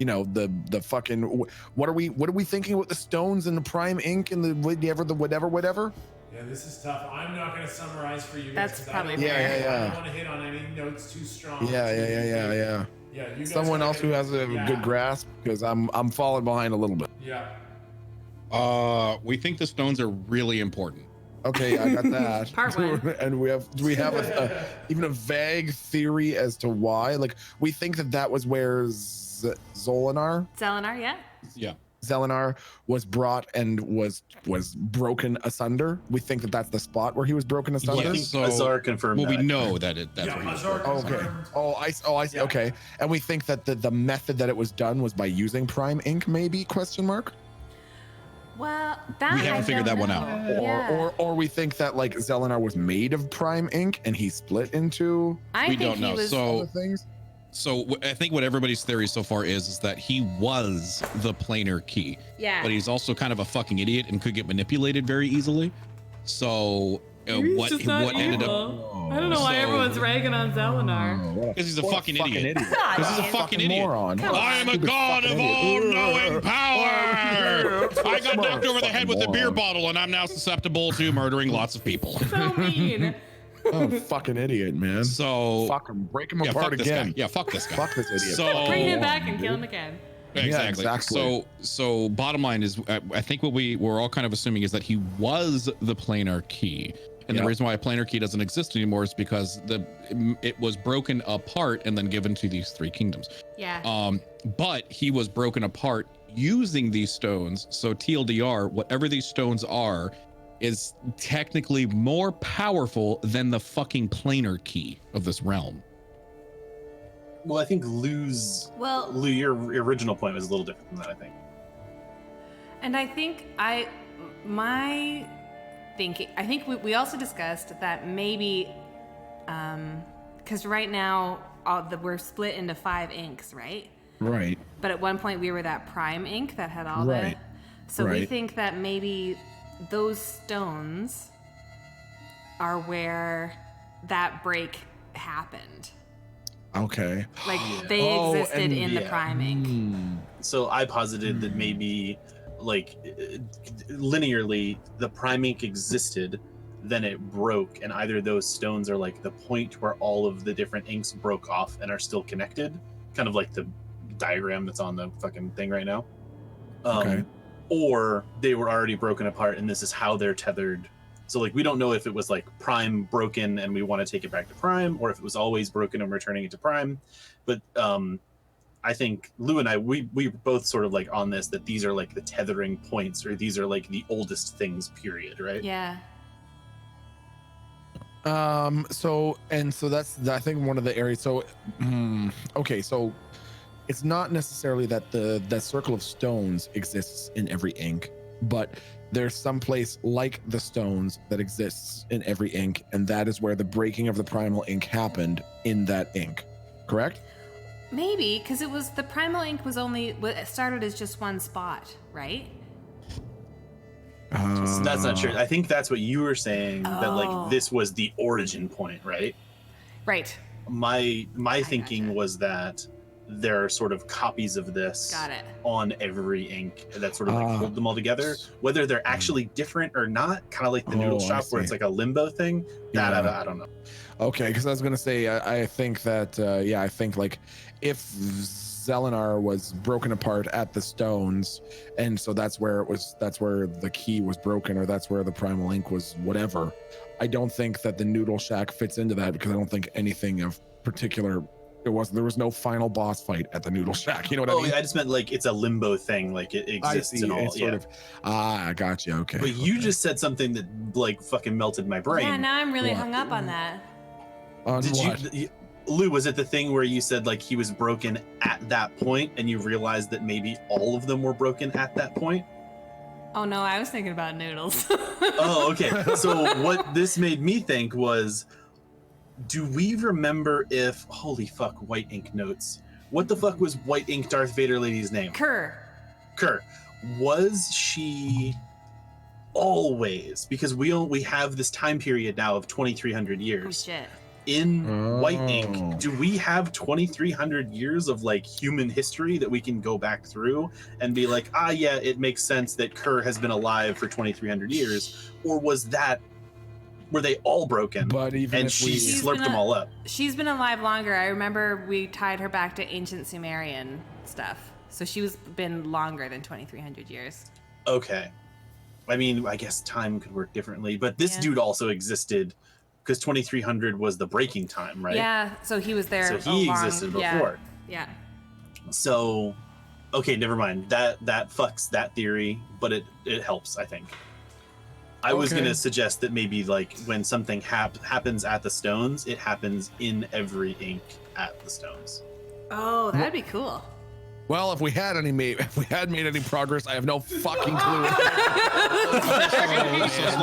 you know, the fucking what are we thinking about the stones and the prime ink and the whatever? Yeah, this is tough. I'm not going to summarize for you guys. That's 'cause probably I don't, fair. I don't want to hit on any notes too strong. Yeah. Yeah, you guys Someone gotta else who hit- has a yeah. good grasp, because I'm falling behind a little bit. Yeah. We think the stones are really important. Okay, I got that. Part one. And do we have even a vague theory as to why? Like, we think that was where Zolinar Yeah. Zelinar was brought and was broken asunder. We think that that's the spot where he was broken asunder. I think so- Azar confirmed Well, we that. know that that's Yeah, where he was. Azar Oh, okay. confirmed. I see. Yeah. Okay. And we think that the method that it was done was by using prime ink, maybe? Question mark. Well, that We haven't I figured don't that one know. out. Yeah. Or we think that like Zelinar was made of prime ink and he split into I We think don't know. he was. So- other things. So I think what everybody's theory so far is that he was the planar key, Yeah. but he's also kind of a fucking idiot and could get manipulated very easily. So what ended up I don't know why So- everyone's ragging on Zelinar. because he's a What fucking idiot. God, Because he's a man. fucking idiot. moron. Come I am a Stupid god of fucking idiot. all-knowing power. I got knocked over the head with a beer Moron. bottle, and I'm now susceptible to murdering lots of people. So mean. Oh, fucking idiot, man. So Fuck him. Break him yeah, apart fuck this again. guy. Yeah, fuck this guy. Fuck this idiot. So Bring him back and kill him again. Exactly. Yeah, exactly. So bottom line is, I think what we're all kind of assuming is that he was the planar key, and Yeah. the reason why a planar key doesn't exist anymore is because it was broken apart and then given to these three kingdoms. Yeah. But he was broken apart using these stones. So TLDR, whatever these stones are, is technically more powerful than the fucking planar key of this realm. Well, I think Lou, your original point was a little different than that, I think. And I think my thinking, I think we also discussed that maybe, because right now we're split into 5 inks, right? Right. But at one point we were that prime ink that had all Right. the. So we Right. think that maybe those stones are where that break happened. Okay. Like they Oh, existed and in the yeah. prime ink. So I posited that maybe, like, linearly, the prime ink existed, then it broke, and either those stones are like the point where all of the different inks broke off and are still connected, kind of like the diagram that's on the fucking thing right now. Okay. Or they were already broken apart, and this is how they're tethered. So, like, we don't know if it was like prime broken and we want to take it back to prime, or if it was always broken and we're turning it to prime. But I think Lou and I, we both sort of like on this, that these are like the tethering points, or these are like the oldest things, period, right? Yeah. So that's I think one of the areas. So okay, so it's not necessarily that the circle of stones exists in every ink, but there's some place like the stones that exists in every ink, and that is where the breaking of the primal ink happened in that ink. Correct? Maybe because it was the primal ink was it started as just one spot, right? So that's not true. I think that's what you were saying, that Oh. like this was the origin point, right? Right. My thinking gotcha. was that there are sort of copies of this Got it. on every ink that sort of like Ah. hold them all together, whether they're actually different or not, kind of like the noodle Oh, I shop where see. it's like a limbo thing. That Yeah. I don't know. Okay, because I was gonna say I think that I think like if Zelinar was broken apart at the stones, and so that's where the key was broken, or that's where the primal ink was, whatever. I don't think that the Noodle Shack fits into that, because I don't think anything of particular. There was no final boss fight at the Noodle Shack. You know what I Oh, mean? yeah, I just meant like it's a limbo thing, like it I exists see. and all. It's Yeah. sort of I got you. Okay. But you okay. just said something that like fucking melted my brain. Yeah. Now I'm really What? hung up on that. On Did what? you, Lou? Was it the thing where you said like he was broken at that point, and you realized that maybe all of them were broken at that point? Oh no, I was thinking about noodles. Oh, okay. So what this made me think was, do we remember if holy fuck white ink notes? What the fuck was White Ink Darth Vader lady's name? Kerr. Was she always, because we have this time period now of 2,300 Oh years. shit. In White Ink, do we have 2,300 years of like human history that we can go back through and be like, yeah, it makes sense that Kerr has been alive for 2,300 years? Or were they all broken? But even and if she we- slurped them all up. She's been alive longer. I remember we tied her back to ancient Sumerian stuff. So she was been longer than 2,300 years. Okay. I mean, I guess time could work differently, but this Yeah. dude also existed because 2,300 was the breaking time, right? Yeah, so he was there. So he a long- existed yeah, before. Yeah. So, okay, never mind. That fucks that theory, but it helps, I think. I was Okay. gonna suggest that maybe like when something happens at the stones, it happens in every ink at the stones. Oh, that'd be cool. Well, if we had made any progress, I have no fucking clue.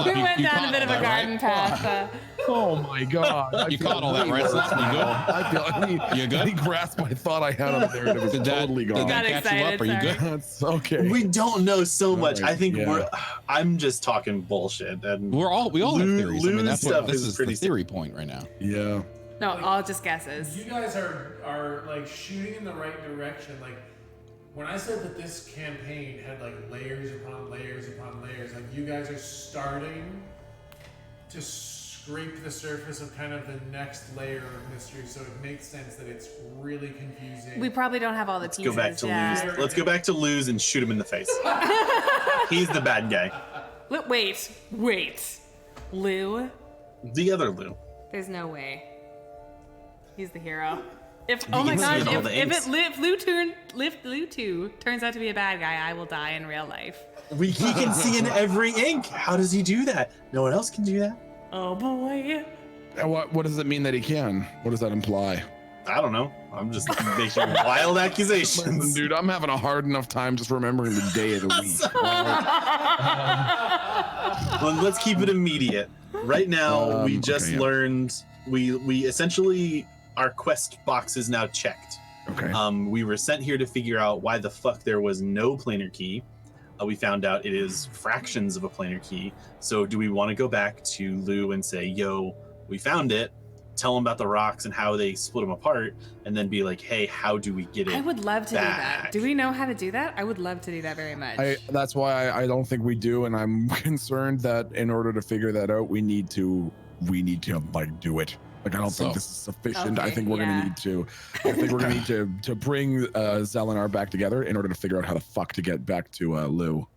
We went down a bit of a garden path. Oh my god! I You feel caught all that, way right? So worse that's now. good? You good? Any grasp I thought I had on the narrative is Did that, totally did gone. that Got catch you up? Are you excited, good? That's okay. We don't know so much. Right, I think yeah. I'm just talking bullshit. And We all have theories. I mean, Lou's that's what stuff this is is the pretty theory point right now. Yeah. No, all just guesses. You guys are like shooting in the right direction. Like when I said that this campaign had like layers upon layers upon layers, like you guys are starting to scrape the surface of kind of the next layer of mystery. So it makes sense that it's really confusing. We probably don't have all the let's pieces. go back to yeah. Lou's. Let's go back to Lou's and shoot him in the face. He's the bad guy. Wait. Lou? The other Lou. There's no way. He's the hero. If You oh my can see gosh, it in all the inks. if Lou 2 turns out to be a bad guy, I will die in real life. He can see in every ink. How does he do that? No one else can do that. Oh boy. And what does it mean that he can? What does that imply? I don't know. I'm just making wild accusations. Dude, I'm having a hard enough time just remembering the day of the week. Well, let's keep it immediate. Right now, we just okay, yeah. learned we essentially our quest box is now checked. Okay. We were sent here to figure out why the fuck there was no planar key. We found out it is fractions of a planar key. So do we want to go back to Lou and say, yo, we found it, tell him about the rocks and how they split them apart, and then be like, hey, how do we get it I would love to do that. back? Do we know how to do that? I would love to do that very much. That's why I don't think we do, and I'm concerned that in order to figure that out, we need to like do it. Like I don't think this is sufficient. I Okay, think we're gonna need to. I think we're gonna need to bring Zelenar back together in order to figure out how the fuck to get back to Lou.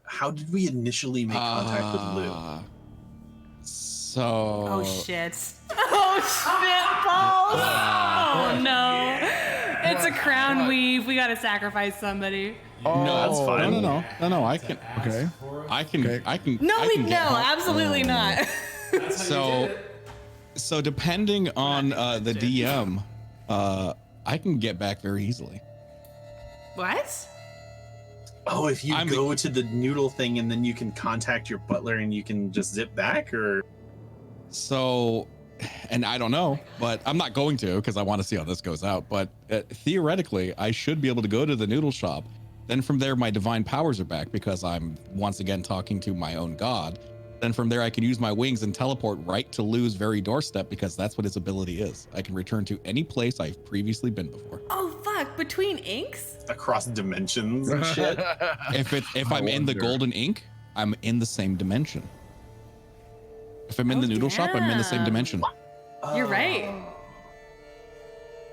How did we initially make contact with Lou? So. Oh shit. Oh shit, balls. Oh no. It's a crown weave. We gotta sacrifice somebody. Oh, No, that's fine. No, I can. Okay. I can. Okay. I can. No, I we can no, get help. absolutely not. That's how you did it. So depending on the DM, I can get back very easily. What? Oh, if you I'm- go to the noodle thing and then you can contact your butler and you can just zip back, or So, and I don't know, but I'm not going to because I want to see how this goes out. But theoretically, I should be able to go to the noodle shop. Then from there, my divine powers are back because I'm once again talking to my own god. Then from there, I can use my wings and teleport right to Lou's very doorstep because that's what his ability is. I can return to any place I've previously been before. Oh fuck! Between inks? across dimensions and shit. If I'm in the wonder. golden ink, I'm in the same dimension. If I'm in the noodle shop, I'm in the same damn. dimension. You're right.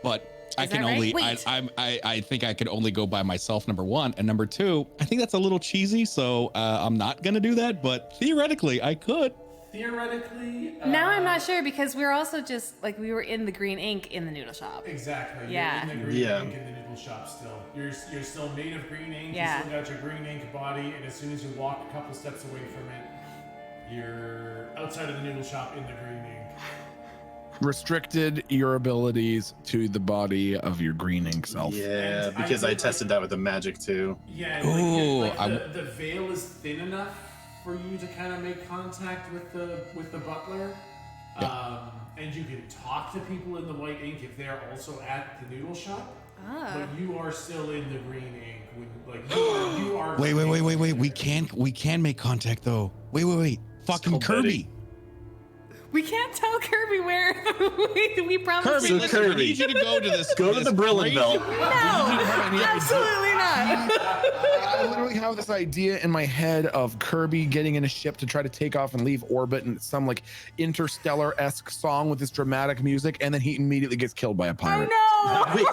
But I Is can that right? only Wait. I think I could only go by myself, number one, and number two, I think that's a little cheesy, so I'm not gonna do that. But theoretically, I could. Theoretically. Now I'm not sure because we're also just like we were in the green ink in the noodle shop. Exactly. Yeah. You're in the green Yeah. ink in the noodle shop still. You're still made of green ink. Yeah. You still got your green ink body, and as soon as you walk a couple steps away from it, you're outside of the noodle shop in the green ink. Restricted your abilities to the body of your green ink self. Yeah, And because I think, tested that with the magic too. Yeah, and Ooh, the veil is thin enough for you to kind of make contact with the butler. And you can talk to people in the white ink if they're also at the noodle shop. but you are still in the green ink. You are. Wait. We can make contact though. Wait. Fucking called Kirby. Betty. We can't tell Kirby where we promised. Kirby, So listen, I Kirby, need you to go to this. go to this the Brillen crazy- Belt. No, absolutely not. I literally have this idea in my head of Kirby getting in a ship to try to take off and leave orbit, and it's some like interstellar-esque song with this dramatic music, and then he immediately gets killed by a pirate. Wait.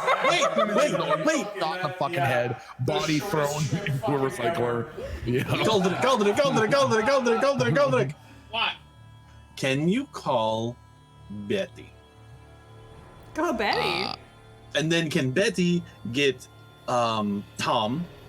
Shot in the fucking head, body thrown into a recycler. Yeah. Goldrick. What? Can you call Betty? Go Betty. And then can Betty get Tom,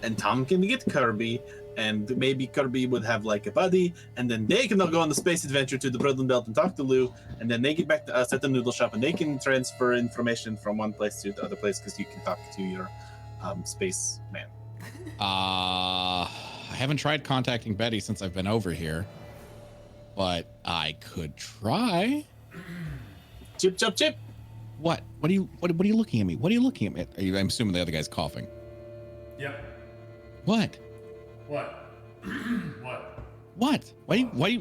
and Tom can get Kirby, and maybe Kirby would have like a buddy, and then they can all go on the space adventure to the Brillen Belt and talk to Lou, and then they get back to us at the noodle shop, and they can transfer information from one place to the other place because you can talk to your space man. I haven't tried contacting Betty since I've been over here, but I could try. Chip, chop, chip. What are you looking at me? What are you looking at me? I'm assuming the other guy's coughing. Yep. What? What? What?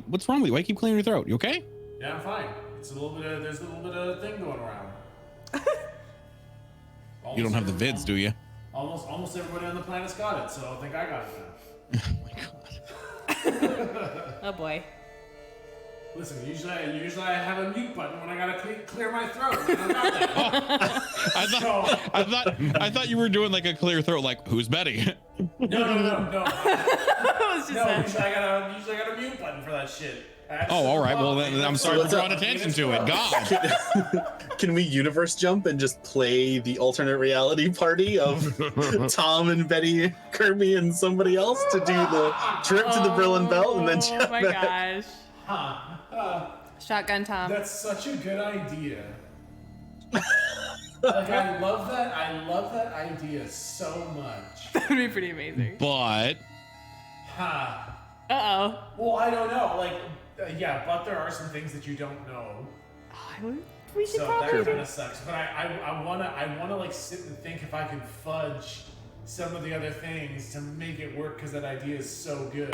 What's wrong with you? Why do you keep clearing your throat? You okay? Yeah, I'm fine. There's a little bit of thing going around. You don't have the vids, do you? Almost everybody on the planet's got it, so I think I got it Oh my god. Oh boy. Listen, usually I have a mute button when I gotta clear my throat. I don't got that. I thought you were doing like a clear throat, like who's Betty? No. It's just No, usually I got a mute button for that shit. Oh, all right. Well, then I'm sorry for drawing attention to it. God. Can we universe jump and just play the alternate reality party of Tom and Betty, Kirby, and somebody else to do the trip to the Brillen Belt and then Oh jump my back? gosh. Shotgun Tom. That's such a good idea. Like I love that idea so much. That would be pretty amazing. But Uh-oh. Well, I don't know. Like, yeah, but there are some things that you don't know. We should So that probably kind of sucks. But I wanna like sit and think if I could fudge some of the other things to make it work because that idea is so good.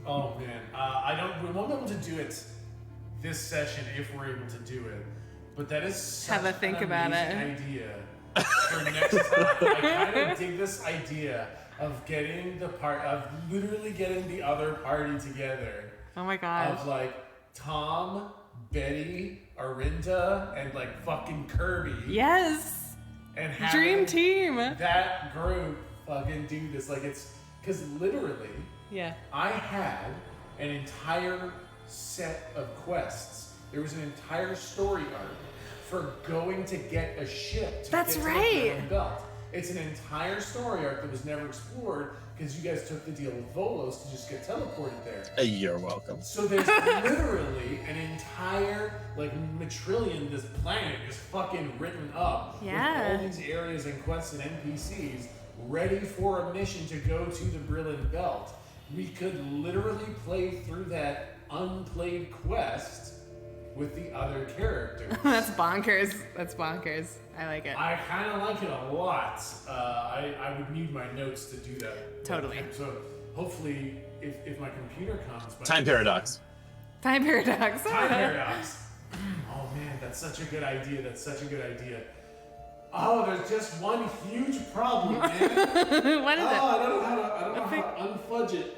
Oh man, we won't be able to do it this session if we're able to do it. But that is such Have a think an about amazing it. idea for next time. I kind of dig this idea of literally getting the other party together. Oh my gosh. Of like Tom, Betty, Arinda, and like fucking Kirby. Yes. And having Dream team. that group fucking do this. Like it's because literally Yeah. I had an entire set of quests. There was an entire story arc for going to get a ship to That's get to right. the Brillen Belt. It's an entire story arc that was never explored because you guys took the deal with Volos to just get teleported there. You're welcome. So there's literally an entire like matrillion, this planet is fucking written up Yeah. with all these areas and quests and NPCs ready for a mission to go to the Brillen Belt. We could literally play through that unplayed quest with the other characters. That's bonkers. That's bonkers. I like it. I kind of like it a lot. I would need my notes to do that. Totally. So hopefully, if my computer comes. Time paradox. Time paradox. Time paradox. Oh man, that's such a good idea. Oh, there's just one huge problem, man. What is it? I don't know how to unfudge it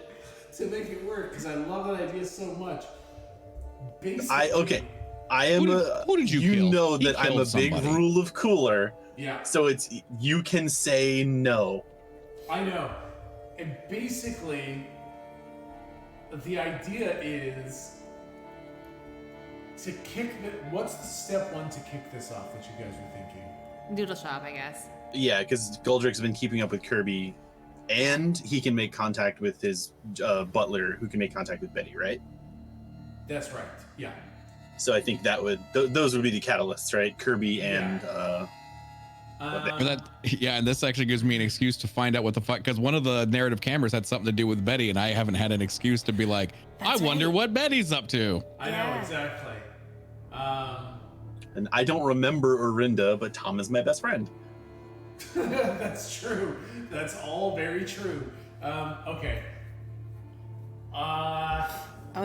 to make it work because I love that idea so much. Basically, I am Who did you kill? know He that I'm a killed big somebody. rule of cooler, Yeah, so it's you can say no. I know. And basically, the idea is to kick the. What's the step one to kick this off that you guys are thinking? Doodle shop, I guess. Yeah, because Goldrick's been keeping up with Kirby, and he can make contact with his butler, who can make contact with Betty, right? That's right. Yeah. So I think that would those would be the catalysts, right? Kirby and And this actually gives me an excuse to find out what the fuck, because one of the narrative cameras had something to do with Betty, and I haven't had an excuse to be like, That's I wonder right. what Betty's up to. I know Yeah. exactly. And I don't remember Orinda, but Tom is my best friend. That's true. That's all very true. Okay. Oh,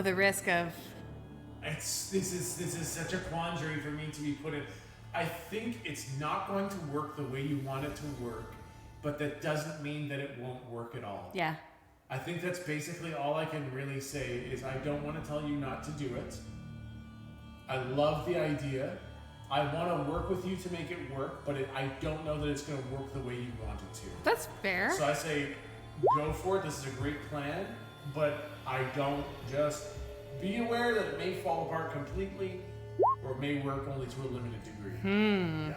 the risk of. This is such a quandary for me to be put in. I think it's not going to work the way you want it to work, but that doesn't mean that it won't work at all. Yeah. I think that's basically all I can really say is I don't want to tell you not to do it. I love the idea. I want to work with you to make it work, but I don't know that it's going to work the way you want it to. That's fair. So I say, go for it. This is a great plan, but I don't just be aware that it may fall apart completely or may work only to a limited degree. Yeah.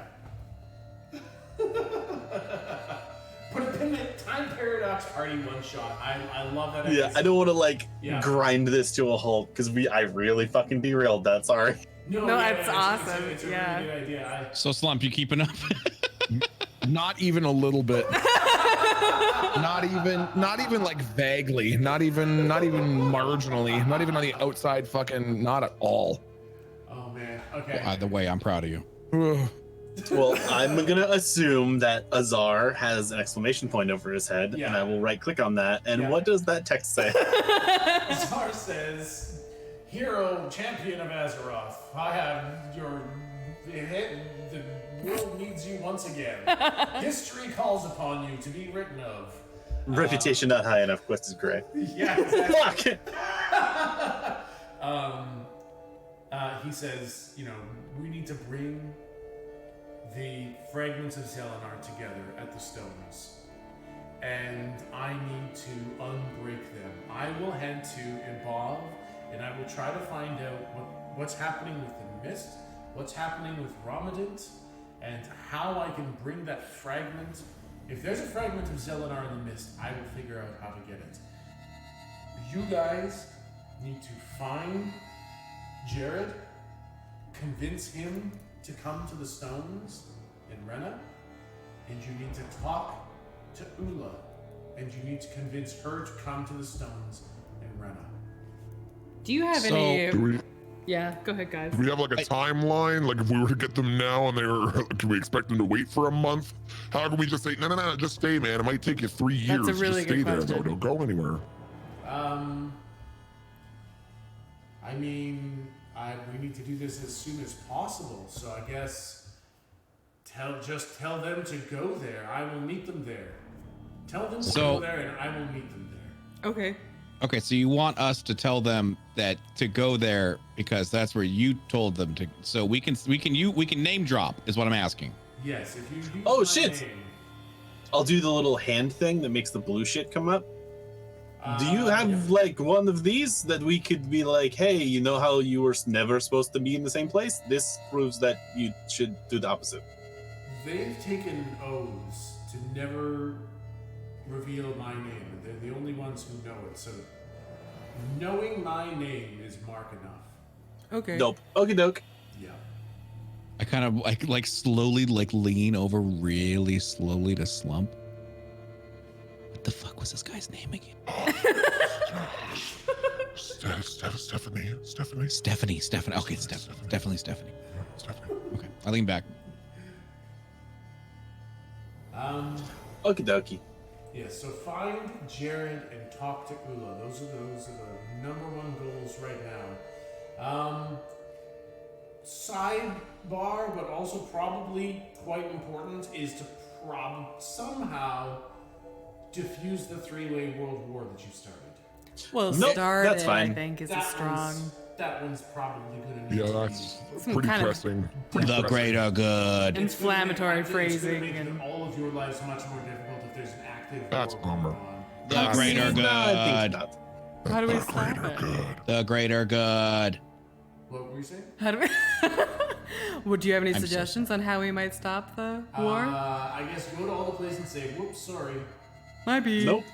Put a pin in it. Time paradox party one shot. I love that. Yeah, I don't want to grind this to a halt because I really fucking derailed that. Sorry. No, that's awesome. It's a Yeah. really good idea. So Slump, you keeping up? Not even a little bit. not even like vaguely. Not even marginally. Not even on the outside. Fucking not at all. Oh man. Okay. Either way, I'm proud of you. Well, I'm gonna assume that Azar has an exclamation point over his head, and I will right click on that. And what does that text say? Azar says, "Hero, champion of Azeroth, I have your hit. The world needs you once again. History calls upon you to be written of. Reputation not high enough. Quest is gray. Yeah, exactly. Fuck. He says, we need to bring the fragments of Zelenar together at the stones. And I need to unbreak them. I will head to Evolve, and I will try to find out what's happening with the Mist, what's happening with Ramadant, and how I can bring that fragment. If there's a fragment of Zelenar in the Mist, I will figure out how to get it. You guys need to find Jared, convince him to come to the stones in Rena, and you need to talk to Ula, and you need to convince her to come to the stones in Rena. Do you have any? Yeah, go ahead, guys. Do we have like a timeline? Like if we were to get them now and can we expect them to wait for a month? How can we just say, no, just stay, man. It might take you 3 years. That's a really just good stay there. question. Don't go anywhere. I mean, we need to do this as soon as possible, so I guess just tell them to go there. I will meet them there. Tell them to go there, and I will meet them there. Okay. Okay, so you want us to tell them that to go there because that's where you told them to. So we can name drop is what I'm asking. Yes, if you use Oh, my shit. name. I'll do the little hand thing that makes the blue shit come up. Do you have like one of these that we could be like, hey, you know how you were never supposed to be in the same place? This proves that you should do the opposite. They've taken oaths to never reveal my name. They're the only ones who know it, so knowing my name is mark enough. Okay. Dope. Okie doke. Yeah. I kind of like slowly lean over really slowly to Slump. What the fuck was this guy's name again? Stephanie. Stephanie. Okay, definitely Stephanie. Okay, I lean back. Okie dokie. Yeah, so find Jared and talk to Ula. Those are the number one goals right now. Sidebar, but also probably quite important, is to somehow diffuse the three-way world war that you started. Well, Nope, started, that's fine. I think, is a strong. That one's probably going to need Yeah, to that's Some pretty kind of- pressing. The greater good. Inflammatory It's gonna phrasing make and- all of your lives much more difficult if there's an active That's war a bummer. going on. The greater No, I think good. not. How do we The stop greater it? good. The greater good. What were you saying? How do we? Would you have any I'm so suggestions on how we might stop the war? I guess go to all the places and say, whoops, sorry. Might be. Nope.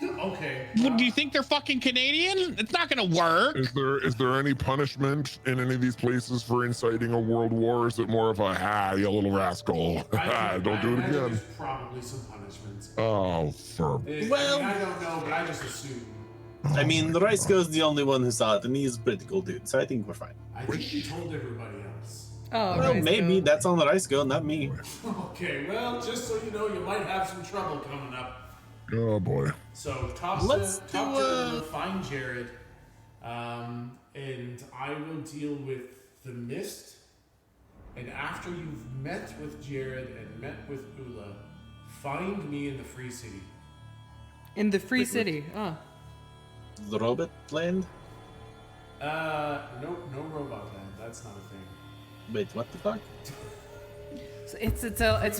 Okay. What, do you think they're fucking Canadian? It's not gonna work. Is there any punishment in any of these places for inciting a world war? Or is it more of a you little rascal? Don't do it imagine again. There's probably some punishments. Oh, firm. Well- I don't know, but I just assume. I mean, the Rice Go's the only one who saw it, and he's a pretty cool dude, so I think we're fine. I think he told everybody else. Oh, Well, right, maybe so- that's on the rice go, not me. Okay, well, just so you know, you might have some trouble coming up. Oh boy. So talk Let's to do, Ula, find Jared, and I will deal with the mist. And after you've met with Jared and met with Ula, find me in the Free City. In the Free City. Oh. The robot land? No robot land. That's not a thing. Wait, what the fuck? So it's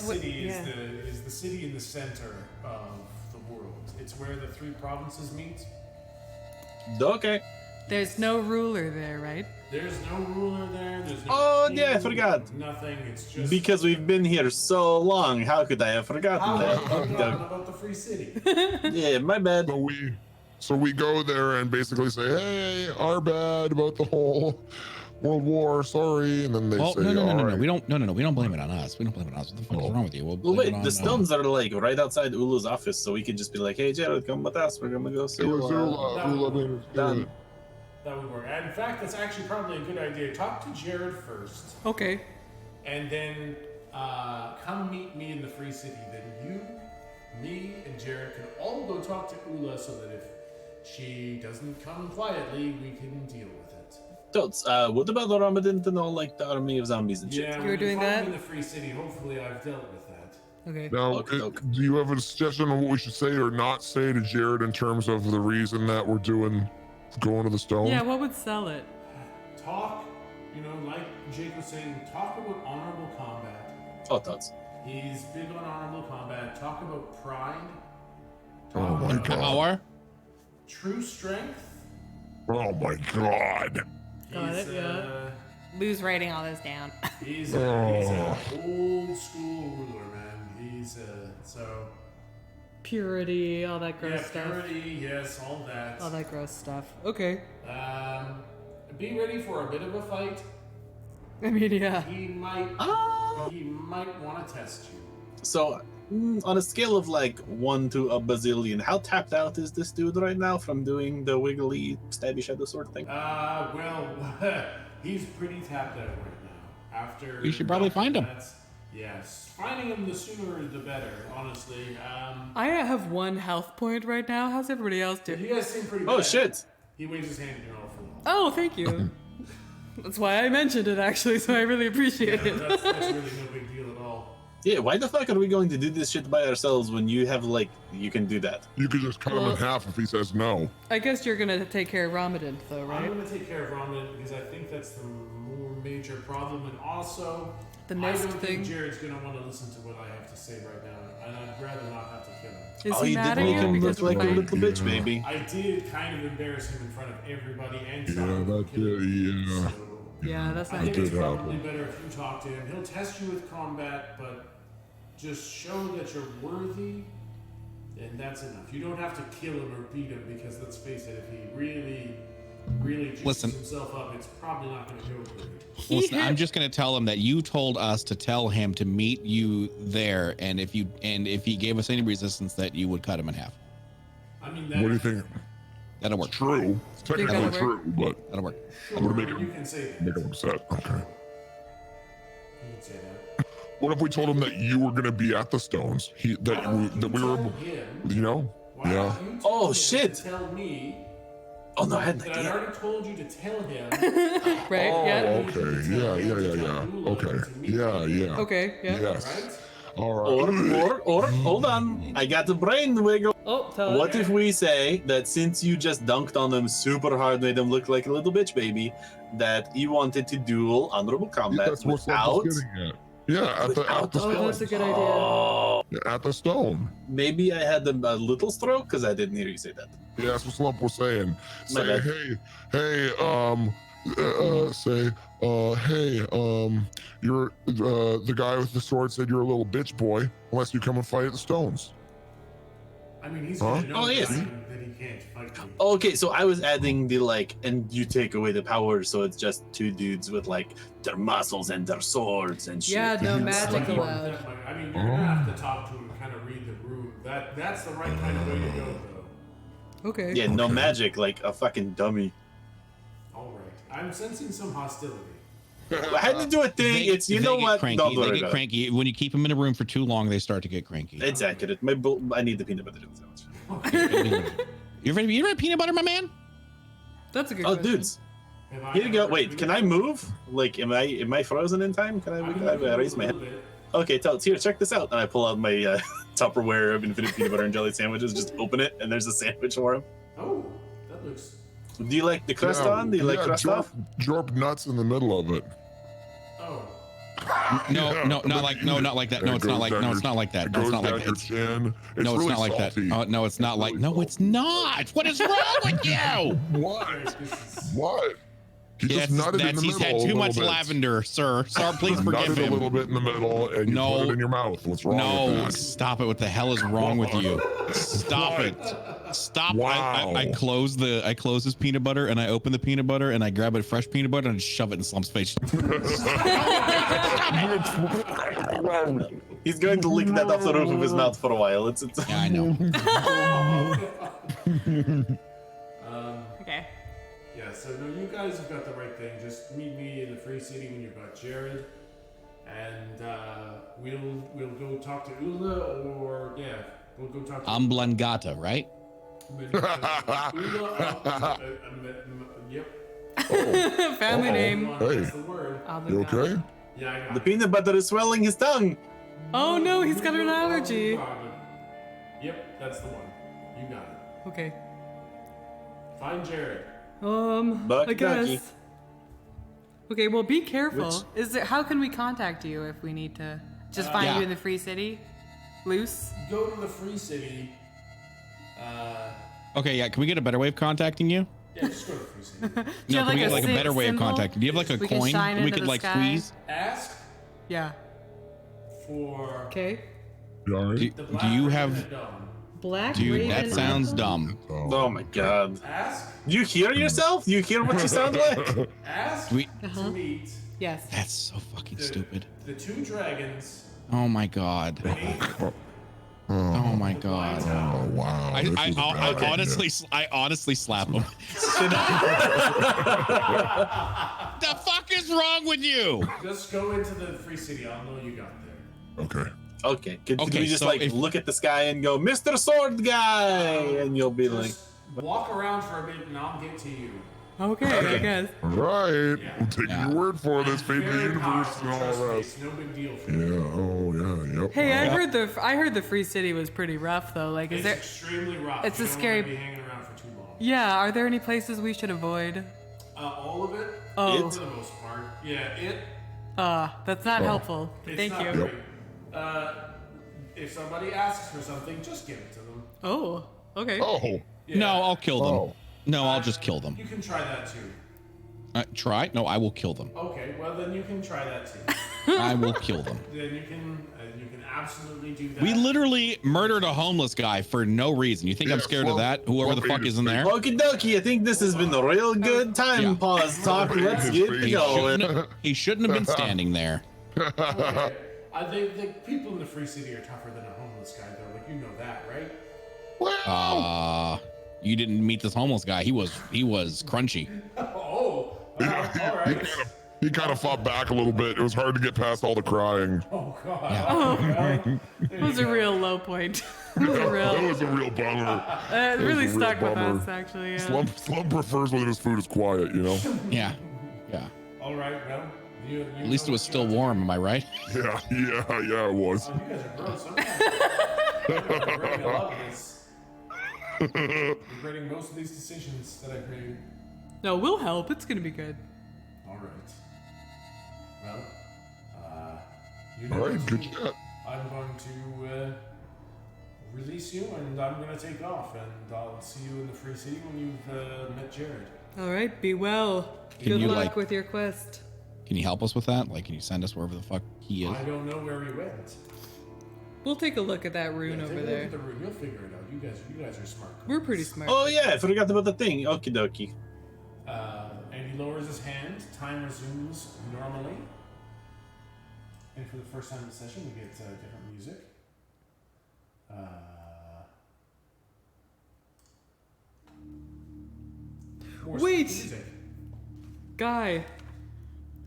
Free City yeah. is the city in the center of the world. It's where the three provinces meet. Okay. There's no ruler there, right? There's no ruler there. There's no Oh, king, yeah, I forgot. Nothing. It's just Because we've been here so long, how could I have forgotten How that? have you Okay. forgotten about the Free City? Yeah, my bad. So we go there and basically say, hey, our bad about the whole World War, sorry. And then they Well, say, no. "All right." We don't blame it on us. We don't blame it on us. What the fuck is wrong with you? We'll Well, blame wait, it on, the stones are like right outside Ulu's office, so we can just be like, hey, Jared, come with us. We're gonna go see It was Ula. Ula made us do Done. it. That would work. And in fact, that's actually probably a good idea. Talk to Jared first, Okay. and then come meet me in the Free City. Then you, me, and Jared can all go talk to Ula, so that if she doesn't come quietly, we can deal with it. Totes, what about the Ramadan to know like the army of zombies and shit? Yeah, You were when doing find that? me in the Free City. Hopefully, I've dealt with that. Okay. Now, Okay, okay. do you have a suggestion on what we should say or not say to Jared in terms of the reason that we're going to the stone? Yeah, what would sell it? Talk, like Jake was saying, talk about honorable combat. Oh, Totes. He's big on honorable combat. Talk about pride. Oh Talk my about God. Power. true strength. Oh my God. Got He's, it, yeah. Lou's writing all this down. He's a old school ruler, man. He's so Purity, all that gross yeah, stuff. purity, yes, all that. All that gross stuff. Okay. Be ready for a bit of a fight. I mean, yeah. He might want to test you. So, on a scale of like 1 to a bazillion, how tapped out is this dude right now from doing the wiggly stabby shadow sword thing? Well, he's pretty tapped out right now. After You should probably find him. Yes, finding him the sooner the better. Honestly, I have 1 health point right now. How's everybody else you doing? guys seem pretty. Oh bad. shit! He waves his hand in your awful. Oh, thank you. That's why I mentioned it, actually, so I really appreciate it. That's really no big deal at all. Yeah, why the fuck are we going to do this shit by ourselves when you have like you can do that? You could just cut him in half if he says no. I guess you're gonna take care of Ramadan, though, I'm right? going to take care of Ramadan because I think that's the more major problem, and also The I mist don't thing. think Jared's going to want to listen to what I have to say right now, and I'd rather not have to kill him. Is Oh, he you mad did at make you him because look of like a my... little bitch, baby. I did kind of embarrass him in front of everybody and try Yeah, to that kill him. yeah. So Yeah, that's I not think did it's probably happen. better if you talk to him. He'll test you with combat, but just show that you're worthy, and that's enough. You don't have to kill him or beat him because let's face it, if he really juices Listen. himself up, it's probably not going to go great. Listen, I'm just gonna tell him that you told us to tell him to meet you there, and if he gave us any resistance, that you would cut him in half. I mean, What do you think? That'll work. True. It's technically that'll true, but That'll work. I'm gonna make you him can say that. make him upset. Okay. You can say that. What if we told him that you were gonna be at the stones? That we were, Tell him. you know? Why Yeah. don't you tell Oh, him shit. to tell me Oh no, I had an that I'd idea. already told you to tell him. Right, Oh, yeah. okay. Yeah. Okay. Yeah. Okay, yeah. Yes. Right? All right. Or, hold on. I got the brain wiggle. Oh, tell What if we say that since you just dunked on them super hard, made them look like a little bitch baby, that you wanted to duel honorable Yeah, combat that's what without... Slump is getting at. Yeah, at the Without the Oh, stone. that's a good idea. Oh, At the stone. maybe I had a little stroke because I didn't hear you say that. Yeah, that's what Slump was saying. My Say, bad. hey, you're the guy with the sword said you're a little bitch boy unless you come and fight at the stones. I mean, he's Huh? gonna know Oh, yes. that he can't fight me. Okay, so I was adding the like, and you take away the power, so it's just two dudes with like their muscles and their swords and shit. Yeah, no Yeah. magic Like, allowed. I mean, you're gonna have to talk to him and kind of read the room. That's the right kind of way to go, though. Okay. Yeah, no magic, like a fucking dummy. All right. I'm sensing some hostility. I had to do a thing. It's you know what? Cranky. Don't They worry get about it. cranky when you keep them in a room for too long. They start to get cranky. It's accurate. I need the peanut butter sandwich. You ever peanut butter, my man? That's a good Oh, question. dudes. Here you go. Wait, can I move? Like, am I frozen in time? Can I raise my head? Okay, here, check this out. And I pull out my Tupperware of infinite peanut butter and jelly sandwiches. Just open it, and there's a sandwich for him. Oh, that looks. Do you like the crust on? Do you like crust off? Drop nuts in the middle of it. Oh. No, not like that. No, it's not like. No, it's not like that. It No, it's goes not down like your that. chin. It's No, it's really not like salty. that. No, it's not like. No, it's not. What is wrong with you? What? What? He Yeah, just nutted in the he's middle had too a much little bit. lavender, sir. Sorry, please forgive Nutted a little him. bit in the middle, and you No. put it in your mouth. What's wrong with No, that? stop it. What the hell is wrong with you? Stop it. Stop. Wow. I close his peanut butter and I open the peanut butter and I grab a fresh peanut butter and I shove it in Slump's face. He's going to lick that off the roof of his mouth for a while. It's Yeah, I know. Okay. Yeah, so no, you guys have got the right thing. Just meet me in the Free City when you've got Jared, and we'll go talk to Ula, or yeah, we'll go talk to Amblangata, right? Yep. Family name. Hey. That's the word. You okay? Yeah, I got the it. peanut butter is swelling his tongue. Oh no, he's got an allergy. Yep, that's the one. You got it. Okay. Find Jared. Buck I guess. ducky. Okay, well, be careful. How can we contact you if we need to just find Yeah. you in the Free City? Loose? Go to the Free City. Okay, yeah. Can we get a better way of contacting you? Yeah, just go to the Free City. Do you No, have can we get like a sy- better way of symbol? contacting? Do you have like a We can coin shine we into could the like sky? squeeze? Ask Yeah. for Okay. You all right? the Do Black you Raven have? at dawn. Black Dude, Raven. that sounds dumb. Oh my god. Ask, Do you hear yourself? Do you hear what you sound like? ask We- to meet Yes. That's so fucking stupid. the two dragons. Oh my god. Oh my god. Oh wow. I This is a bad idea. honestly slap him. The fuck is wrong with you? Just go into the Free City. I'll know you got there. Okay. Okay. Could Okay, we just so like if- look at the sky and go, Mr. Sword Guy, and you'll be like, Just walk around for a bit and I'll get to you. Okay, I guess. All right. Yeah. We'll take Yeah. your word for this. Fate of the Very universe powerful, and all trust me, that. it's no big deal for you. Yeah. Oh yeah. Yep. Hey, I Yeah. heard the Free City was pretty rough though. Like, is It's there? extremely rough. It's You a don't scary- wanna be hanging around for too long. Yeah. Are there any places we should avoid? All of it. Oh. For the most part. Yeah. That's not helpful. It's Thank not you. great. If somebody asks for something, just give it to them. Oh. Okay. Oh. Yeah. No, I'll kill them. Oh. No, I'll just kill them. You can try that too. Try? No, I will kill them. Okay, well then you can try that too. I will kill them. Then you can absolutely do that. We literally murdered a homeless guy for no reason. You think I'm Yeah, scared of that? Whoever the Slump fuck ate is his in there? Okie dokie, I think this has been a real good time. Yeah. Pause talk. Let's get He going. He shouldn't have been standing there. Okay. I think the people in the Free City are tougher than a homeless guy, though. Like you know that, right? You didn't meet this homeless guy. He was crunchy. Oh, all right. He kind of fought back a little bit. It was hard to get past all the crying. Oh god. Yeah. It was a real low point. It was a That real. was a real bummer. It really was a real stuck with bummer. us, actually. Yeah. Slump prefers when his food is quiet, you know? Yeah. Yeah. All right. Well, you At least it was still warm, am I right? Yeah, it was. Oh, you guys are gross. I'm regretting a lot of this. Regretting most of these decisions that I've made. No, we'll help. It's gonna be good. All right. Well, you know All what right, to good do. chat. I'm going to release you, and I'm going to take off, and I'll see you in the Free City when you've met Jared. All right. Be well. Can Good you, luck like- with your quest. Can you help us with that? Like, can you send us wherever the fuck he is? I don't know where he went. We'll take a look at that rune Yeah, take a over look there. at the room. You'll figure it out. You guys are smart. We're pretty smart. Oh yeah, I forgot about the thing. Okie dokie. And he lowers his hand. Time resumes normally. And for the first time in the session, we get different music. More Wait! music. Guy,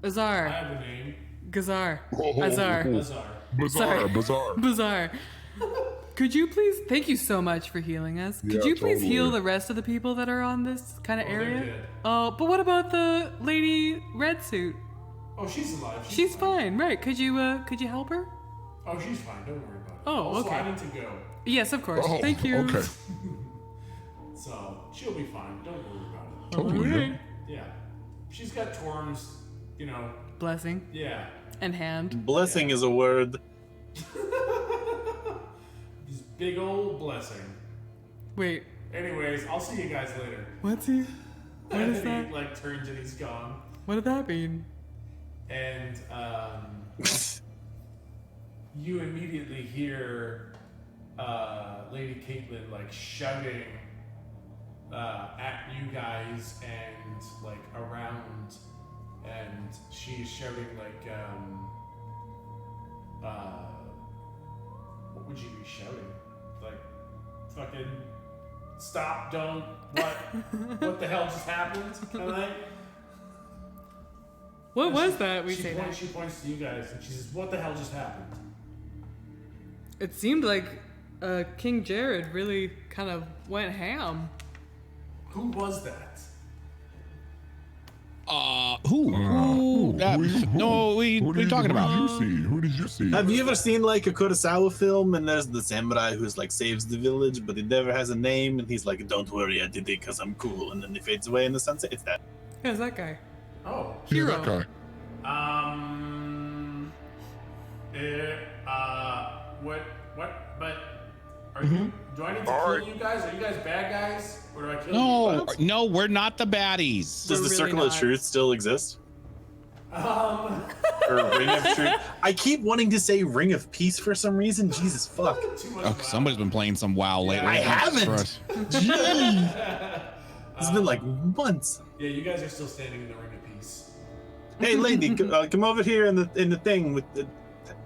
I Azar. have a name. Gazar. Oh, Azar. Azar. Bizarre, bizarre. Bizarre. Could you please? Thank you so much for healing us. Could Yeah, you please totally. heal the rest of the people that are on this kind of Oh, they're area? dead. Oh, but what about the lady red suit? Oh, she's alive. She's fine, right? Could you help her? Oh, she's fine. Don't worry about it. Oh, also, okay. I need to go. Yes, of course. Oh, Thank you. Okay. So, she'll be fine. Don't worry about it. Totally. Alright. Yeah. She's got Torm's, Blessing yeah. and hand. Blessing is a word. This big old blessing. Wait, Anyways, I'll see you guys later. what's he? What is And that? he, like, turns and he's gone. What did that mean? And, you immediately hear, Lady Caitlin, like, shouting, at you guys and, like, around. And she's shouting, like, what would you be shouting? Like, fucking, stop, don't, what the hell just happened? Kind of like. What was that? We she say points, that. She points to you guys and she says, what the hell just happened? It seemed like King Jared really kind of went ham. Who was that? Who? No, we're talking about. Who did you see? Have you ever seen like a Kurosawa film and there's the samurai who's like saves the village, but he never has a name, and he's like, "Don't worry, I did it because I'm cool," and then he fades away in the sunset. It's that. Who's that guy? Oh. Yeah, Hero. that guy. What, but, are you, do I need to All kill right. you guys? Are you guys bad guys? Or do I kill No, you? no, we're not the baddies. Does the really Circle not. of Truth still exist? Um, Or Ring of Truth? I keep wanting to say Ring of Peace for some reason. Jesus fuck. too much Oh, WoW. somebody's been playing some WoW lately. I haven't. Christ. Jeez. It's been like months. Yeah, you guys are still standing in the Ring of Peace. Hey, lady, come over here in the thing with the.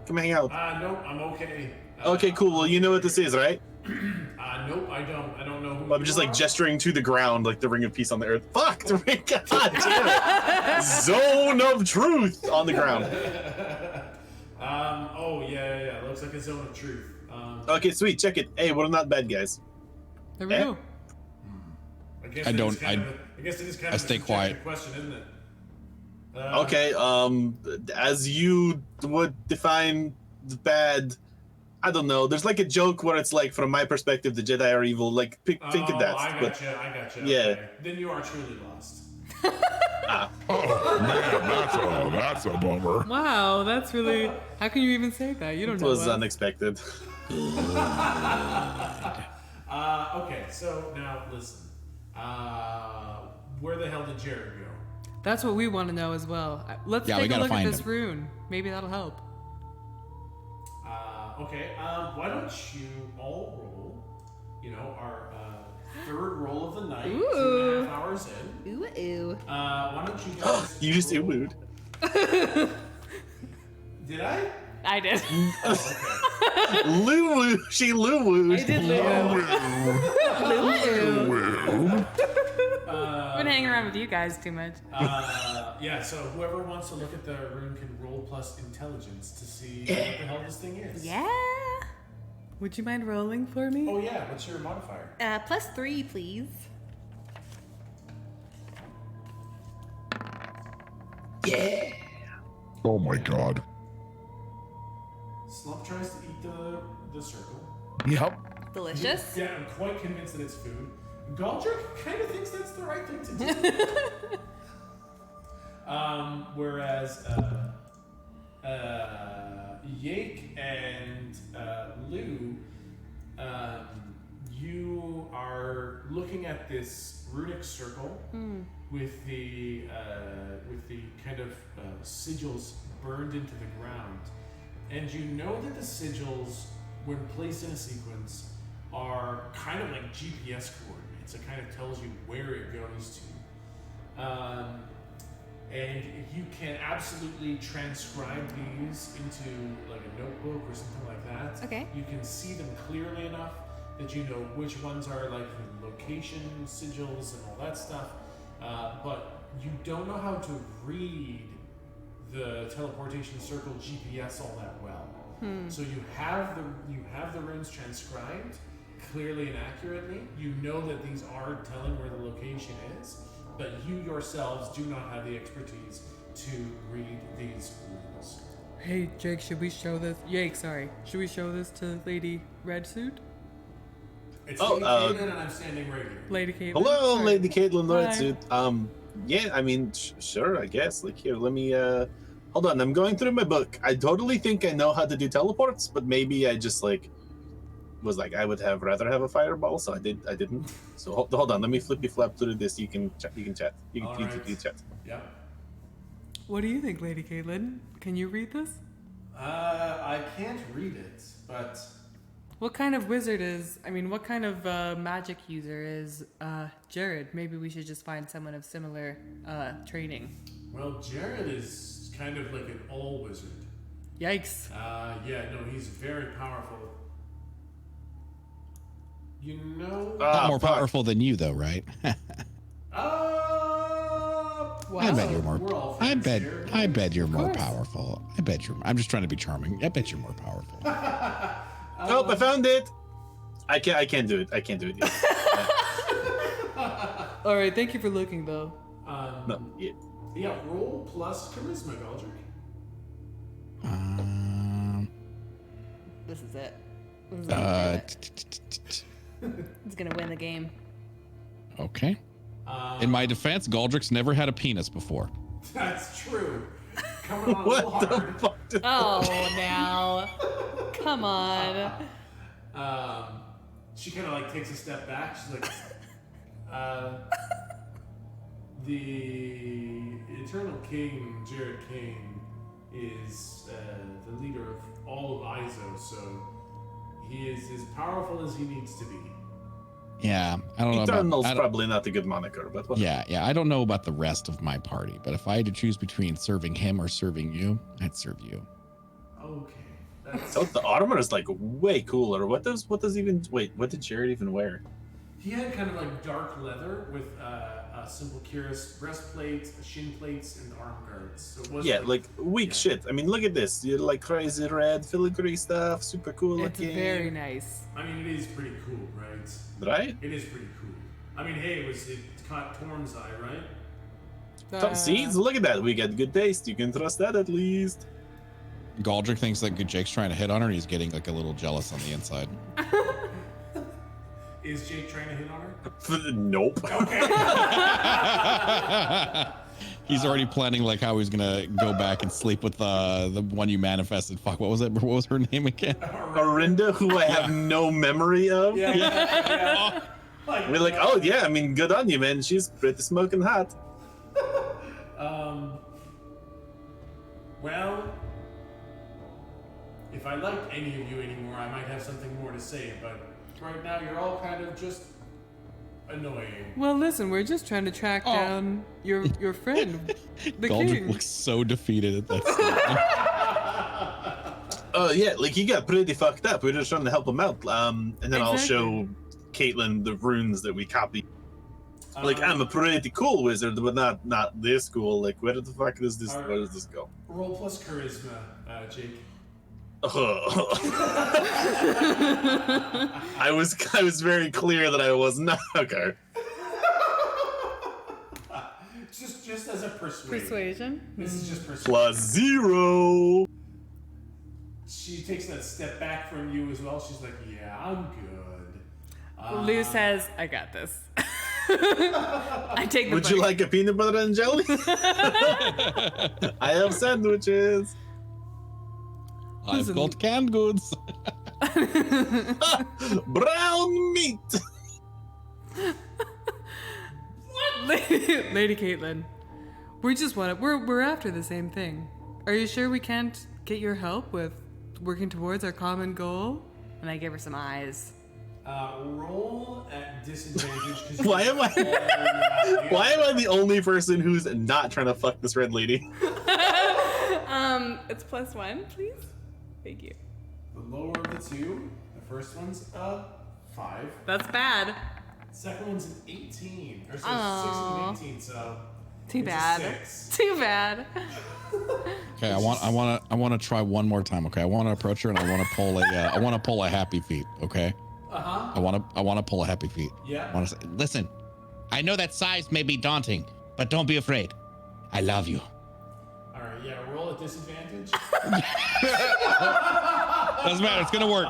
Come hang out. Nope, I'm okay. Okay, cool. Well, you know what this is, right? Nope, I don't. I don't know who I'm you just like are. gesturing to the ground, like the Ring of Peace on the earth. Fuck the ring! God damn it! Zone of Truth on the ground. Oh, yeah. Looks like a zone of truth. Okay, sweet. Check it. Hey, we're not bad guys. There we Eh? go. I guess I it is don't- kind of I guess it is kind I of stay a subjective quiet. question, isn't it? Okay. As you would define the bad, I don't know. There's like a joke where it's like, from my perspective, the Jedi are evil. Like, think of that. I But gotcha. Yeah. Okay. Then you are truly lost. Oh man, that's a bummer. Wow, that's really. How can you even say that? You don't it know. was us. unexpected. Okay, so now listen. Where the hell did Jared go? That's what we want to know as well. Let's Yeah, we take a gotta look at find this him. rune. Maybe that'll help. Okay, why don't you all roll, our third roll of the night, Ooh. 2.5 hours in. Ooh. Why don't you guys... You just roll- oohed. Did I? I did. Oh, okay. Lulu, she Lulu. I did Well, I've been hanging around with you guys too much. Yeah, so whoever wants to look at the rune can roll plus intelligence to see what the hell this thing is. Yeah. Would you mind rolling for me? Oh yeah, what's your modifier? +3, please. oh my god. Slump tries to eat the circle. Yep. Delicious. Yeah, I'm quite convinced that it's food. Galdrick kind of thinks that's the right thing to do. Whereas Yake and Lou, you are looking at this runic circle with the kind of sigils burned into the ground, and you know that the sigils, when placed in a sequence, are kind of like GPS coordinates. It kind of tells you where it goes to. And you can absolutely transcribe these into like a notebook or something like that. Okay. You can see them clearly enough that you know which ones are like the location sigils and all that stuff. But you don't know how to read the teleportation circle GPS all that well. So you have the runes transcribed clearly and accurately. You know that these are telling where the location is, but you yourselves do not have the expertise to read these runes. Hey, Jake, should we show this? Yake, sorry. Should we show this to Lady Red Suit? It's Oh, Lady Caitlin, and I'm standing right here. Lady Caitlin? Hello, Sorry. Lady Caitlin Hi. Lordsuit. Yeah, I mean, sure, I guess. Like, here, let me, hold on, I'm going through my book. I totally think I know how to do teleports, but maybe I just, like, was like, I would have rather have a fireball, so I didn't. So hold on, let me flippy flap through this. You can chat. You can chat. You can chat. Yeah. What do you think, Lady Caitlin? Can you read this? I can't read it, but What kind of what kind of magic user is Jared? Maybe we should just find someone of similar training. well, Jared is kind of like an all wizard. Yikes. Yeah, no, he's very powerful. You know. Not more fuck. powerful than you, though, right? I bet you're more. We're all I friends bet. here. I bet you're more course. powerful. I bet you're. I'm just trying to be charming. I bet you're more powerful. Oh, I found it. I can't do it. I can't do it yet. All right, thank you for looking, though. No, yeah. Yeah, roll plus charisma, Galdrick. This is it. He's gonna win the game. Okay. In my defense, Galdrick's never had a penis before. That's true. Coming on a little What the hard. fuck? Oh, now. Come on. She kind of like takes a step back. She's like, the Eternal King, Jared Kane, is the leader of all of Izo, so he is as powerful as he needs to be. Yeah, I don't know Eternal's about. probably not a good moniker, but whatever. Yeah, I don't know about the rest of my party, but if I had to choose between serving him or serving you, I'd serve you. Okay. That's, So the armor is like way cooler. What does even wait? What did Jared even wear? he had kind of like dark leather with a simple cuirass breastplate, shin plates, and arm guards. So it wasn't Yeah, like weak shit. I mean, look at this. You're like crazy red filigree stuff, super cool It's looking. very nice. I mean, it is pretty cool, right? Right? It is pretty cool. I mean, hey, it caught Torm's eye, right? See, look at that. We got good taste. You can trust that at least. Galdrick thinks that Jake's trying to hit on her, and he's getting like a little jealous on the inside. Is Jake trying to hit on her? Nope. Okay. He's already planning like how he's gonna go back and sleep with the one you manifested. Fuck, what was it? What was her name again? Arinda, who I have no memory of. Yeah. We're like, oh yeah, I mean, good on you, man. She's pretty smoking hot. Well, if I liked any of you anymore, I might have something more to say, but right now you're all kind of just annoying. Well, listen, we're just trying to track down your friend, the Galdrick king. looks so defeated at that statement. Oh yeah, like he got pretty fucked up. We were just trying to help him out. And then I'll show Caitlin the runes that we copied. Like I'm a pretty cool wizard, but not this cool. Like where the fuck does this? Where does this go? Roll plus charisma, Jake. I was very clear that I was not okay. Just as a persuasion. This is just persuasion. +0. She takes that step back from you as well. She's like, yeah, I'm good. Lou says, I got this. I take the Would you money. like a peanut butter and jelly? I have sandwiches. I've got canned goods. Brown meat. Lady Caitlin, we're after the same thing. Are you sure we can't get your help with working towards our common goal? And I give her some eyes. Roll at disadvantage. 'Cause Why am I? I? Why am I the only person who's not trying to fuck this red lady? It's +1, please. Thank you. The lower of the two. The first one's a 5. That's bad. Second one's an 18. Or so 6 Aw. and an 18. So Too It's a bad. 6. Too bad. Okay, I want to try one more time. Okay, I want to approach her and I want to pull a happy feet. Okay. Uh-huh. I want to pull a happy feet. Yeah. I want to say, listen, I know that size may be daunting, but don't be afraid. I love you. All right, yeah, roll at disadvantage. Doesn't matter. It's gonna work.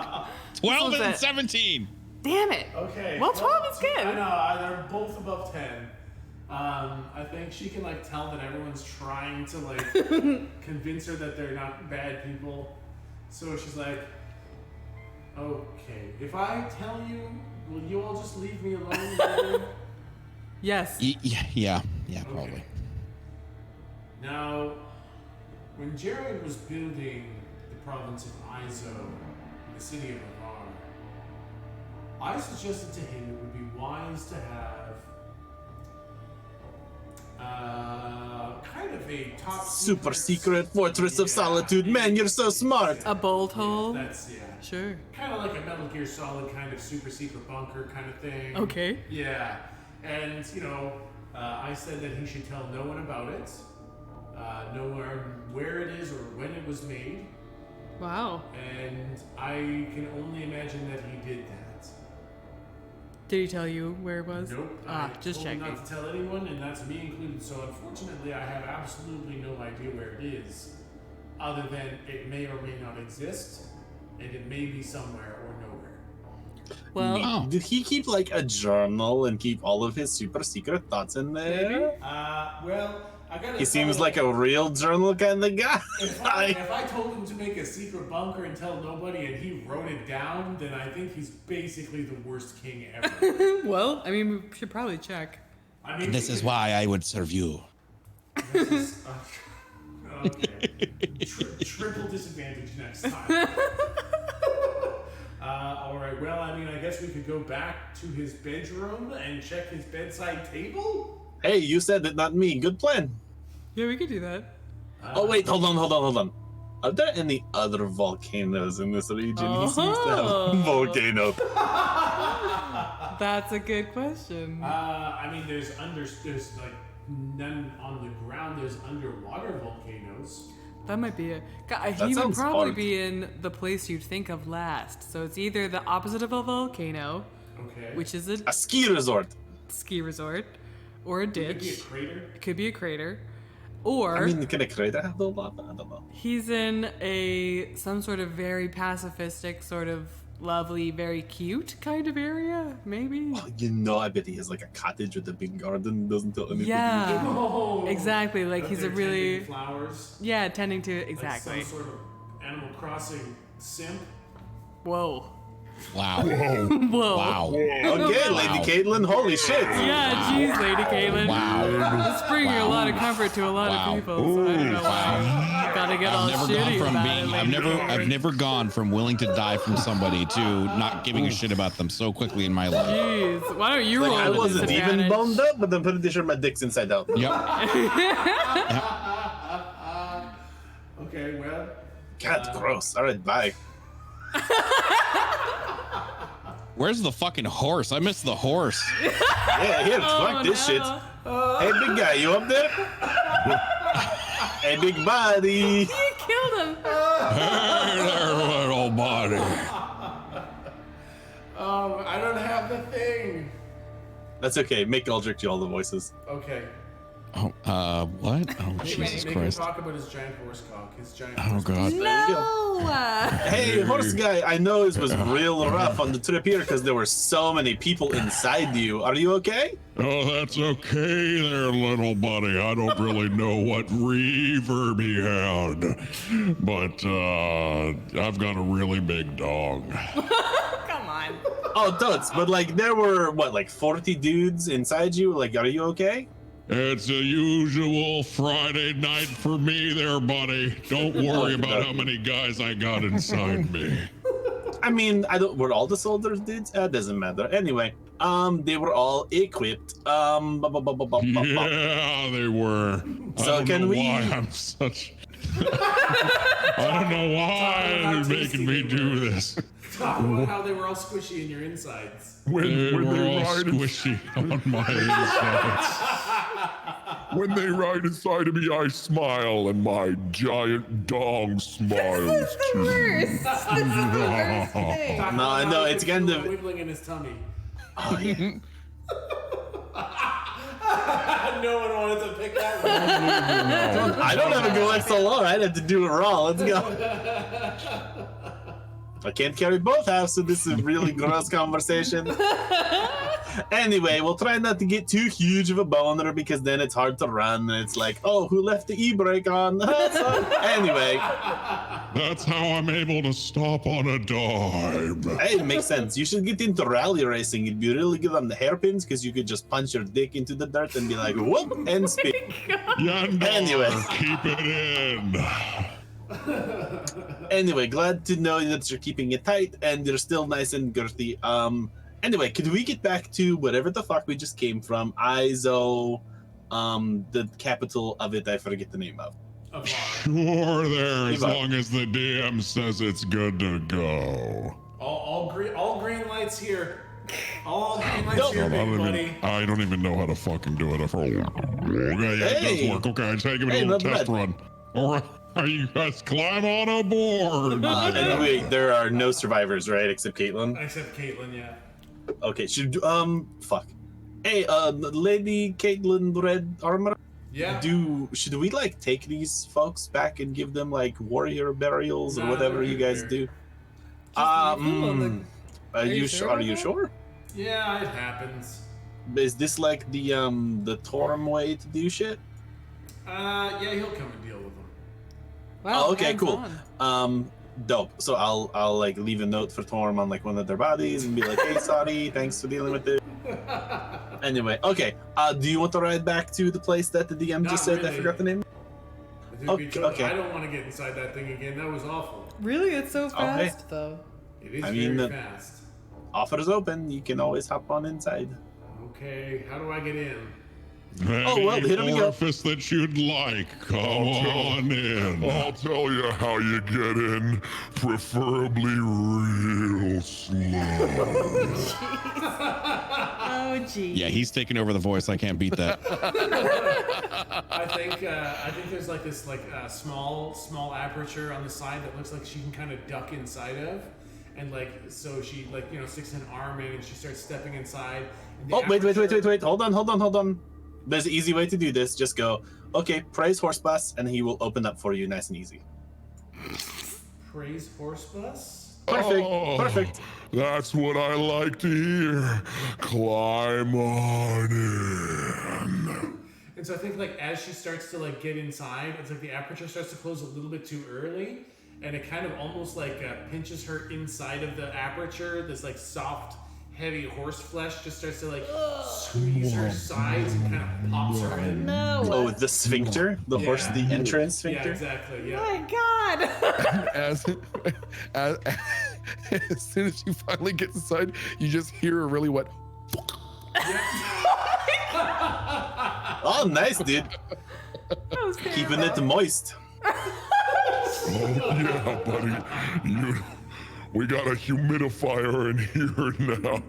12 was and it. 17. Damn it. Okay. Well, 12 is good. I know, they're both above 10. I think she can like tell that everyone's trying to like convince her that they're not bad people. So she's like, okay, if I tell you, will you all just leave me alone? Later? Yes. Yeah, probably. Okay. Now, when Jared was building the province of Izo in the city of Avar, I suggested to him it would be wise to have kind of a top Super secret fortress of solitude. Man, you're so smart. A bolt hole. That's Sure. kind of like a Metal Gear Solid kind of super secret bunker kind of thing. Okay. Yeah, and I said that he should tell no one about it, nowhere where it is or when it was made, Wow. and I can only imagine that he did that. Did he tell you where it was? Nope. Ah, I just told him checking. not to tell anyone, and that's me included. So unfortunately, I have absolutely no idea where it is, other than it may or may not exist, and it may be somewhere or nowhere. Well, Oh. Did he keep like a journal and keep all of his super secret thoughts in there? Well, I gotta. He seems tell like you, a real journal kind of guy. If I told him to make a secret bunker and tell nobody, and he wrote it down, then I think he's basically the worst king ever. well, I mean, we should probably check. I mean, This is why I would serve you. Okay. Triple disadvantage next time. All right. Well, I mean, I guess we could go back to his bedroom and check his bedside table. Hey, you said it, not me. Good plan. Yeah, we could do that. Oh wait, hold on. Are there any other volcanoes in this region? He seems to have Oh. a volcano. That's a good question. I mean, there's like none on the ground. There's underwater volcanoes. That might be it. He would sounds probably hard. be in the place you'd think of last. So it's either the opposite of a volcano, Okay. which is a A ski resort. ski resort, or a Could be a ditch. crater. It could be a crater. Or I mean, can a crater have the lava? I don't know. he's in some sort of very pacifistic, sort of lovely, very cute kind of area, maybe. I bet he has like a cottage with a big garden. Doesn't tell anybody. Yeah. Oh, Exactly, like he's a they're really tending flowers. yeah, tending to Like exactly. some sort of Animal Crossing simp. Whoa. Wow. Whoa. Wow. Okay, Lady Caitlin. Holy shit. Yeah, jeez, Lady Caitlin. Wow. It's bringing a lot of comfort to a lot Wow. of people. So I don't know why. Gotta get all I've never gone shitty from about being it, Lady I've Caitlin. never gone from willing to die from somebody to not giving a shit about them so quickly in my life. Jeez, why don't you roll Like, I with wasn't even disadvantage? boned up, but I'm pretty sure my dick's inside out. Yep. Okay, well, God, gross. All right, bye. Where's the fucking horse? I missed the horse. Yeah, here, fuck this shit. Hey, big guy, you up there? Hey, big body. You killed him. Hey there, little buddy. I don't have the thing. That's okay. Make Aldrich do all the voices. Okay. Oh, what? Oh, Make Jesus him Christ. talk about his giant horse cock. His giant Oh, horse God. No. Hey, horse guy, I know it was real rough on the trip here because there were so many people inside you. Are you okay? Oh, that's okay there, little buddy. I don't really know what reverb he had, but I've got a really big dog. Come on. Oh, totes. But like, there were what, like 40 dudes inside you? Like, are you okay? It's a usual Friday night for me there, buddy. Don't worry about how many guys I got inside me. I mean, were all the soldiers dudes? Doesn't matter. Anyway, they were all equipped. Yeah, they were. So I don't can know we- why I'm such... I don't know why how you're tasty making me they do this. Talk about how they were all squishy in your insides. They When were they all ride squishy on my insides. When they ride inside of me, I smile, and my giant dong smiles too. Worst. This is the worst thing. No, it's kind of. wiggling in his tummy. Oh, yeah. No one wanted to pick that one. I don't have to go like so long. I'd have to do it raw. Let's go. I can't carry both halves, so this is a really gross conversation. Anyway, we'll try not to get too huge of a boner because then it's hard to run and it's like, oh, who left the e-brake on? Anyway. That's how I'm able to stop on a dime. Hey, it makes sense. You should get into rally racing. It'd be really good on the hairpins because you could just punch your dick into the dirt and be like, whoop, and spin. Yandar, Anyway. keep it in. Anyway, glad to know that you're keeping it tight and you're still nice and girthy. Anyway, could we get back to whatever the fuck we just came from? Izo, the capital of it, I forget the name of. Sure there, as Levi. long as the DM says it's good to go. All green lights here. All green lights No. here, big buddy. I don't even know how to fucking do it. Okay, yeah, it Hey. does work. Okay, just give it Hey, a little not test bad. run. All right, you guys climb on a board. And wait, there are no survivors, right? Except Caitlin? Except Caitlin, yeah. Okay, fuck. Hey, Lady Caitlin Red Armor, Yeah. should we, like, take these folks back and give them, like, warrior burials or Nah, whatever they're you guys good. do? Are you Are sure you about sure? Yeah, it happens. Is this like the Torm way to do shit? Yeah, he'll come and deal with them. Wow, Oh, okay, cool. hands-on. Dope. So I'll like leave a note for Torm on like one of their bodies and be like, hey, sorry, thanks for dealing with it. Anyway, okay. Do you want to ride back to the place that the DM Not just said? I really. forgot the name. Okay. I don't want to get inside that thing again. That was awful. Really? It's so Okay. fast, though. It is I mean, very fast. Offer is open. You can always hop on inside. Okay, how do I get in? Oh, well, here we go. Orifice that you'd like. Come on in. I'll tell you how you get in, preferably real slow. Oh, gee. Yeah, he's taking over the voice. I can't beat that. I think there's like this small aperture on the side that looks like she can kind of duck inside of, and like so she sticks an arm in and she starts stepping inside. And the Oh, wait. aperture- Hold on. There's an easy way to do this. Just go, okay, praise horse bus, and he will open up for you nice and easy. Praise horse bus. Perfect. That's what I like to hear. Climb on in. And so I think like as she starts to like get inside, it's like the aperture starts to close a little bit too early, and it kind of almost like pinches her inside of the aperture. This like soft, heavy horse flesh just starts to like squeeze her sides and kind of pops her in. No. Oh, the sphincter, the horse, the entrance sphincter. Yeah, exactly. Yeah. My God. as soon as you finally get inside, you just hear a really wet. Oh, nice, dude. That was Keeping it moist. Oh, yeah, buddy. We got a humidifier in here now.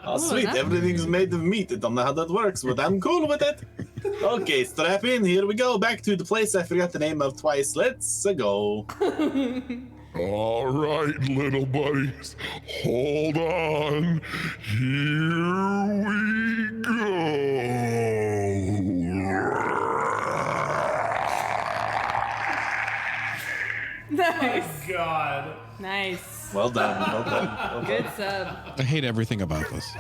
Oh, sweet. that's Everything's made of meat. I don't know how that works, but I'm cool with it. Okay, strap in. Here we go. Back to the place I forgot the name of twice. Let's go. All right, little buddies. Hold on. Here we go. nice. God. Nice. Well done. Well done. Good sub. I hate everything about this.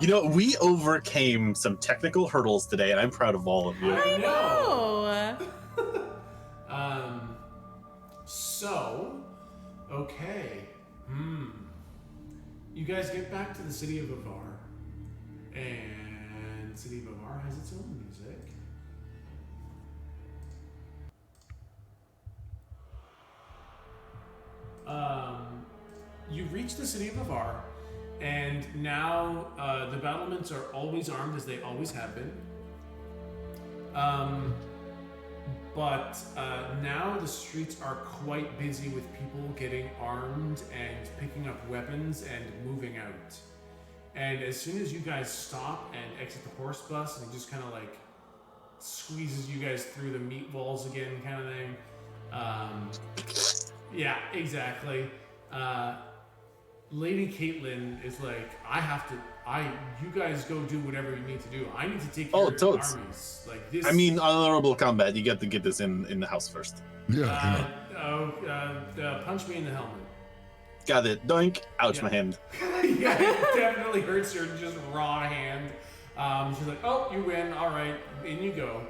You know, we overcame some technical hurdles today, and I'm proud of all of you. I know. So, okay. You guys get back to the city of Avar, and the city of Avar has its own music. You reach the city of Avar, and now the battlements are always armed as they always have been. But now the streets are quite busy with people getting armed and picking up weapons and moving out. And as soon as you guys stop and exit the horse bus, and he just kind of like squeezes you guys through the meat walls again, kind of thing. Yeah, exactly. Lady Caitlin is like, you guys go do whatever you need to do. I need to take care of the armies. Like this. I mean, honorable combat. You get to get this in the house first. Yeah. Punch me in the helmet. Got it. Doink. Ouch, my hand. Yeah, it definitely hurts your just raw hand. She's like, oh, you win. All right, in you go.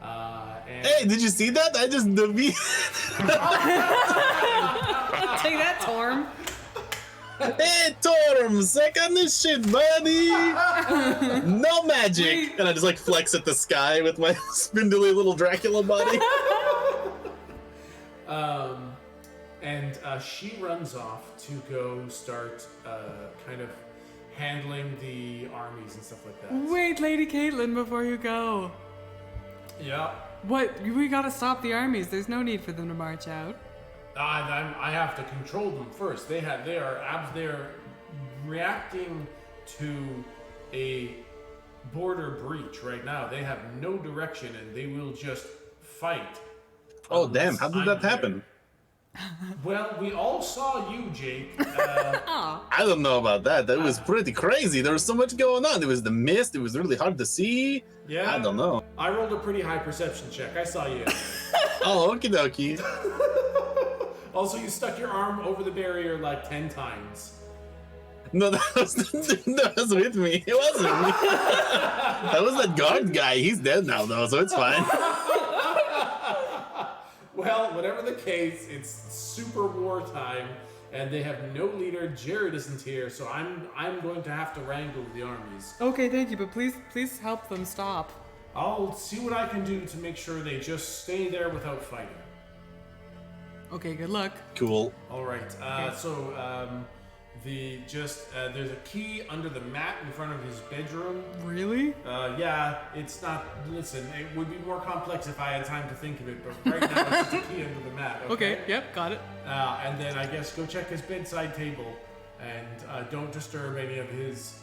And Hey, did you see that? I just defeated. Take that, Torm. Hey, Torm, suck on this shit, buddy. No magic. And I just like flex at the sky with my spindly little Dracula body. And she runs off to go start kind of handling the armies and stuff like that. Wait, Lady Caitlin, before you go. Yeah. What? We gotta stop the armies. There's no need for them to march out. I have to control them first. They're reacting to a border breach right now. They have no direction and they will just fight. Oh, damn. How did that happen? Well, we all saw you, Jake. I don't know about that. That was pretty crazy. There was so much going on. There was the mist. It was really hard to see. Yeah. I don't know. I rolled a pretty high perception check. I saw you. Oh, okie dokie. Also, you stuck your arm over the barrier like 10 times. No, that was with me. It wasn't me. That was that guard guy. He's dead now, though, so it's fine. Well, whatever the case, it's super wartime, and they have no leader. Jared isn't here, so I'm going to have to wrangle the armies. Okay, thank you, but please help them stop. I'll see what I can do to make sure they just stay there without fighting. Okay, good luck. Cool. All right. There's a key under the mat in front of his bedroom. Really? Yeah, it's not. Listen, it would be more complex if I had time to think of it, but right now it's just a key under the mat. Okay, yep, got it. And then I guess go check his bedside table, and don't disturb any of his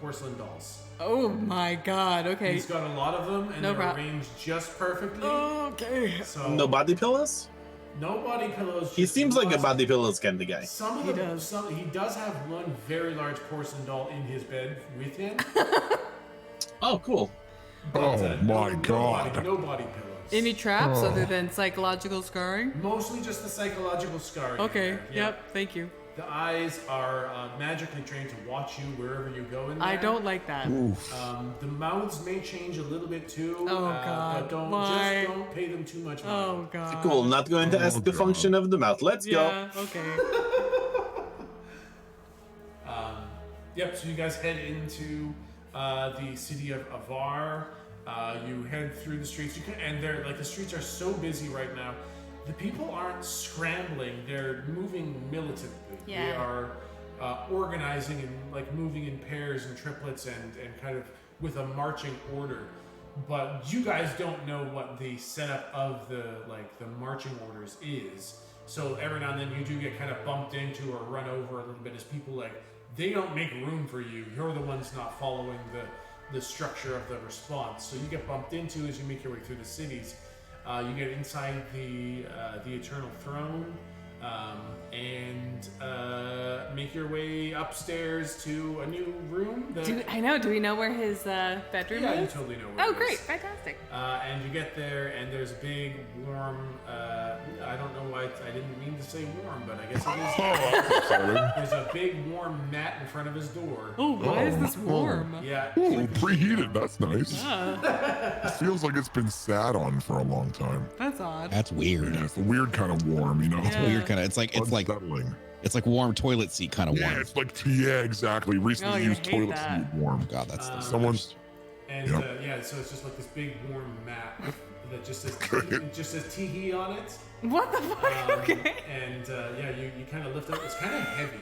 porcelain dolls. Oh my god, okay. He's got a lot of them, and No they're prob- arranged just perfectly. Okay. So No body pillows? no body pillows. He just seems like a lots- body pillows kind of guy. Some of He them, does. he does have one very large porcelain doll in his bed with him. Oh, cool. But, Oh my God. No body pillows. Any traps other than psychological scarring? Mostly just the psychological scarring. Okay, there. Yeah. yep, thank you. The eyes are magically trained to watch you wherever you go in there. I don't like that. Oof. The mouths may change a little bit too. Oh, God, But don't why? just don't pay them too much mind. Oh god. Cool. Not going to ask the God. function of the mouth. Let's go. Yeah, okay. Yep, so you guys head into the city of Avar. You head through the streets, and the streets are so busy right now. The people aren't scrambling; they're moving militantly. Yeah. They are organizing and moving in pairs and triplets and kind of with a marching order. But you guys don't know what the setup of the marching orders is. So every now and then you do get kind of bumped into or run over a little bit as people they don't make room for you. You're the ones not following the structure of the response. So you get bumped into as you make your way through the cities. You get inside the Eternal Throne and make your way upstairs to a new room. Do we know where his bedroom Yeah, you is? totally know where Oh, it great, is. fantastic. And you get there, and there's a big, warm, I don't know why, I didn't mean to say warm, but I guess it is. There's a big, warm mat in front of his door. Oh, why is this warm? Yeah. Ooh, preheated. That's nice. Ah, It feels like it's been sat on for a long time. that's odd. That's weird. Yeah, it's a weird kind of warm, you know? Yeah. Weird kind of. It's like Unsettling. warm toilet seat kind of Yeah, warm. it's like, yeah, exactly. Recently Oh, you used hate toilet that. seat warm. God, that's the Someone's. And Yep. so it's just like this big, warm mat that just says tee on it. What the fuck? Okay. And you kind of lift up. It's kind of heavy.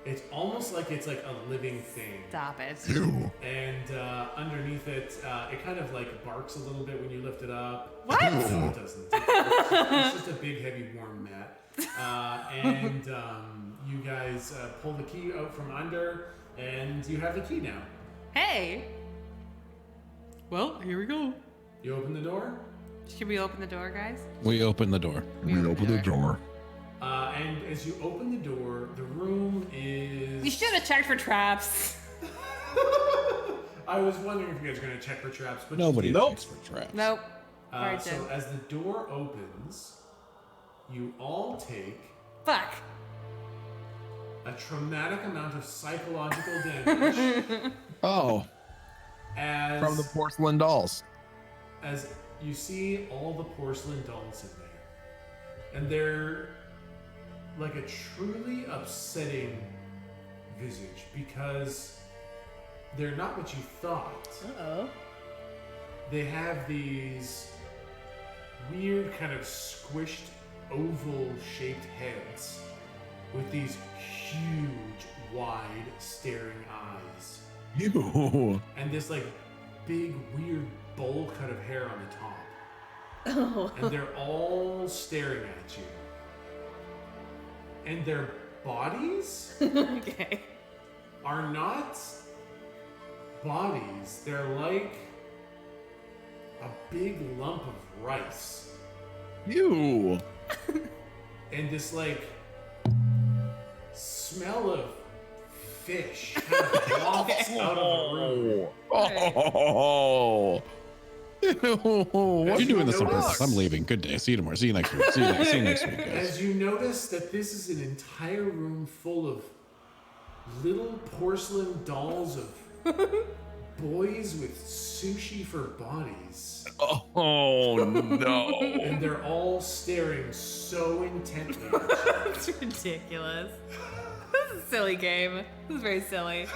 It's almost like it's like a living thing. Stop it. Ew. And underneath it, it kind of barks a little bit when you lift it up. What? No, it doesn't. It's just a big, heavy, warm mat. And you guys pull the key out from under. and you have the key now. Hey, Well, here we go. You open the door, should we open the door, guys? We open the door. We open the door. and as you open the door, the room is. We should have checked for traps. I was wondering if you guys were going to check for traps, but you Nobody didn't. checks for traps. Nope. So Barton. as the door opens, you all take Fuck. a traumatic amount of psychological damage Oh, as from the porcelain dolls. as you see all the porcelain dolls in there. And they're like a truly upsetting visage because they're not what you thought. Uh-oh. They have these weird kind of squished oval shaped heads with these huge wide staring eyes You. and this like big weird bowl cut of hair on the top. Oh. And they're all staring at you. And their bodies Okay. are not bodies. They're like a big lump of rice. You. And this like smell of fish kind of wafts out of the room. Oh. Ew, You're you doing this on notice- purpose. I'm leaving. Good day. See you tomorrow. See you next week. See you next week, guys. As you notice that this is an entire room full of little porcelain dolls of boys with sushi for bodies. Oh no. And they're all staring so intently at you. That's ridiculous. This is a silly game. This is very silly.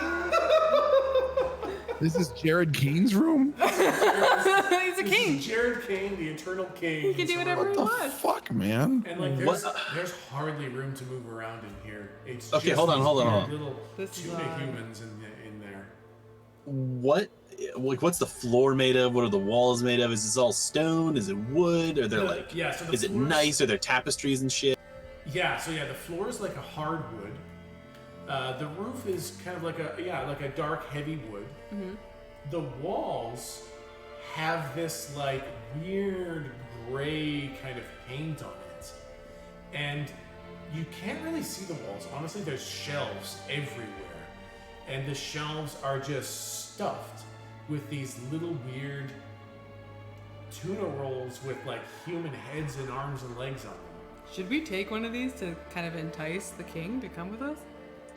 This is Jared Keene's room? He's a This king. is Jared Kane, the eternal king. He can do whatever he What the wants. fuck, man? And like What- there's hardly room to move around in here. It's Okay, just hold on, these hold on, weird hold on. Little This is tuna odd. humans in there. What's the floor made of? What are the walls made of? Is this all stone? Is it wood? Are there like yeah, so the is it floors- nice? Are there tapestries and shit? Yeah, so the floor is like a hardwood. The roof is kind of like a dark heavy wood. The walls have this like weird gray kind of paint on it, and you can't really see the walls. Honestly, there's shelves everywhere, and the shelves are just stuffed with these little weird tuna rolls with like human heads and arms and legs on them. Should we take one of these to kind of entice the king to come with us?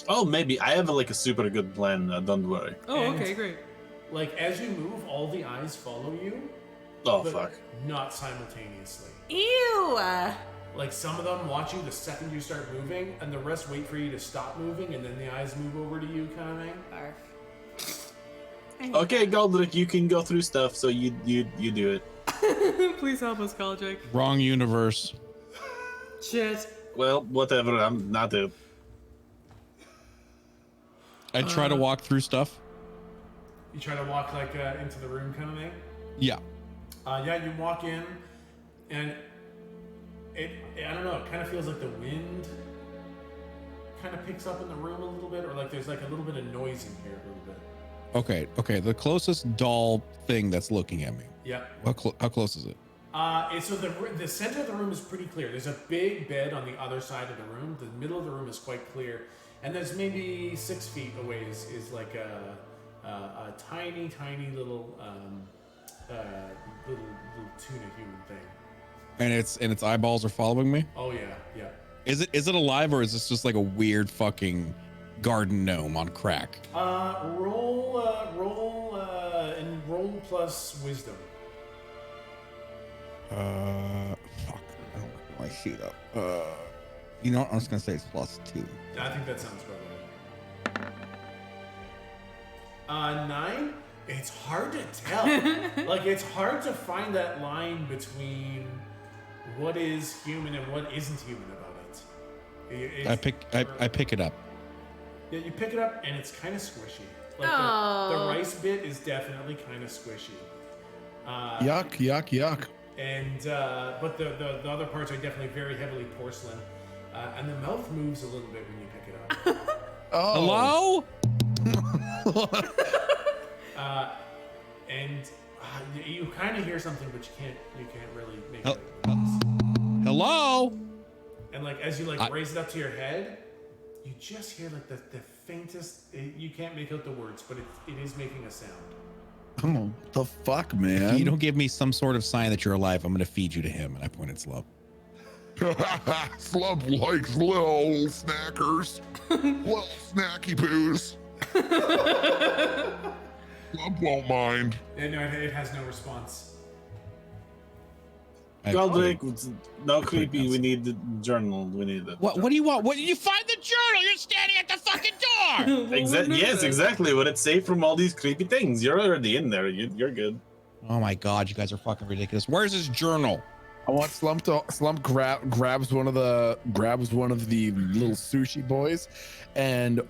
Oh, maybe I have like a super good plan. Don't worry. Oh, And- okay, great. Like as you move, all the eyes follow you, Oh but fuck. not simultaneously. Ew. Like some of them watch you the second you start moving, and the rest wait for you to stop moving, and then the eyes move over to you, kind of thing. Barf. Okay, Goldrick, you can go through stuff, so you do it. Please help us, Kaldrick. Wrong universe. Shit. Well, whatever. I'm not it. I try to walk through stuff. You try to walk like into the room, kind of thing. Yeah. You walk in, and I don't know. It kind of feels like the wind kind of picks up in the room a little bit, or like there's like a little bit of noise in here a little bit. Okay. The closest doll thing that's looking at me. Yeah. How close is it? So the center of the room is pretty clear. There's a big bed on the other side of the room. The middle of the room is quite clear, and there's maybe 6 feet away is like a tiny little little tuna human thing. And its eyeballs are following me. Oh yeah. Is it alive, or is this just like a weird fucking garden gnome on crack? Roll plus wisdom. Fuck. I don't know my sheet up. You know what? I'm just gonna say it's +2. I think that sounds about right. 9. It's hard to tell. Like it's hard to find that line between what is human and what isn't human about it. I pick it up. Yeah, you pick it up and it's kind of squishy. Like Oh. the rice bit is definitely kind of squishy. Yuck. And but the other parts are definitely very heavily porcelain. And the mouth moves a little bit when you pick it up. Oh. Hello? And you kind of hear something, but you can't really make Oh. it out. Hello? And like as you like raise it up to your head, you just hear like the faintest. You can't make out the words, but it is making a sound. Oh, the fuck, man. If you don't give me some sort of sign that you're alive, I'm going to feed you to him. And I point at Slump. Slump likes little snackers. Little snacky poos. Slump won't mind. And no, it has no response. Godric, no creepy. We need the journal. We need it. What do you want? What did you find the journal? You're standing at the fucking door. Yes, exactly. But it's safe from all these creepy things. You're already in there. You're good. Oh my God, you guys are fucking ridiculous. Where's his journal? I want Slump grabs one of the little sushi boys, and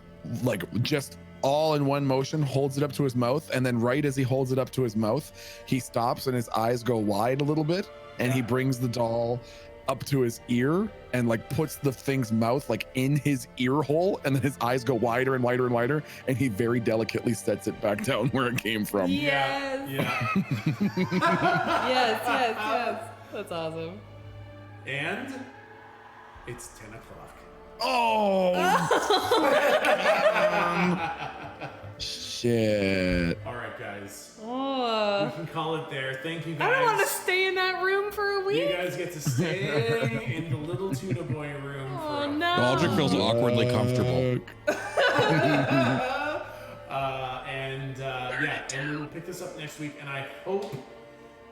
like just all in one motion holds it up to his mouth, and then right as he holds it up to his mouth, he stops and his eyes go wide a little bit, and he brings the doll up to his ear and like puts the thing's mouth like in his ear hole, and then his eyes go wider and wider and wider, and he very delicately sets it back down where it came from. Yes. Yeah. Yes. That's awesome. And it's 10 o'clock. Oh shit. All right, guys. We Oh. can call it there. Thank you guys. I don't want to stay in that room for a You week. guys get to stay in the little tuna boy room Oh for no. Baldric feels awkwardly comfortable. and we'll pick this up next week. And I hope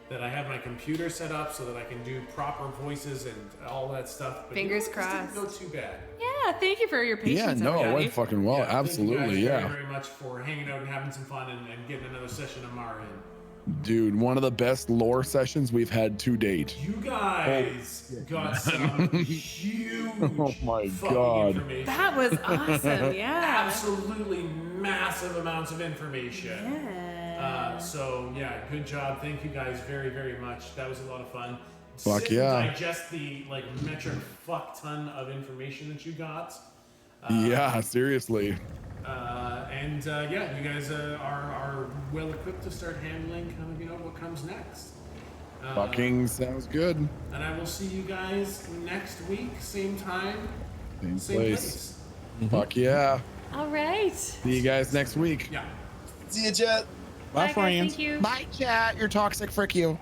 that I have my computer set up so that I can do proper voices and all that stuff. But Fingers this crossed. didn't go too bad. Yeah, thank you for your patience. Yeah, no, it everybody. went fucking well. Yeah, Absolutely, thank you guys yeah. very, very much for hanging out and having some fun and getting another session of Mara in. Dude, one of the best lore sessions we've had to date. You guys got some huge Oh my fucking God. information. That was awesome. Yeah. Absolutely massive amounts of information. Yeah. So yeah, good job. Thank you guys very, very much. That was a lot of fun. Fuck Sit yeah. and digest the like metric fuck ton of information that you got. Yeah, seriously. You guys are well equipped to start handling kind of what comes next. Fucking sounds good. And I will see you guys next week, same time, Same place. Fuck yeah. All right. See you guys next week. Yeah. See you, chat. Bye, Bye, guys. friends. Thank you. Bye, chat. You're toxic. Frick you.